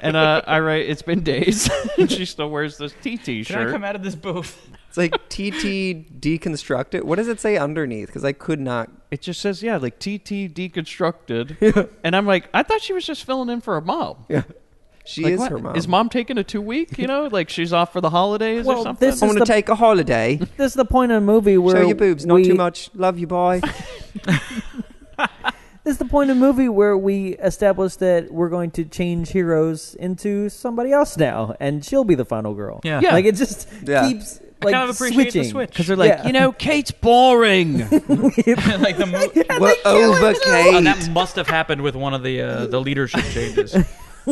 And I write, it's been days. And she still wears this TT Can I shirt. come out of this booth? It's like TT deconstructed. What does it say underneath? Because I could not. It just says, yeah, like TT deconstructed. And I'm like, I thought she was just filling in for her mom. Yeah. She Like, is what? her mom. Is mom taking a 2 week? Like she's off for the holidays or Well, something? this I'm is going to the- take a holiday. This is the point of the movie where Show your boobs. Not too much. Love you, boy. This is the point of the movie where we establish that we're going to change heroes into somebody else now, and she'll be the final girl. Yeah. Yeah. Like it just Yeah. keeps I like kind of appreciate switching. the switch. Because they're like, Yeah. Kate's boring. like the We're over, Kate. that must have happened with one of the leadership changes.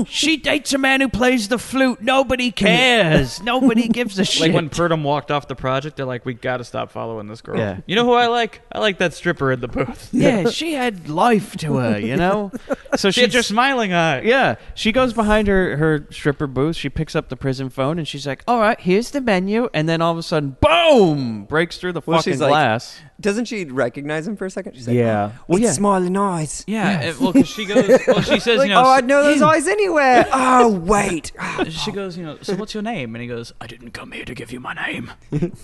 She dates a man who plays the flute. Nobody cares. Nobody gives a shit. Like when Purdom walked off the project, they're like, we got to stop following this girl. Yeah. You know who I like? I like that stripper in the booth. Yeah, she had life to her, So She had just smiling eyes. Yeah, she goes behind her stripper booth. She picks up the prison phone and she's like, "All right, here's the menu." And then all of a sudden, boom, breaks through the Well, fucking she's like, glass. Doesn't she recognize him for a second? She's like, Yeah. it's smiling eyes. Yeah, well, because she goes, she says, Like, you know, I'd know those eyes anywhere. Oh, wait. she goes, you know, so what's your name? And he goes, I didn't come here to give you my name.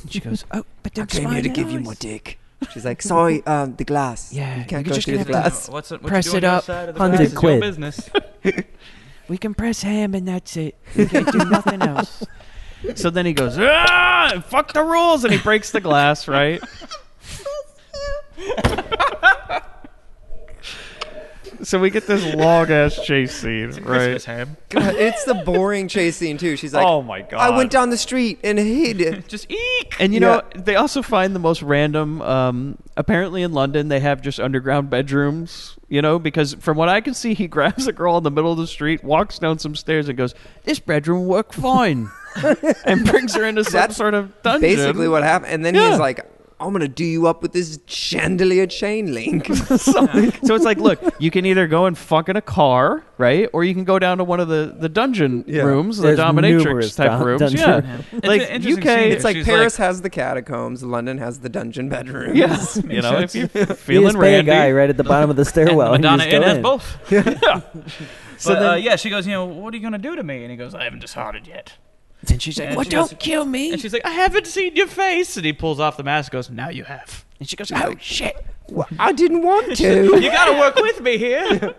She goes, oh, but I then came here to give you my dick. She's like, sorry, the glass. Yeah, you can't you're go just through the gonna have glass. What Press you doing it on the up. side of the 100 glass is your quid. business. We can press ham and that's it. We can't do nothing else. So then he goes, ah, fuck the rules, and he breaks the glass, right? So we get this long ass chase scene, right? Christmas ham. God, it's the boring chase scene too. She's like, Oh my god! I went down the street and hid. Just eek. And you know, they also find the most random. Apparently, in London, they have just underground bedrooms. You know, because from what I can see, he grabs a girl in the middle of the street, walks down some stairs, and goes, "This bedroom worked fine," and brings her into some That's sort of dungeon. Basically, what happened. And then Yeah. he's like, I'm gonna do you up with this chandelier chain link. So it's like, look, you can either go and fuck in a car, right, or you can go down to one of the dungeon rooms, the There's dominatrix numerous type rooms. dungeon Yeah, rooms. It's like an interesting UK, scene. It's like She's Paris has the catacombs, London has the dungeon bedrooms. yeah, you know, if you're You just feeling pay a randy, guy right at the bottom of the stairwell. And and Madonna you just go Inn has in. both. So But, then- yeah, she goes, you know, what are you going to do to me? And he goes, I haven't decided yet. and she's like, And "Well, she don't goes- kill me." And she's like, I haven't seen your face. And he pulls off the mask and goes, now you have. And she goes, "Oh shit!" Well, I didn't want to. You got to work with me here.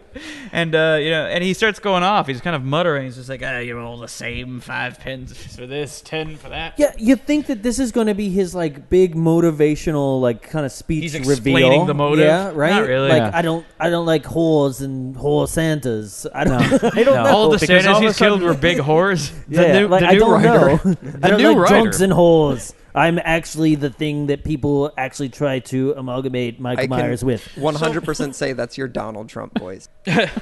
And, you know, and he starts going off. He's kind of muttering. He's just like, you're all the same. 5 pence for this, 10 for that. Yeah, you think that this is going to be his like big motivational like kind of speech He's reveal? explaining the motive. Yeah, right. Not really. Like Yeah. I don't like whores and whore Santas. I don't. I don't No. know. All the Because Santas all of a he's killed sudden- were big whores. Yeah, new- like, the I new don't writer. know. I don't new like writer. drunks and whores. I'm actually the thing that people actually try to amalgamate Michael I can Myers with. 100% say that's your Donald Trump voice.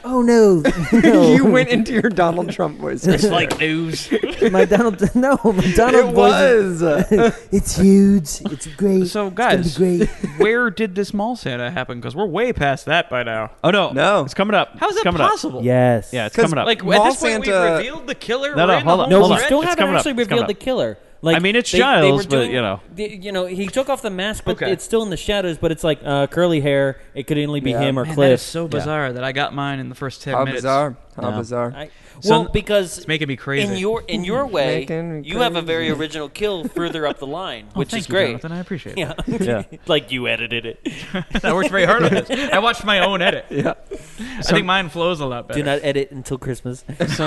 Oh no, no. You went into your Donald Trump voice. It's like news. my Donald. No, my Donald It voice. was. It's huge. It's great. So, it's guys, gonna be great. where did this mall Santa happen? Because we're way past that by now. Oh no, No. it's coming up. How is It's that coming up. possible? Yes. Yeah, it's 'Cause, coming up. Like, at Mall this point, we Santa- revealed the killer? No, no, We're in the hold on. home No, we Hold on. still It's haven't coming up. actually It's coming revealed the up. killer. Like, I mean, it's they were Giles, but, doing- you know. you know, he took off the mask, but Okay. it's still in the shadows. But it's like curly hair. It could only be Yeah. him or Man, that Cliff. is so bizarre that I got mine in the first 10 How minutes. bizarre. How No. bizarre. So- Well, because It's making me crazy. in your way, Making me you have a crazy. very original kill further up the line, Oh, which thank is you, great. Jonathan. I appreciate it. Yeah. Yeah. Like you edited it. I worked very hard on this. I watched my own edit. Yeah. I think mine flows a lot better. Do not edit until Christmas. So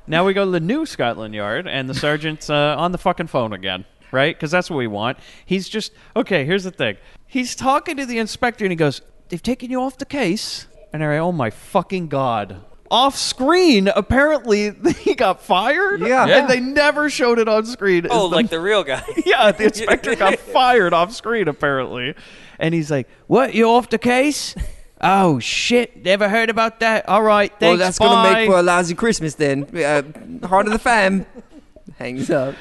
now we go to the new Scotland Yard, and the sergeant's on the fucking phone again, right? Because that's what we want. He's just, okay, here's the thing. He's talking to the inspector, and he goes, "They've taken you off the case." And I oh my fucking God. Off screen, apparently, he got fired. Yeah. And they never showed it on screen. Oh, Is the- like the real guy. Yeah, the inspector got fired off screen, apparently. And he's like, "What, you off the case?" "Oh, shit, never heard about that. All right, thanks, Well, that's going to bye." make for a lousy Christmas then. Heart of the fam. Hangs up.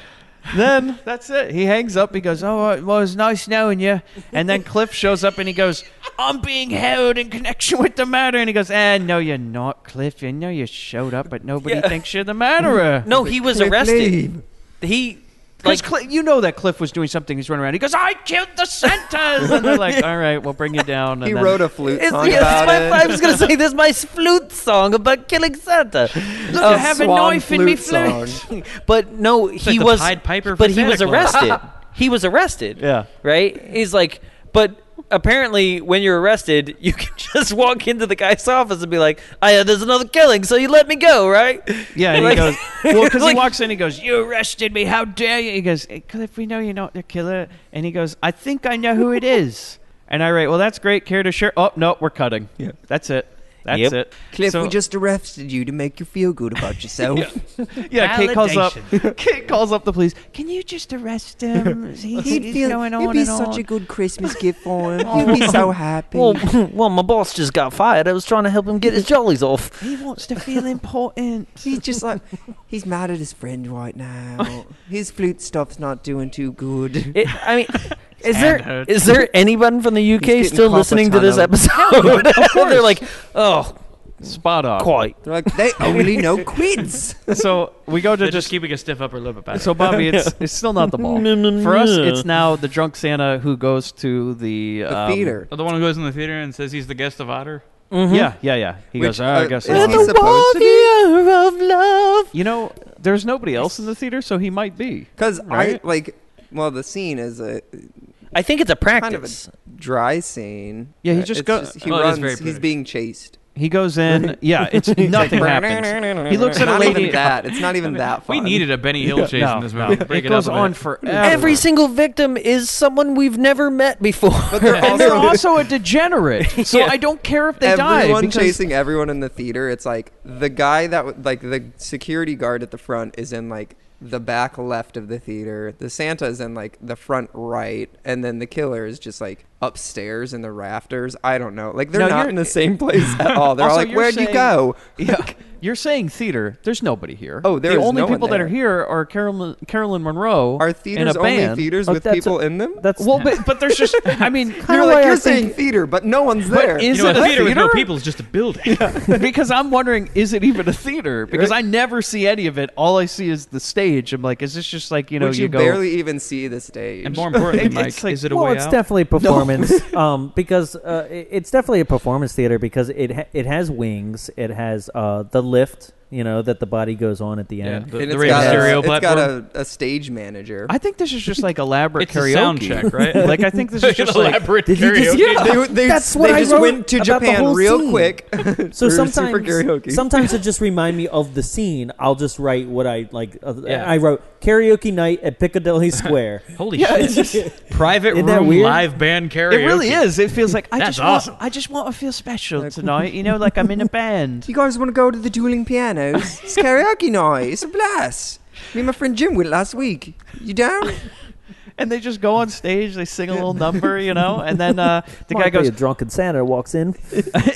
Then that's it. He hangs up. He goes, "Oh, well, it was nice knowing you." And then Cliff shows up and he goes, "I'm being held in connection with the matter." And he goes, "No, you're not, Cliff. You know you showed up, but nobody thinks you're the murderer." No, he was Cliff arrested. Lee. He Because you know that Cliff was doing something. He's running around. He goes, "I killed the Santas." And they're like, "All right, we'll bring you down." And He then, wrote a flute song Yeah, about that's my- I it. was gonna say this is my flute song about killing Santa. "Look, I have a Swan knife in me flute flute." But no, like he the was. Pied Piper for but he Santa was Claus. arrested. He was arrested. Yeah. Right. He's like, but apparently, when you're arrested, you can just walk into the guy's office and be like, there's another killing, so you let me go, right?" Yeah, and Like- he goes, well, because like- he walks in, he goes, "You arrested me, how dare you?" He goes, "Hey, Cliff, we know you're not the killer." And he goes, "I think I know who it is." And I write, "Well, that's great, care to share?" "Oh, no, we're cutting." Yeah. That's it. That's Yep. it. Cliff, So- we just arrested you to make you feel good about yourself. Yeah, Kate calls up. Kate calls up the police. "Can you just arrest him? He's going on it'd be and such on." a good Christmas gift for him. He'd be so happy. well, my boss just got fired. I was trying to help him get his jollies off. He wants to feel important. He's just like, he's mad at his friend right now. His flute stuff's not doing too good. I mean, is Hand there hurts. is there anyone from the UK getting still carpal listening to this tunnel. episode? They're like, "Oh, Spot on. Quite. They're like, they only know quids. So we go to They're just keeping a stiff upper lip about it. So Bobby, it's still not the ball. For us, it's now the drunk Santa who goes to the theater. Oh, the one who goes in the theater and says he's the guest of honor? Yeah. He Which, goes, I guess. is he supposed to be? of love. You know, there's nobody else in the theater, so he might be. Because Right? the scene is I think it's a kind practice. of a dry scene. Yeah, he just It's goes. he Oh, it is runs. very He's British. being chased. He goes in. Yeah, it's nothing happens. He looks at a Not lady. even that. It's not even that fun. We needed a Benny Hill chase in this movie. Break It it goes up a on bit. forever. Every single victim is someone we've never met before. But they're and they're also also a degenerate. So Yeah. I don't care if they die. everyone Because chasing everyone in the theater. It's like the guy that the security guard at the front is in like the back left of the theater. The Santa is in like the front right, and then the killer is just like upstairs in the rafters. I don't know. Like they're No, not you're- in the same place at all. They're all Also, like, you're "Where'd you saying- go?" Yeah, you're saying theater. There's nobody here. Oh, there the is only no one people that there. are here are Carolyn Monroe. Are in theaters a only band. theaters Oh, with that's people in them? That's Well, but there's just. I mean, You're why like I you're think- saying theater, but no one's but there. is You know, it a a theater with no theater? people is just a building. Because I'm wondering, is it even a theater? Because I never see any of it. All I see is the stage. I'm like, is this just like Which you go? barely even see the stage. And more importantly, It's Mike, like- is it a well, way it's out? definitely performance. Because it's definitely a performance theater because it has wings. It has the lift. You know that the body goes on at the Yeah, end. the And Rey Mysterio it's got platform. a stage manager. I think this is just like elaborate It's a karaoke. sound check, right? Like I think this is just like. elaborate Did he just- karaoke. They That's what they I just wrote went to about the Japan whole real scene. quick. So for super sometimes, karaoke. sometimes it just remind me of the scene. I'll just write what I like. Yeah. I wrote karaoke night at Piccadilly Square. Holy Yeah, shit! it's just- Private Isn't that room weird? live band karaoke. It really is. It feels like That's awesome. I just want to feel special tonight. You know, like I'm in a band. You guys want to go to the dueling pianos? It's karaoke night. It's a blast. Me and my friend Jim went last week. You down? And they just go on stage. They sing a little number, you know, and then the guy Might be goes, a drunken Santa walks in.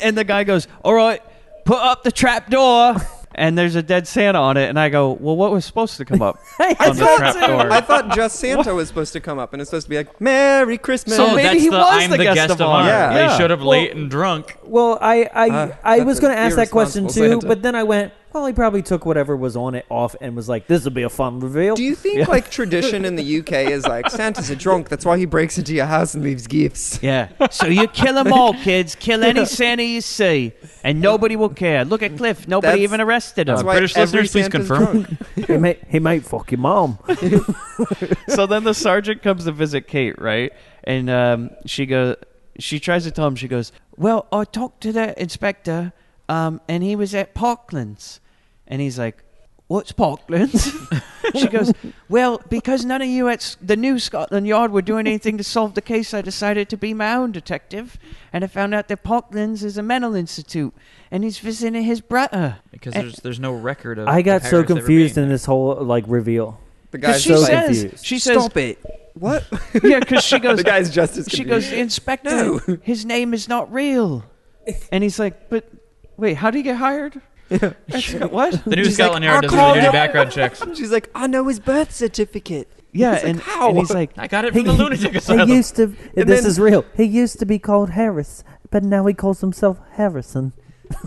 and the guy goes, "All right, put up the trap door." And there's a dead Santa on it, and I go, "Well, what was supposed to come up on the trap door?" I thought just Santa was supposed to come up, and it's supposed to be like, "Merry Christmas." So Oh, maybe that's he the was I'm the the guest guest of of honor. honor. Yeah. They showed up late and drunk. Well, I that's was going to an ask that question too, irresponsible Santa. but then I went, well, he probably took whatever was on it off and was like, this will be a fun reveal. Do you think like tradition in the UK is like Santa's a drunk, that's why he breaks into your house and leaves gifts? Yeah. So you kill them all, kids. Kill any Santa you see, and nobody will care. Look at Cliff. Nobody That's- even arrested That's him. why British every listeners, please Santa's confirm. drunk. he might fuck your mom. So then the sergeant comes to visit Kate, right? And she tries to tell him. She goes, "Well, I talked to the inspector, and he was at Parklands." And he's like, "What's Parklands?" She goes, "Well, because none of you at the new Scotland Yard were doing anything to solve the case, I decided to be my own detective. And I found out that Parklands is a mental institute, and he's visiting his brother." Because there's no record of. I got the so Paris ever confused being in this whole like reveal. The Because guy's she just like, says, confused. she says, "Stop it." What? yeah, because she goes, The guy's just as she confused. goes, "Inspector, No. his name is not real." And he's like, "But wait, how did he get hired?" What? The new She's Scotland like, Yard "I doesn't called really do it." background checks. She's like, "I know his birth certificate." Yeah, He's like, and, "How?" and he's like, I got it from the lunatic He asylum. used to. And This then- is real. He used to be called Harris, but now he calls himself Harrison.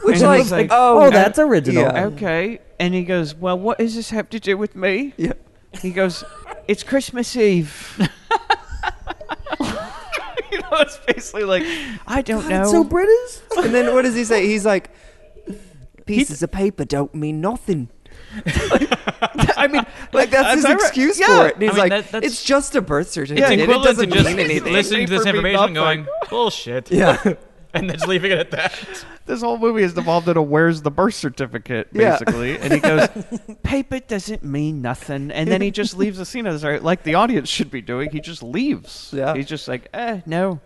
Which And like, he's like, Oh, that's original. yeah. "Okay." And he goes, "Well, what does this have to do with me?" Yeah. He goes, "It's Christmas Eve." You know, it's basically like, I don't know. So British. And then what does he say? He's like, "Pieces of paper don't mean nothing." I mean, Like that's his right. excuse Yeah. for it. And he's I mean, like, that's- "It's just a birth certificate. It's It equivalent doesn't to just mean anything." listening to this Paper mean information and nothing. going, bullshit. Yeah. And then just leaving it at that. This whole movie is devolved into "Where's the birth certificate?" Yeah. basically, and he goes, "Paper doesn't mean nothing," and then he just leaves the scene as like the audience should be doing. He just leaves. Yeah. He's just like, no.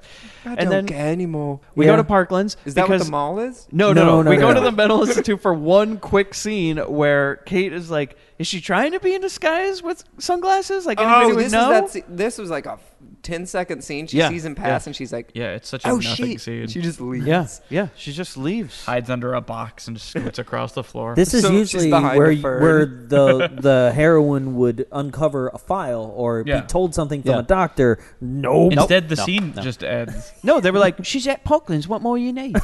I And don't then care anymore. we Yeah. go to Parklands. Is that what because- the mall is? No. No, We go no. to the mental institute for one quick scene where Kate is like, is she trying to be in disguise with sunglasses? Like anybody would this know? this was like a 10-second scene. She Yeah, sees him pass, yeah. and she's like, Yeah, it's such a "Oh nothing shit!" scene. She just leaves. Yeah. She just leaves. hides under a box and just scoots across the floor. This is So she's usually behind where a fern. where the heroine would uncover a file or Yeah. be told something from Yeah. a doctor. Nope. Instead, the No, scene no. just ends. No, they were like, she's at Parkland's. What more you need?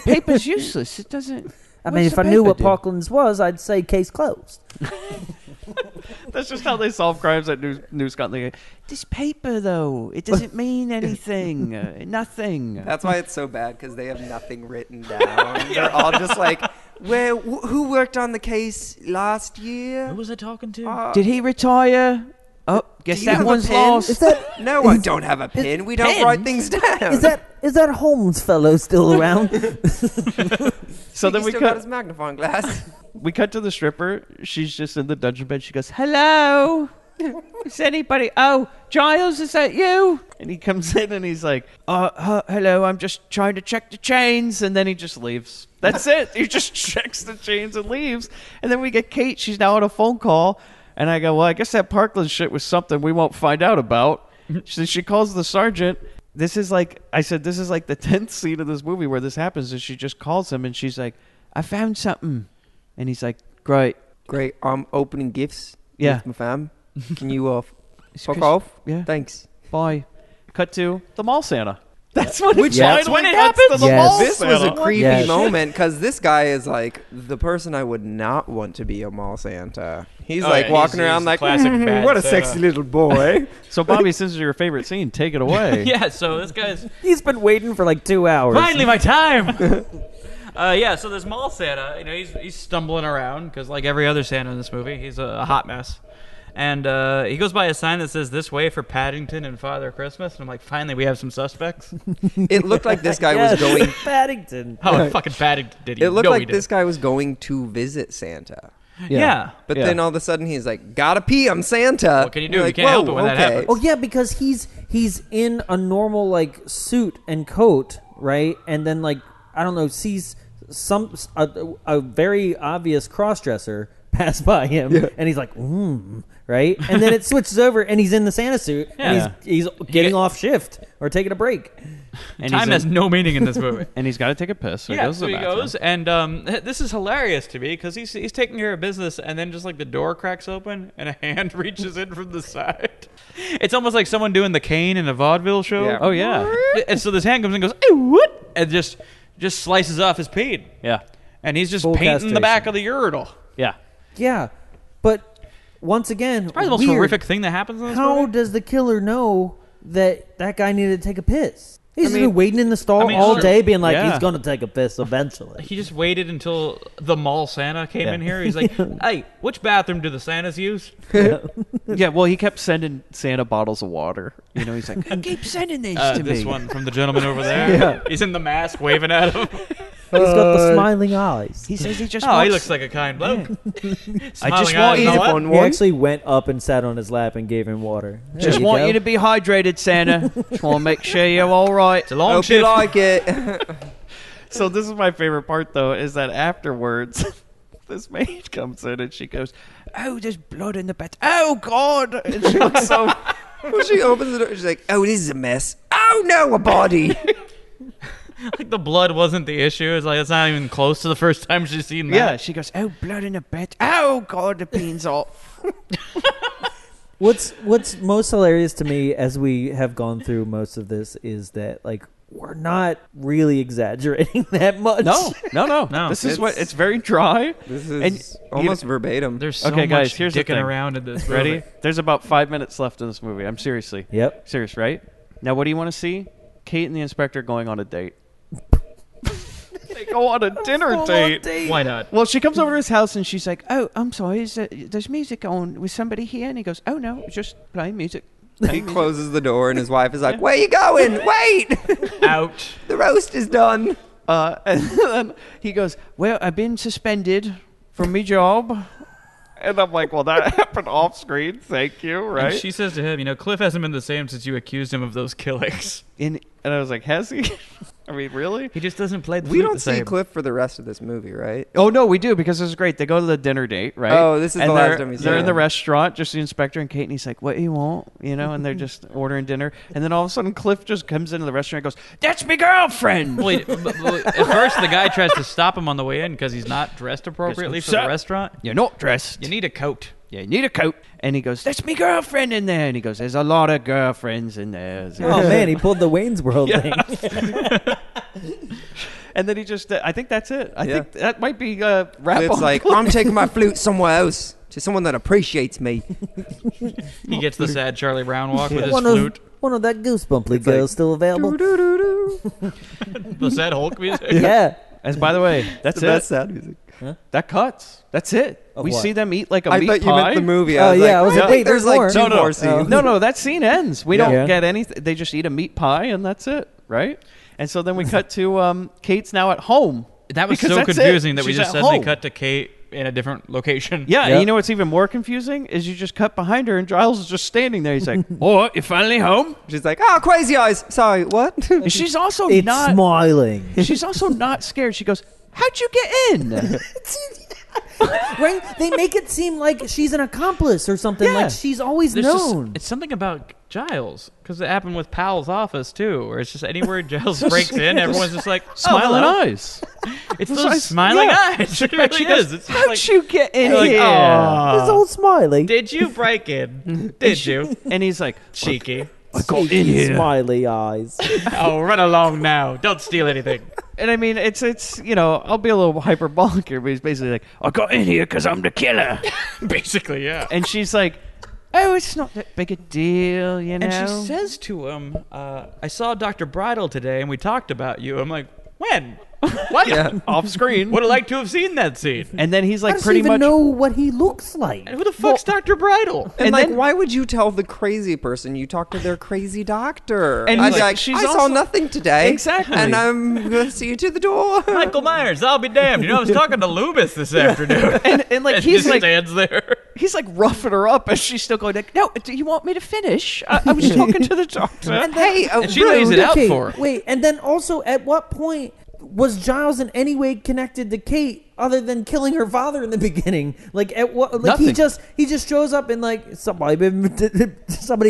Paper's useless. It doesn't. I mean, what's if I the knew paper what do? Parkland's was, I'd say case closed. That's just how they solve crimes at New Scotland. This paper, though, it doesn't mean anything. Nothing. That's why it's so bad, because they have nothing written down. They're all just like, who worked on the case last year? Who was I talking to? Did he retire? Oh, guess Do you have that a one's pen? lost. Is that No, I don't have a pen. We don't write things down. is that Holmes fellow still around? So then He we still got cut. his magnifying glass. We cut to the stripper. She's just in the dungeon bed. She goes, "Hello, is anybody? Oh, Giles, is that you?" And he comes in and he's like, hello. I'm just trying to check the chains." And then he just leaves. That's it. He just checks the chains and leaves. And then we get Kate. She's now on a phone call. And I go, "Well, I guess that Parkland shit was something we won't find out about." She calls the sergeant. This is like the 10th scene of this movie where this happens. And she just calls him and she's like, "I found something." And he's like, "Great." Great. I'm opening gifts. Yeah. With my fam. Can you It's fuck 'cause- off? Yeah. Thanks. Bye. Cut to the mall Santa. That's when Which- it Yeah. that's when it Yes. happens. To the Yes. mall This was a Santa. creepy Yes. moment, because this guy is like the person I would not want to be a mall Santa. He's Oh, like yeah, walking he's around like, classic bad what a Santa." sexy little boy. So Bobby, since it's your favorite scene, take it away. Yeah, so this guy's He's been waiting for like 2 hours. finally my time. Yeah, so this mall Santa, he's stumbling around because like every other Santa in this movie, he's a hot mess. And he goes by a sign that says "This way for Paddington and Father Christmas," and I'm like, finally, we have some suspects. It looked like this guy Yes, was going. Paddington. How fucking Paddington did he? It looked No, like he didn't. this guy was going to visit Santa. Yeah. But Yeah. then all of a sudden he's like, "Gotta pee, I'm Santa." What can you do? You're You like, can't help "Whoa, it when that okay." happens. Oh yeah, because he's in a normal like suit and coat, right? And then like I don't know, sees a very obvious crossdresser pass by him, and he's like, right? And then it switches over, and he's in the Santa suit, Yeah. and he's getting off shift or taking a break. And Time has he's no meaning in this movie. and he's got to take a piss. So Yeah, he goes to so the he bathroom. goes, and this is hilarious to me because he's taking care of business, and then just like the door cracks open, and a hand reaches in from the side. It's almost like someone doing the cane in a vaudeville show. Yeah. Oh yeah, And so this hand comes in and goes, "Ew, what?" And just slices off his peen, yeah, and he's just Full painting the back castration. of the urinal. yeah. Yeah, but once again, Probably the most weird. horrific thing that happens in this How movie. does the killer know that guy needed to take a piss? He's been waiting in the stall I mean, all sure. day, being like, Yeah. he's gonna take a piss eventually. He just waited until the mall Santa came Yeah. in here. He's like, "Hey, which bathroom do the Santas use?" Yeah, well, he kept sending Santa bottles of water. He's like, "I keep sending these to This me." one from the gentleman over there. He's in the mask, waving at him. He's got the smiling eyes. He says he just. Oh, he wants- looks like a kind bloke. I just want you to. He actually went up and sat on his lap and gave him water. There Just you want go. you to be hydrated, Santa. Just want to make sure you're all right. It's a long Hope you shift. like it. So this is my favorite part, though, is that afterwards, this maid comes in and she goes, "Oh, there's blood in the bed. Oh God!" And she looks so. When she opens the door, she's like, "Oh, this is a mess. Oh no, a body." Like the blood wasn't the issue. It's like it's not even close to the first time she's seen that. Yeah, she goes, "Oh, blood in the bed. Oh God, the peen's off." What's most hilarious to me as we have gone through most of this is that like we're not really exaggerating that much. No. This is what it's very dry. This And is almost verbatim. There's so Okay, much guys, here's the dicking thing. around in this. Ready? movie. There's about 5 minutes left in this movie. I'm seriously Yep. serious, right? Now, what do you want to see? Kate and the inspector going on a date. They go on a dinner date. Why not? Well, she comes over to his house and she's like, "Oh, I'm sorry. There's music on with somebody here?" And he goes, "Oh no, it's just playing music." He closes the door, and his wife is like, "Where you going? Wait, Out. the roast is done." And then he goes, "Well, I've been suspended from my job." And I'm like, "Well, that happened off screen. Thank you, right?" And she says to him, "Cliff hasn't been the same since you accused him of those killings." And I was like, "Has he?" I mean, really? He just doesn't play the We flute don't the see same. Cliff for the rest of this movie, right? Oh no, we do, because this is great. They go to the dinner date, right? Oh, this is and the last they're- time we see They're in the him. restaurant, just the inspector and Kate, and he's like, "What do you want?" You know, and they're just ordering dinner, and then all of a sudden Cliff just comes into the restaurant and goes, "That's my girlfriend." Wait, at first the guy tries to stop him on the way in because he's not dressed appropriately for the "Sir, restaurant. You're not dressed. You need a coat. Yeah, you need a coat. And he goes, "That's me girlfriend in there." And he goes, "There's a lot of girlfriends in there." Oh man, he pulled the Wayne's World thing. And then he just, I think that's it. I Yeah. think that might be wrap Cliff's on like, Cliff. I'm taking my flute somewhere else to someone that appreciates me. He gets the sad Charlie Brown walk with his one flute. One of that goosebumply It's girls like, still available. The sad Hulk music. Yeah. As by the way, that's the it. best sad music. That cuts. That's it. Of We what? see them eat like a I meat thought you pie. meant the movie. Oh, yeah, I was like, think wait, there's there's like more. two No, more scenes. No, that scene ends. We Yeah. don't Yeah. get anything. They just eat a meat pie, and that's it, right? And so then we cut to Kate's now at home. That was Because so that's confusing it. that we She's just at suddenly home. cut to Kate in a different location. Yeah, Yep. and you know what's even more confusing is you just cut behind her, and Giles is just standing there. He's like, "Oh, you finally home?" She's like, oh, crazy eyes. Sorry, what? And she's also It's not. smiling. She's also not scared. She goes, "How'd you get in?" Right? They make it seem like she's an accomplice or something. Yeah. Like she's always There's known. it's something about Giles because it happened with Powell's office too, where it's just anywhere Giles breaks in, everyone's just like Smiling hello. eyes. It's It's those like- smiling yeah. eyes. It She really goes, is. It's just "How'd like, you get in like, here?" "Aw, He's all smiley. did you break in? Did you? And he's like, Cheeky. "I got in Cheeky, here." smiley eyes. Oh, run along now. Don't steal anything. And I mean, it's I'll be a little hyperbolic here, but he's basically like, "I got in here because I'm the killer." Basically, yeah. And she's like, "Oh, it's not that big a deal, you know." And she says to him, I saw Dr. Bridle today and we talked about you. I'm like, when? What? Yeah. off screen. Would have liked to have seen that scene. And then he's How like, does she pretty even much. know what he looks like? And who the fuck's Dr. Bridle? And, And like, then- why would you tell the crazy person you talked to their crazy doctor? And I'd he's be like, like, she's I saw also- nothing today. Exactly. And I'm going to see you to the door. Michael Myers, I'll be damned. You know, I was talking to Loomis this afternoon. And like And he's he like stands there. he's like roughing her up, and she's still going like, "No, do you want me to finish? I was talking to the doctor." And Hey, And she lays it out okay, for her. wait, and then also, at what point was Giles in any way connected to Kate other than killing her father in the beginning? Like, at what? Like, Nothing. he just shows up and like somebody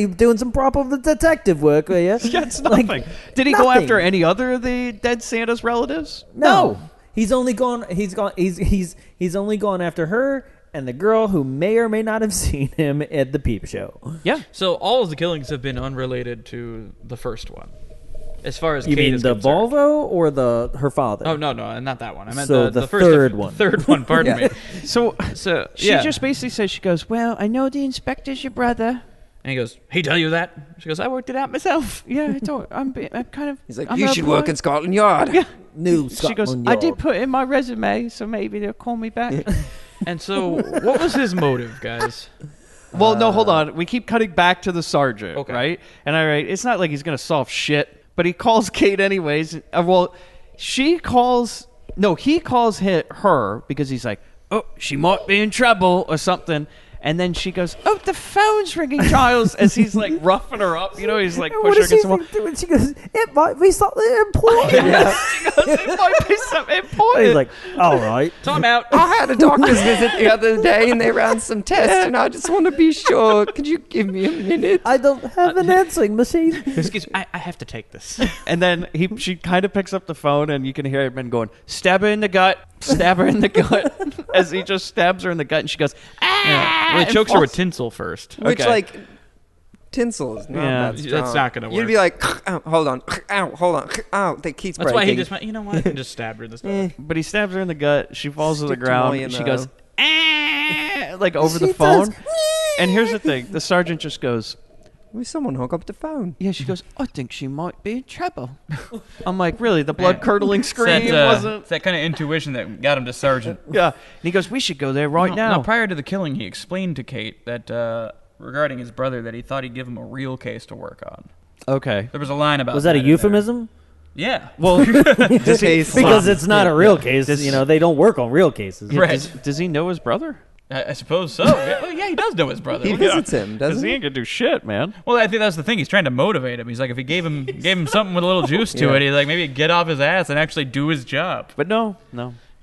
doing some proper detective work. Yeah, Yeah, it's nothing. Like, Did he go nothing. after any other of the dead Santa's relatives? No. He's only gone. He's only gone after her and the girl who may or may not have seen him at the peep show. Yeah. So all of the killings have been unrelated to the first one. As far as You Kate mean is the concerned. Volvo or her father? Oh, no, not that one. I meant So the the first third one. The third one, pardon me. So So, she yeah. just basically says, she goes, "Well, I know the inspector's your brother." And he goes, he tell you that? She goes, I worked it out myself. Yeah, I don't. I'm kind of. He's like, I'm you a should boy." work in Scotland Yard. Yeah. New She goes, Scotland "I did Yard. put in my resume, so maybe they'll call me back." And so, what was his motive, guys? Well, no, hold on. We keep cutting back to the sergeant, Okay. right? And it's not like he's gonna solve shit, but he calls Kate anyways. He calls her because he's like, "Oh, she might be in trouble or something." And then she goes, "Oh, the phone's ringing, Giles," as he's like roughing her up. You know, he's like What pushing her does she against the wall. think? When she goes, it might be something important. She goes, "It might be something important." He's like, all right. Time out. I had a doctor's visit the other day and they ran some tests and I just want to be sure. Could you give me a minute? I don't have an answering machine. Excuse me, I have to take this. And then she kind of picks up the phone, and you can hear him going, "Stab her in the gut, stab her in the gut," as he just stabs her in the gut, and she goes, "Ah!" Well, he and chokes her with falls- tinsel first. Which, Okay. like, tinsel is not Yeah. that strong. That's not gonna You'd work. be like, ow, hold on, ow, hold on, ow, that keeps That's breaking. why he just went, you know what? And just stabbed her in the stomach. But he stabs her in the gut. She falls to the Stick to ground. my And she ammo. goes, "Ah!" like over the She phone. does. And here's the thing: the sergeant just goes, Will someone hook up the phone? "Yeah." She goes, "I think she might be in trouble." I'm like, "Really?" The blood curdling scream It's wasn't. that kind of intuition that got him to Sergeant. Yeah. And he goes, "We should go there right now." Now, prior to the killing, he explained to Kate that regarding his brother, that he thought he'd give him a real case to work on. Okay. There was a line about Was that a in there. euphemism? Yeah. Well, Case Because it's not a real case. Does- They don't work on real cases. yeah, Right. does he know his brother? I suppose so. Yeah, well, yeah, he does know his brother. He visits him, Because doesn't he he? ain't gonna do shit, man. Well, I think that's the thing. He's trying to motivate him. He's like, if he gave him something with a little juice to Yeah. it, he's like, maybe he'd get off his ass and actually do his job. But no.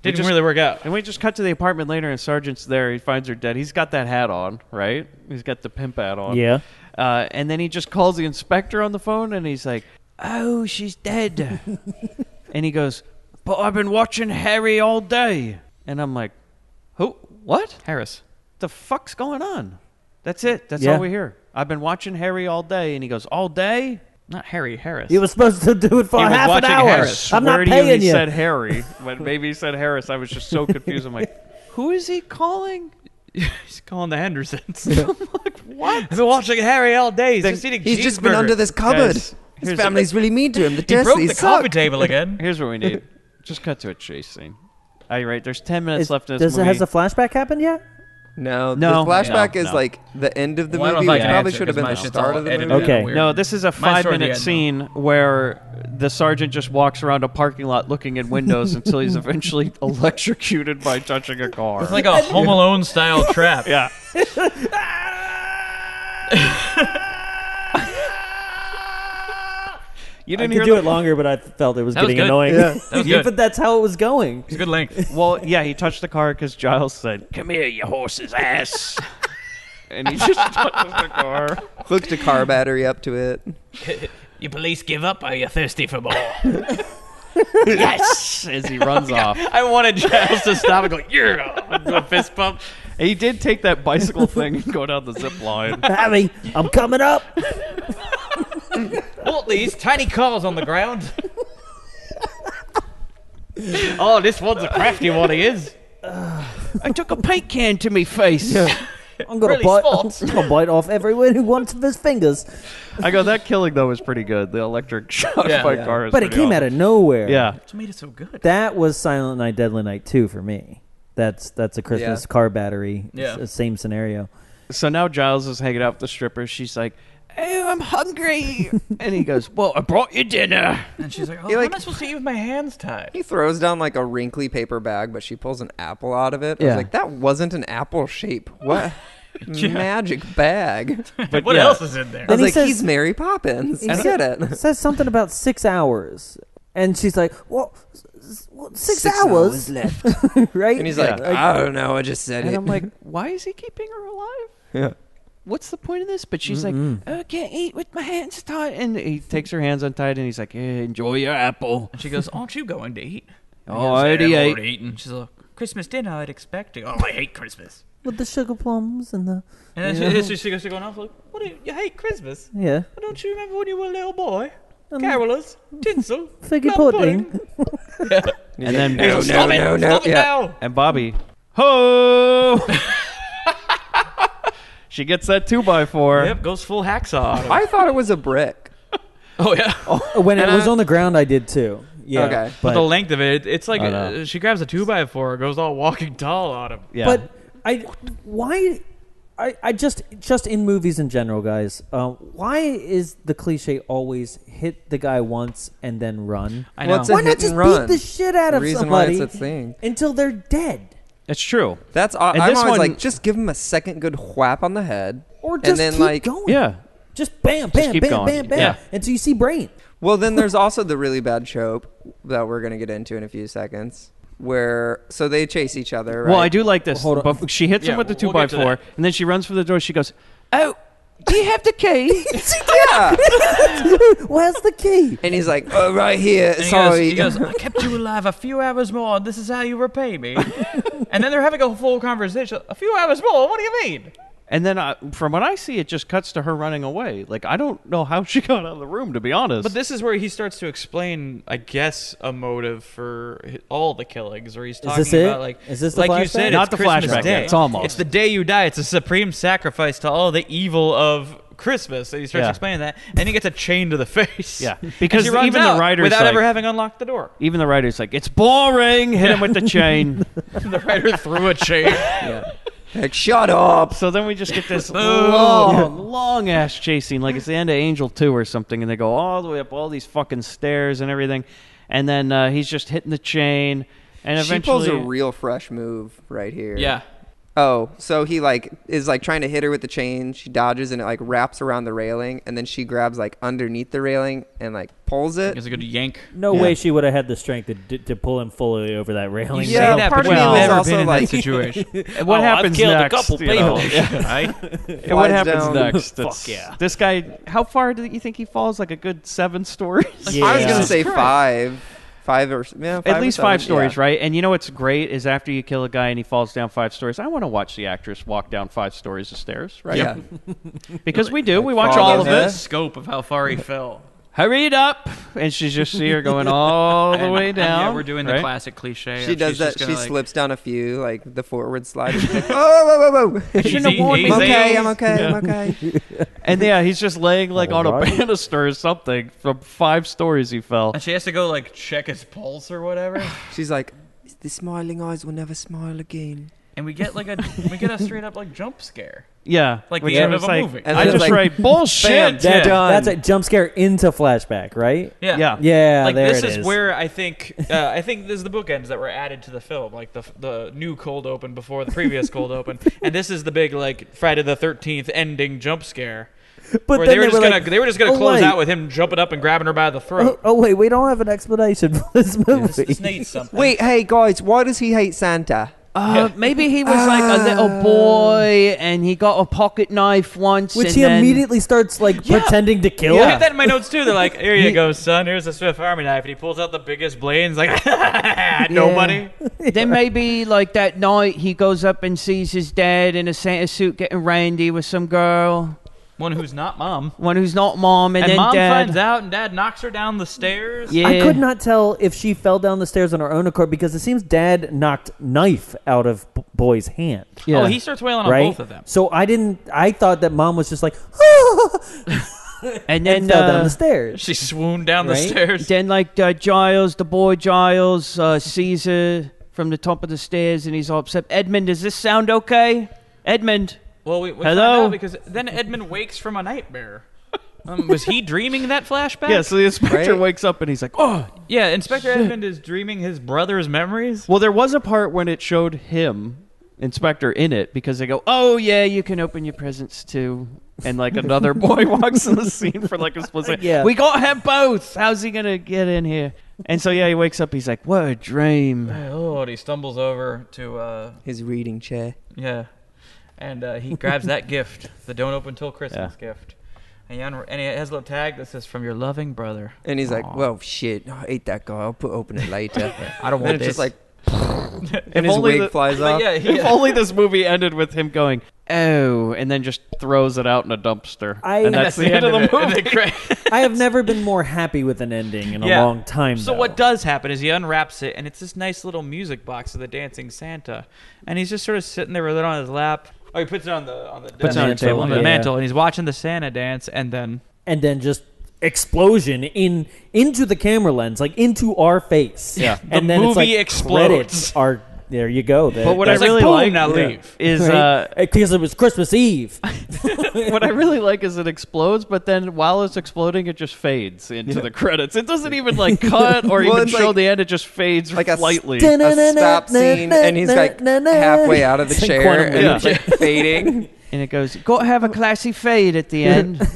Didn't really work out. And we just cut to the apartment later, and Sergeant's there. He finds her dead. He's got that hat on, right? He's got the pimp hat on. Yeah. And then he just calls the inspector on the phone, and he's like, "Oh, she's dead." And he goes, "But I've been watching Harry all day." And I'm like, "Who? What? Harris. The fuck's going on?" That's it. That's Yeah. all we hear. "I've been watching Harry all day." And he goes, "All day?" Not Harry, Harris. You were supposed to do it for He was half an watching hour. Harris. I'm not Swear to paying He you. said Harry, but maybe he said Harris. I was just so confused. I'm like, who is he calling? He's calling the Hendersons. I'm like, what? I've been watching Harry all day. He's Then just eating He's just been cheeseburger. under this cupboard. Guys, His here's- family's really mean to him. The He broke Dursleys the suck. coffee table again. Here's what we need. Just cut to a chase scene. Are you right? There's 10 minutes Is- left in this movie. has the flashback happened yet? No, No. the flashback No, is no. like the end of the Well, I don't movie. know if I It can probably answer should have been because the my shit's start all of the edited movie. Okay. out weird. No, this is a Mine's toward the 5-minute end, though. scene where the sergeant just walks around a parking lot looking in windows until he's eventually electrocuted by touching a car. It's like a Home Alone style trap. yeah. You I didn't could hear do the it longer, but I felt it was That was getting good. annoying. Yeah. That was good. But that's how it was going. It's a good length. Well, yeah, he touched the car because Giles said, "Come here, you horse's ass," and he just touches the car. Hooked a car battery up to it. You police give up? Are you thirsty for more? Yes, as he runs off. I wanted Giles to stop and go, yeah, do a fist pump. And he did take that bicycle thing and go down the zip line. Harry, I'm coming up. What these tiny cars on the ground? Oh, this one's a crafty one, he is. I took a paint can to me face. I'm gonna Really bite. sports. I'm gonna bite off everyone who wants of his fingers. I go, that killing though was pretty good. The electric shock Yeah. by Yeah. car is But it pretty came out of nowhere. Yeah. What made it so good? That was Silent Night, Deadly Night 2 for me. That's a Christmas Yeah. car battery. Yeah. Same scenario. So now Giles is hanging out with the stripper. She's like, "Oh, I'm hungry." And he goes, "Well, I brought you dinner." And she's like, oh, He, how like- am I supposed to eat with my hands tied? He throws down like a wrinkly paper bag, but she pulls an apple out of it. I Yeah. was like, that wasn't an apple shape. What magic bag? But What yeah. else is in there? I was he like, says- he's Mary Poppins. he I get it. It says something about 6 hours. And she's like, "What? 6 6 hours?" left. Right? And he's Yeah. like, I don't know. I just said And it. I'm like, why is he keeping her alive? yeah. What's the point of this? But she's like, "Oh, I can't eat with my hands tied." And he takes her hands untied and he's like, "Enjoy your apple." And she goes, aren't you going to eat? And he Oh, goes, I already "Yeah, I've ate." already eaten. She's like, Christmas dinner, I'd expect. Oh, I hate Christmas. With the sugar plums and the... And then she goes to go off like, what do you hate Christmas? Yeah. Well, don't you remember when you were a little boy? Carolers, tinsel, Figgy plum pudding. And then No, Stop no, it! no, no. Stop it Yeah. now! and Bobby, ho! She gets that 2x4. Yep, goes full hacksaw. on him. I thought it was a brick. Oh yeah. When it And was I- on the ground, I did too. Yeah. Okay. But the But, length of it, it's like I know. she grabs a 2x4, goes all walking tall on him. Yeah. but I just in movies in general, guys, why is the cliche always hit the guy once and then run? I Well, know. it's a Why not hit just and run. beat the shit out The of reason why somebody it's a thing. until they're dead? It's true. That's And I'm this always one- like, just give him a second good whap on the head, Or and just then keep like, going. Yeah. Just bam, bam, keep bam, going. bam, bam, Yeah. until you see brain. well, then there's also the really bad trope that we're gonna get into in a few seconds, where so they chase each other. Right? Well, I do like this. Well, hold on. But she hits him Yeah, with the we'll get to 2x4, and then she runs for the door. She goes, "Oh, do you have the key?" Yeah. Where's the key? And he's like, oh, right here. And Sorry. he goes, I kept you alive a few hours more. This is how you repay me. And then they're having a full conversation. A few hours more? What do you mean? And then, from what I see, it just cuts to her running away. Like, I don't know how she got out of the room, to be honest. But this is where he starts to explain, I guess, a motive for all the killings. Where he's talking this it? about, like, Is this the like you flashback? said, Not it's the Christmas flashback Day. yet. It's almost. It's the day you die. It's a supreme sacrifice to all the evil of Christmas. And he starts Yeah. explaining that, and he gets a chain to the face. Yeah, And because she runs even the out writer's without like- ever having unlocked the door. even the writer's like, "It's boring." Hit him with the chain. The writer threw a chain. Yeah. Like, shut up. So then we just get this Boo. long ass chase scene, like it's the end of Angel 2 or something, and they go all the way up all these fucking stairs and everything, and then he's just hitting the chain, and She pulls eventually a real fresh move right here. Yeah. Oh, so he like is like trying to hit her with the chain. She dodges and it like wraps around the railing, and then she grabs like underneath the railing and like pulls it. It's a good yank. No way she would have had the strength to pull him fully over that railing. You Yeah, say that, part but of you've me was never also been in like- that situation. And what happens I've killed next? a couple you know? people. Right? And what Flies happens down. next? Fuck yeah. This guy, how far do you think he falls? Like a good 7 stories? Yeah. I was gonna Jesus say Christ. five or yeah, At least 5 stories, yeah. right? And you know what's great is after you kill a guy and he falls down 5 stories, I want to watch the actress walk down 5 stories of stairs, right? Yeah. Because we do. We watch fall all of in it. there. Scope of how far he fell. Hurry it up! And she's just see her going all the And- way and, down. yeah, we're doing the right? classic cliche. She of does she's that. just gonna, She like, slips down a few, like the forward slide. She's like, whoa, whoa, whoa, whoa. Shouldn't have Easy, warned me. easy. I'm okay. I'm Yeah. okay. I'm okay. And yeah, he's just laying like on a Alright. banister or something from 5 stories he fell. And she has to go like check his pulse or whatever. She's like, the smiling eyes will never smile again. And we get a straight up like jump scare. Yeah, Like which the end I of was a like, movie. And I then just it's like, write bullshit. bam, Yeah. done. That's a jump scare into flashback, right? Yeah. Yeah. Yeah, Like there this it is where I think this is the bookends that were added to the film, like the new cold open before the previous cold open, and this is the big like Friday the 13th ending jump scare. But Where then they were just gonna "Oh, close wait. out with him jumping up and grabbing her by the Oh, throat. oh, wait, we don't have an explanation for this movie. This needs something. Wait, hey guys, why does he hate Santa? Maybe he was like a little boy and he got a pocket knife once. Which and he then, immediately starts like pretending to kill. I Yeah. have that in my notes too. They're like, "Here you go, son. Here's a Swift Army knife," and he pulls out the biggest blade. And he's like, "Nobody." Then maybe like that night he goes up and sees his dad in a Santa suit getting randy with some girl, One who's not mom. one who's not mom, and, And then mom dad. finds out, and dad knocks her down the stairs. Yeah. I could not tell if she fell down the stairs on her own accord because it seems Dad knocked knife out of boy's hand. Yeah. Oh, he starts wailing on Right. both of them. So I thought that Mom was just like, and then and fell down the stairs. She swooned down the Right? stairs. Then like Giles, the boy Giles, sees her from the top of the stairs and he's all upset. Edmund, does this sound okay? Edmund. Well, we Hello? found out because then Edmund wakes from a nightmare. Was he dreaming that flashback? Yeah, so the inspector Right? wakes up and he's like, oh. Yeah, Inspector Edmund is dreaming his brother's memories. Well, there was a part when it showed him, Inspector, in it because they go, oh, yeah, you can open your presents too. And like another boy walks in the scene for like a split second. Yeah. We got to have both. How's he going to get in here? And so, yeah, he wakes up. He's like, what a dream. Oh, and he stumbles over to, His reading chair. yeah. And he grabs that gift, the don't open till Christmas gift. And he has a little tag that says, from your loving brother. And he's like, Aw. well, shit, I ate that guy. I'll open it later. I don't And want it's this. just like, If and his only wig flies But off. yeah, If only this movie ended with him going, oh, and then just throws it out in a dumpster. and that's the end of the movie. I have never been more happy with an ending in a Yeah. long time. So though. what does happen is he unwraps it, and it's this nice little music box of the dancing Santa, and he's just sort of sitting there with it on his lap. Oh, he puts it on the Puts it on the table, on the yeah. mantle, and he's watching the Santa dance, and then And then just explosion into the camera lens, like into our face. Yeah. And The then it's movie like explodes. credits are there. You go. But what It's I like, really boom, like now leave. is because it was Christmas Eve. what I really like is it explodes, but then while it's exploding, it just fades into the credits. It doesn't even like cut or Well, even it's show like- the end. It just fades like a slightly. a stop scene, and he's like halfway out of the It's like chair, Quantum and Leap. it's like fading. And it goes, got to have a classy fade at the end.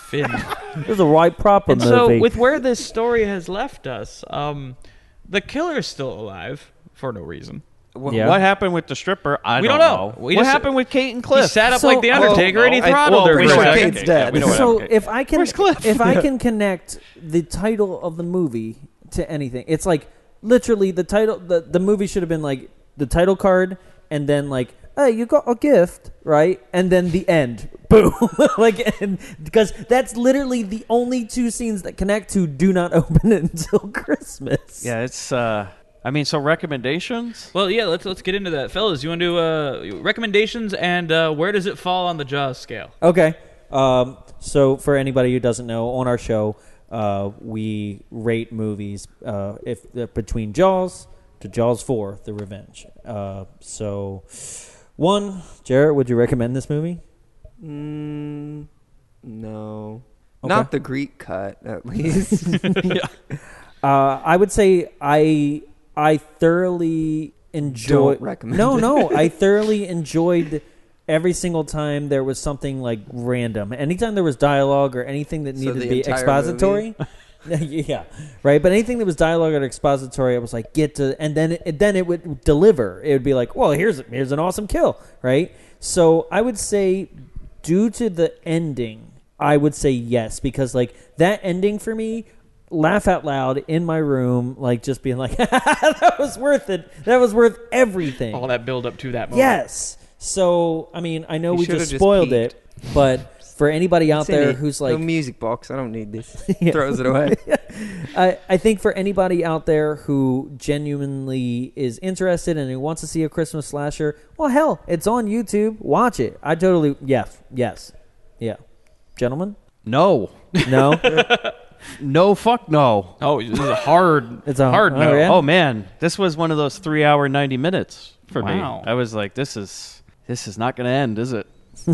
Finn. It was a right proper And movie. so, with where this story has left us, the killer's still alive for no reason. Yeah. What happened with the stripper? We don't know. We What just- happened with Kate and Cliff? He sat up So- like the Undertaker, and he I- throttled her. we we know know what what happened. Kate's Yeah, dead. we know what So happened. if I can, Where's Cliff? if I can connect the title of the movie to anything, it's like literally the title. The movie should have been like the title card, and then like, hey, you got a gift, right? And then the end, boom, like, and because that's literally the only two scenes that connect to "Do Not Open It Until Christmas." Yeah, it's. I mean, so recommendations. Well, yeah, let's get into that, fellas. You want to do recommendations, and where does it fall on the Jaws scale? Okay. So for anybody who doesn't know, on our show, we rate movies if between Jaws to Jaws 4: The Revenge. So, one, Jarrett, would you recommend this movie? No, Okay. not the Greek cut, at least. I would say I thoroughly enjoy. Don't recommend No, it. I thoroughly enjoyed every single time there was something like random. Anytime there was dialogue or anything that needed the to be entire expository. Yeah, right. But anything that was dialogue or expository, I was like, get to, and then it would deliver. It would be like, well, here's an awesome kill, right? So I would say, due to the ending, I would say yes, because like that ending for me, laugh out loud in my room, like just being like, that was worth it. That was worth everything. All that build up to that moment. Yes. So I mean, I know You we should've just just spoiled it, peeked. but for anybody out there Cindy, who's no like, music box. I don't need this. Yeah. Throws it away. I think for anybody out there who genuinely is interested and who wants to see a Christmas slasher, well, hell, it's on YouTube. Watch it. I totally, yes, yeah. Gentlemen? No. No? No, fuck no. Oh, this is a hard. It's a hard oh, no. yeah? Oh, man. This was one of those 3-hour, 90 minutes for Wow. me. I was like, this is not going to end, is it?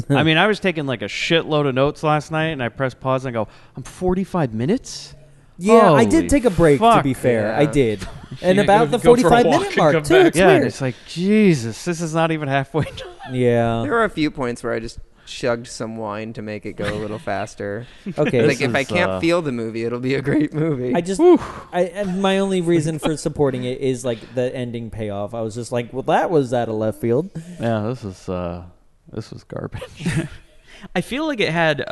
I mean, I was taking like a shitload of notes last night, and I pressed pause and I go, I'm 45 minutes? Yeah, I Holy did take a break, to fuck. be fair. Yeah. I did. And Yeah, about the go for a 45-minute walk and mark, come too. back. It's Yeah, weird. it's like, Jesus, this is not even halfway done. Yeah. There were a few points where I just chugged some wine to make it go a little faster. Okay. Like This if I is, can't feel the movie, it'll be a great movie. I just, and my only reason for supporting it is like the ending payoff. I was just like, well, that was out of left field. Yeah, this was garbage. I feel like it had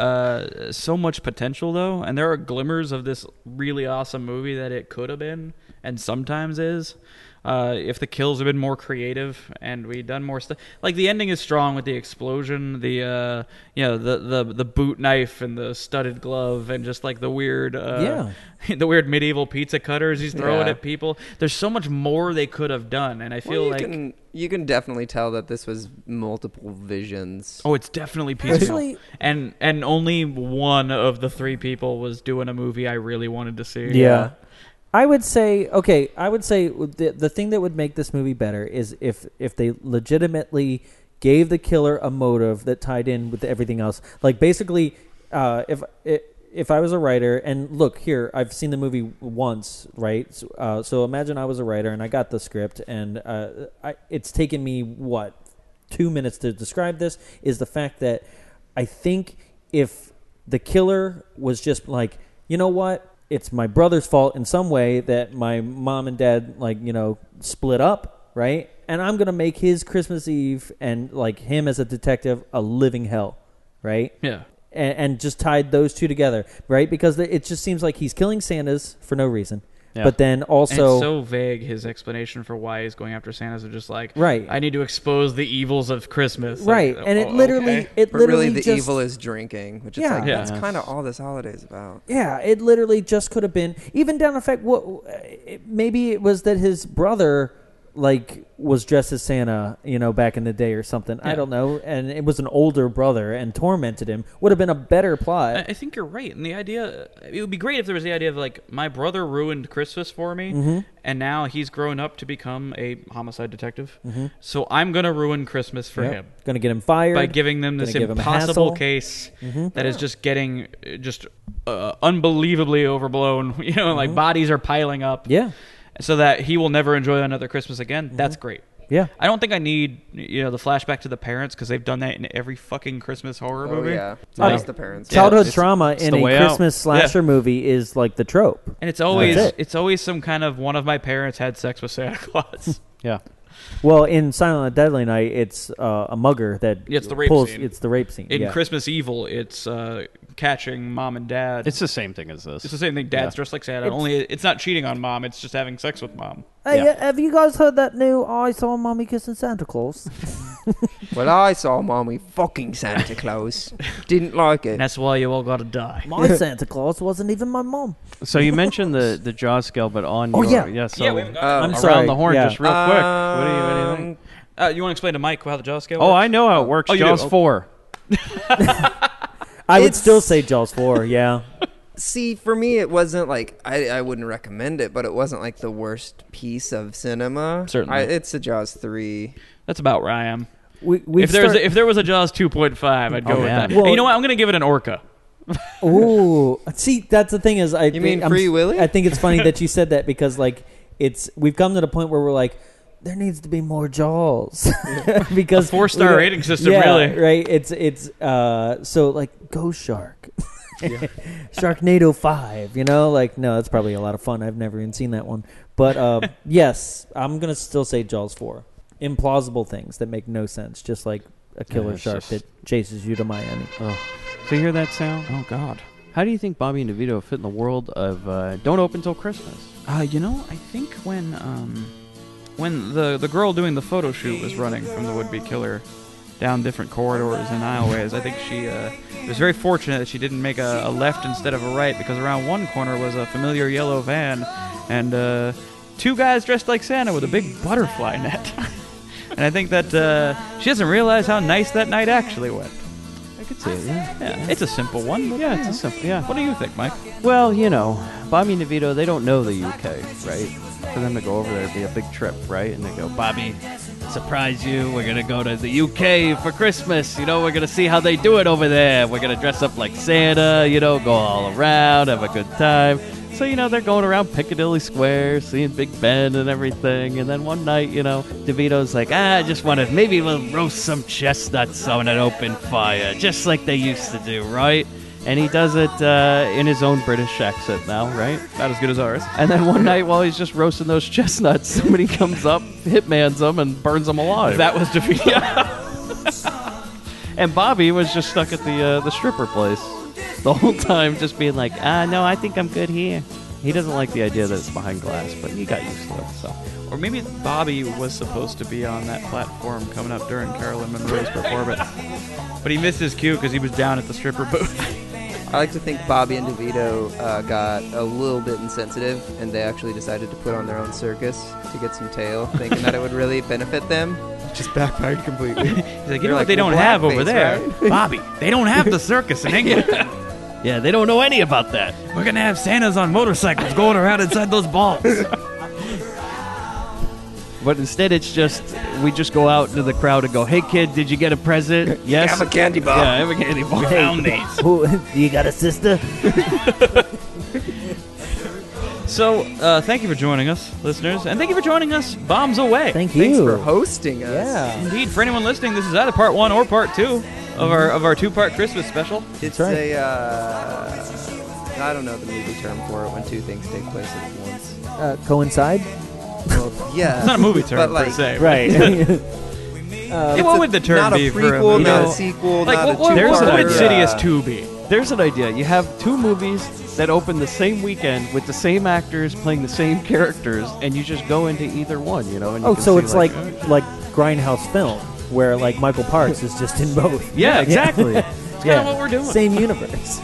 so much potential, though, and there are glimmers of this really awesome movie that it could have been, and sometimes is. If the kills have been more creative and we'd done more stuff, like the ending is strong with the explosion, the the boot knife and the studded glove, and just like the weird the weird medieval pizza cutters he's throwing Yeah. at people. There's so much more they could have done, and I feel you can definitely tell that this was multiple visions. oh, it's definitely piecemeal. Actually- and only one of the three people was doing a movie I really wanted to see. Yeah. I would say the thing that would make this movie better is if they legitimately gave the killer a motive that tied in with everything else. Like basically, if I was a writer, and look here, I've seen the movie once, right? So imagine I was a writer and I got the script, and it's taken me 2 minutes to describe this. Is the fact that I think if the killer was just like, you know what? It's my brother's fault in some way that my mom and dad, split up, right? And I'm going to make his Christmas Eve and, him as a detective a living hell, right? Yeah. And just tied those two together, right? Because it just seems like he's killing Santas for no reason. Yeah. But then And also... it's so vague, his explanation for why he's going after Santas are just like, Right. I need to expose the evils of Christmas. Right. Like, And it oh, literally... okay. It But literally really, the just, evil is drinking, which Yeah. is like Yeah. that's kind of all this holiday's about. Yeah, it literally just could have been, even down to the fact, maybe it was that his brother, was dressed as Santa, back in the day or something. I Yeah. don't know. And it was an older brother and tormented him. Would have been a better plot. I think you're right. And the idea, it would be great if there was the idea of, my brother ruined Christmas for me, Mm-hmm. and now he's grown up to become a homicide detective. So I'm going to ruin Christmas for him. Going to get him fired. By giving them this Gonna give him a impossible hassle. case that is just getting unbelievably overblown. Bodies are piling up. Yeah. So that he will never enjoy another Christmas again. That's great. Yeah. I don't think I need the flashback to the parents, because they've done that in every fucking Christmas horror Oh movie. yeah, Yeah. just the parents. Childhood it's- trauma it's in the a way out. Christmas slasher movie is the trope. And it's always That's it. some kind of one of my parents had sex with Santa Claus. Yeah. Well, in Silent and Deadly Night, it's a mugger that Yeah, it's the rape pulls. scene. It's the rape scene. In yeah. Christmas Evil, it's catching mom and dad. It's the same thing as this. It's the same thing. Dad's dressed like Santa. Only it's not cheating on mom. It's just having sex with mom. Hey, Yeah. have you guys heard that new I Saw Mommy Kissing Santa Claus? Well, I saw mommy fucking Santa Claus. Didn't like it. And that's why you all got to die. My Santa Claus wasn't even my mom. So you mentioned the Jaws scale, but on Oh, your... yeah. So Yeah, we haven't got I'm around sorry. the horn, Yeah. just real quick. What do you think? You want to explain to Mike how the Jaws scale Oh, works? I know how it works. Oh, you do? Jaws Oh. 4. I would still say Jaws 4, yeah. See, for me, it wasn't I wouldn't recommend it, but it wasn't the worst piece of cinema. Certainly. It's a Jaws 3. That's about where I am. We've If there was a Jaws 2.5, I'd go Oh, with man. that. Well- Hey, you know what? I'm going to give it an Orca. Ooh, see, that's the thing is, You mean Free Willy? I think it's funny that you said that because we've come to the point where we're there needs to be more Jaws because A 4-star rating system, yeah, really. right. It's so like Ghost Shark, Sharknado 5. Like no, that's probably a lot of fun. I've never even seen that one, but yes, I'm gonna still say Jaws 4. Implausible things that make no sense, just like a killer it's shark just- that chases you to Miami. Oh. So you hear that sound? Oh God. How do you think Bobby and DeVito fit in the world of Don't Open Till Christmas? I think when the girl doing the photo shoot was running from the would-be killer down different corridors and aisleways, I think she was very fortunate that she didn't make a left instead of a right, because around one corner was a familiar yellow van and 2 guys dressed like Santa with a big butterfly net. And I think that she doesn't realize how nice that night actually went. I could see it, yeah. Yeah, it's a simple one. But, Yeah, it's a simple, yeah. What do you think, Mike? Well, Bobby and DeVito, they don't know the UK, right? For them to go over there would be a big trip, right? And they go, Bobby, surprise you, we're going to go to the UK for Christmas. We're going to see how they do it over there. We're going to dress up like Santa, go all around, have a good time. So, they're going around Piccadilly Square, seeing Big Ben and everything. And then one night, DeVito's like, I just wanted, maybe we'll roast some chestnuts on an open fire, just like they used to do, right? And he does it in his own British accent now, right? Not as good as ours. And then one night while he's just roasting those chestnuts, somebody comes up, hitmans them, and burns them alive. That was DeVito. And Bobby was just stuck at the stripper place the whole time, just being like, no, I think I'm good here. He doesn't like the idea that it's behind glass, but he got used to it, so. Or maybe Bobby was supposed to be on that platform coming up during Carolyn Monroe's performance. But he missed his cue because he was down at the stripper booth. I like to think Bobby and DeVito got a little bit insensitive, and they actually decided to put on their own circus to get some tail, thinking that it would really benefit them. Just backfired completely. He's like, you know what like, they well, don't have over blackface, there? right? Bobby, they don't have the circus in England. Yeah, they don't know any about that. We're going to have Santas on motorcycles going around inside those balls. But instead, it's just, we just go out into the crowd and go, hey, kid, did you get a present? Yes. Have a candy bar. Yeah, have a candy bar. Found these. You got a sister? So, thank you for joining us, listeners. And thank you for joining us, Bombs Away. Thank you. Thanks for hosting us. Yeah. Indeed, for anyone listening, this is either part 1 or part 2 of our 2-part Christmas special. It's right. I don't know the movie term for it when 2 things take place at once. Coincide? Well, yeah. It's not a movie term but per like, se. Right. What would the term not a be for prequel, a not movie? a sequel, Like, not what a There's would an two-parter. idea. Insidious 2 be? There's an idea. You have 2 movies that open the same weekend with the same actors playing the same characters, and you just go into either one, And you Oh, can so see, it's like Grindhouse Film, where like Michael Parks is just in both. Yeah, exactly. That's kind of what we're doing. Same universe.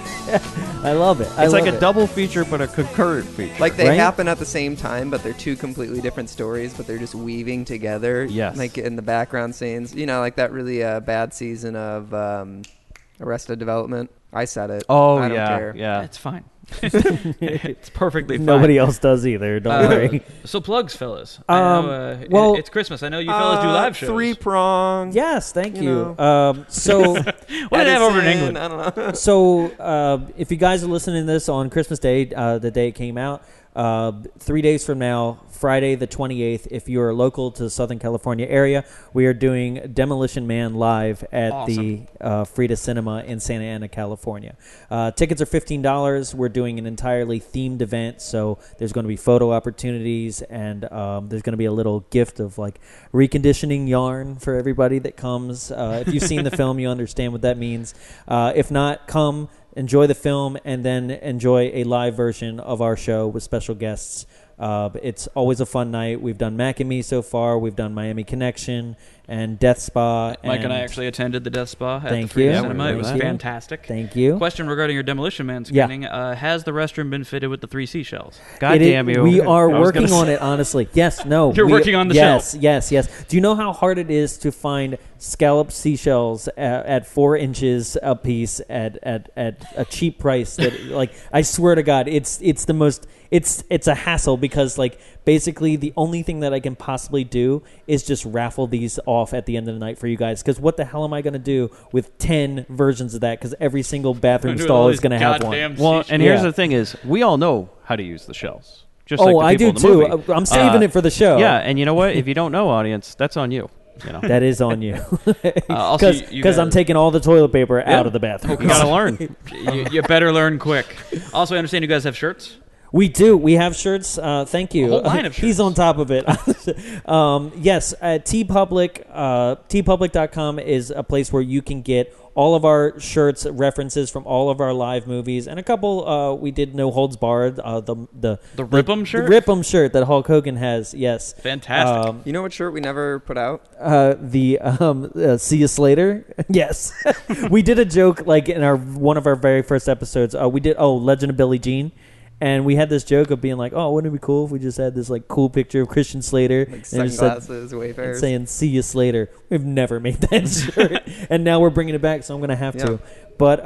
I love it. It's like a double feature, but a concurrent feature. Like they Right? happen at the same time, but they're 2 completely different stories, but they're just weaving together. Yes. Like in the background scenes. Like that really bad season of Arrested Development. I said it. oh, I don't yeah, care. yeah. It's fine. It's perfectly fine. Nobody else does either. Don't worry. So plugs, fellas. I know, well- it's Christmas. I know you fellas do live shows. 3-prong. Yes, thank You you. So, What do they have over in England? I don't know. so if you guys are listening to this on Christmas Day, the day it came out, 3 days from now, Friday the 28th, if you're local to the Southern California area, we are doing Demolition Man live at the Frida Cinema in Santa Ana, California. Tickets are $15. We're doing an entirely themed event, so there's going to be photo opportunities, and there's going to be a little gift of like reconditioning yarn for everybody that comes. If you've seen the film, you understand what that means. If not, come. Enjoy the film, and then enjoy a live version of our show with special guests. It's always a fun night. We've done Mac and Me so far. We've done Miami Connection and Death Spa. Mike and I actually attended the Death Spa at Thank the Frida you. Cinema. It was Thank you. fantastic. Thank you. Question regarding your Demolition Man Yeah. screening. Has the restroom been fitted with the 3 seashells? God damn you. We are I was working gonna on it, honestly. Yes, no. You're working on the yes, shelf. Yes, yes. Do you know how hard it is to find scalloped seashells at 4 inches a piece at a cheap price? That like I swear to God, it's the most. It's a hassle because like basically the only thing that I can possibly do is just raffle these off at the end of the night for you guys. Because what the hell am I going to do with 10 versions of that? Because every single bathroom Do stall all is these going to have one. goddamn Well, seashells. and here's Yeah. the thing is, we all know how to use the shells. Just like the I people do in the too. movie. I'm saving it for the show. Yeah, and you know what? If you don't know, audience, that's on you. You know, That is on you. Also, Because I'm taking all the toilet paper out of the bathroom. you gotta learn. you better learn quick. Also, I understand you guys have shirts. We do. We have shirts. Thank you. A whole line of He's shirts. on top of it. Yes, TeePublic, tpublic.com is a place where you can get all of our shirts, references from all of our live movies, and a couple. We did No Holds Barred. The Rip 'em shirt? The Rip 'em shirt that Hulk Hogan has. Yes, Fantastic. You know what shirt we never put out? See You Slater. Yes, we did a joke like in one of our very first episodes. We did Legend of Billie Jean. And we had this joke of being like, oh, wouldn't it be cool if we just had this like cool picture of Christian Slater Like and just sunglasses, wayfarers. saying "See you Slater." We've never made that shirt, and now we're bringing it back, so I'm gonna have to. Yeah. But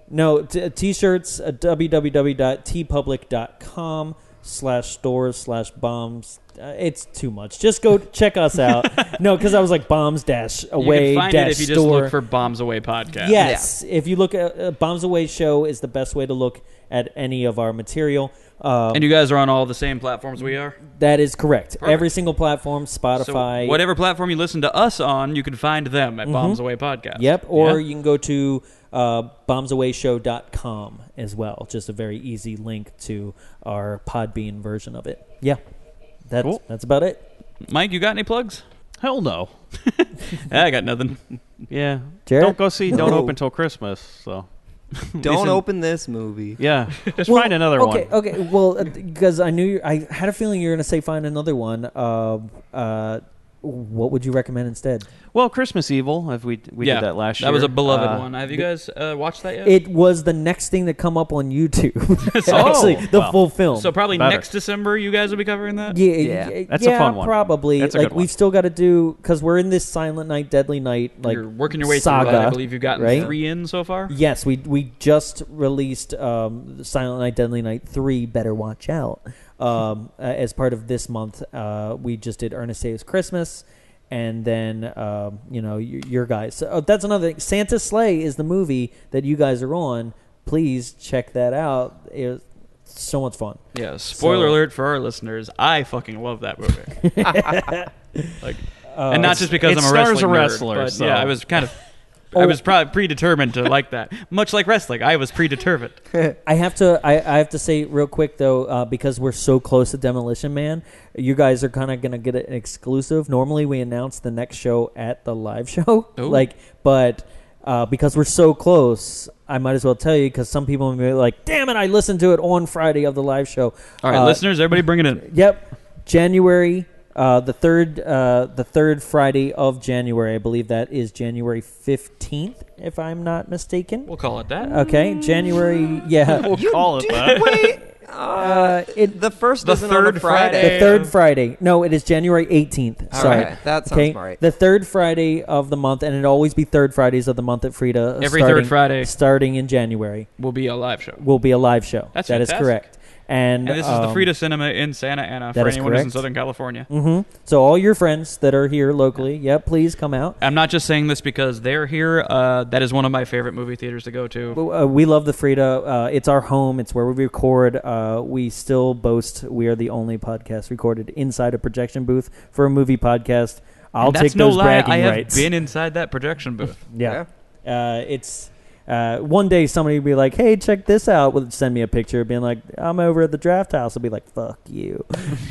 no, t-shirts. www.tpublic.com/stores/bombs. It's too much. Just go check us out. No, because I was like bombs dash away you can find dash it if you just store. look for Bombs Away podcast. Yes, if you look at Bombs Away show is the best way to look at any of our material. And you guys are on all the same platforms we are? That is correct. Perfect. Every single platform, Spotify. So whatever platform you listen to us on, you can find them at Bombs Away Podcast. Yep, or Yeah? you can go to bombsawayshow.com as well. Just a very easy link to our Podbean version of it. Yeah, that's about it. Mike, you got any plugs? Hell no. I got nothing. Yeah. Jared? Don't go see Don't No. Open Till Christmas. So Don't open this movie. yeah, just find another one. Okay. Well, because I knew I had a feeling you were going to say find another one. What would you recommend instead? Well, Christmas Evil. If we did that last year. That was a beloved one. Have you guys watched that yet? It was the next thing to come up on YouTube. So- Actually, the well, full film. so probably Better. next December you guys will be covering that? Yeah, That's a fun one. Probably. That's a like good one. we've still got to do because we're in this Silent Night, Deadly Night. Like You're working your way saga, through that. I believe you've gotten right? 3 in so far. Yes, we just released Silent Night, Deadly Night 3. Better watch out. As part of this month, we just did Ernest Saves Christmas. And then, your guys. So, that's another thing. Santa's Sleigh is the movie that you guys are on. Please check that out. It's so much fun. Yeah, spoiler So- alert for our listeners. I fucking love that movie. And not just because it I'm a stars wrestling a nerd, wrestler, but so- yeah, I was kind of... I was probably predetermined to like that. Much like wrestling, I was predetermined. I have to say real quick though, because we're so close to Demolition Man, you guys are kind of gonna get an exclusive. Normally we announce the next show at the live show, Ooh. but because we're so close, I might as well tell you because some people may be like, "Damn it, I listened to it on Friday of the live show." All right, listeners, everybody bring it in. Yep, January. The third Friday of January, I believe that is January 15th, if I'm not mistaken. We'll call it that. Okay, January. Yeah, We'll call it that. Wait. it The first The isn't on a third Friday. Friday. the third Friday. No, it is January 18th. All Sorry. right, that sounds right. The third Friday of the month, and it always be third Fridays of the month at Frida. Every third Friday. starting in January, Will be a live show. will be a live show. That's That is fantastic. correct. And And this is the Frida Cinema in Santa Ana that for is anyone who's in correct. Southern California. So all your friends that are here locally, please come out. I'm not just saying this because they're here. That is one of my favorite movie theaters to go to. We love the Frida. It's our home. It's where we record. We still boast we are the only podcast recorded inside a projection booth for a movie podcast. I'll And that's take no those lie. bragging I have rights. been inside that projection booth. Yeah. It's one day somebody will be like, "Hey, check this out." Will send me a picture, being like, "I'm over at the Draft House." I'll be like, "Fuck you."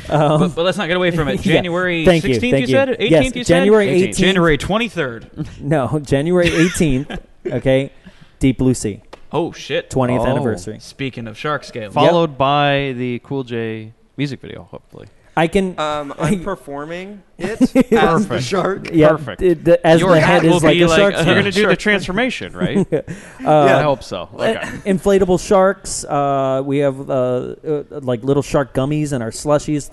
But let's not get away from it. Yeah. January Thank you, 16th, thank you said? you. 18th, Yes, you January said? 18th. January 23rd. No, January 18th. Okay, Deep Blue Sea, Oh, shit. 20th Oh. anniversary. Speaking of shark scale. Followed by the Cool J music video, hopefully. I can. I'm performing it as the Perfect. shark. Yeah, Perfect. as Your the hat head will is like be a like shark. a- You're fin. going to do the transformation, right? I hope so. Okay. Inflatable sharks. We have like little shark gummies and our slushies.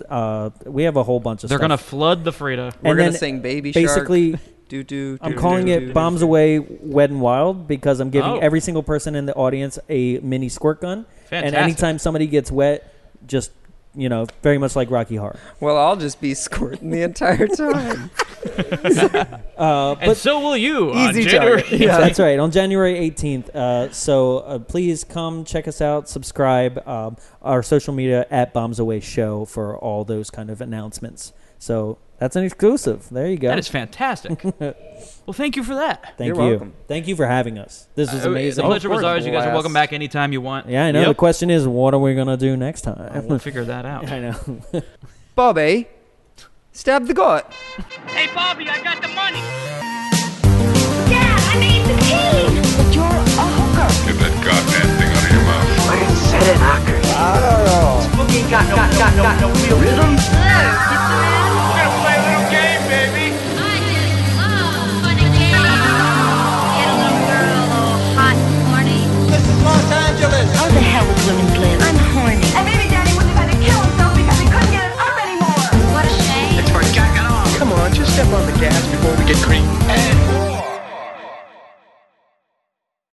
We have a whole bunch of They're stuff. going to flood the Frida. We're And gonna then sing Baby basically. Shark. I'm calling it Bombs Away Wet and Wild because I'm giving Oh. every single person in the audience a mini squirt gun. Fantastic. And anytime somebody gets wet, just very much like Rocky Horror. Well, I'll just be squirting the entire time. And so will you on Easy January. target. Yeah. That's right, on January 18th. So please come check us out, subscribe. Our social media at Bombs Away Show for all those kind of announcements. So that's an exclusive. There you go. That is fantastic. Well, thank you for that. Thank You're you. welcome. Thank you for having us. This was amazing. The pleasure was course. ours. You guys are Blast. welcome back anytime you want. Yeah, I know. Yep. The question is, what are we going to do next time? We'll figure that out. I know. Bobby, stab the gut. Hey, Bobby, I got the money. Dad, I made the team. But you're a hooker. Get that goddamn thing out of your mouth. I didn't say it, Knocker. I don't know. Spooky got no real rhythm. Hello,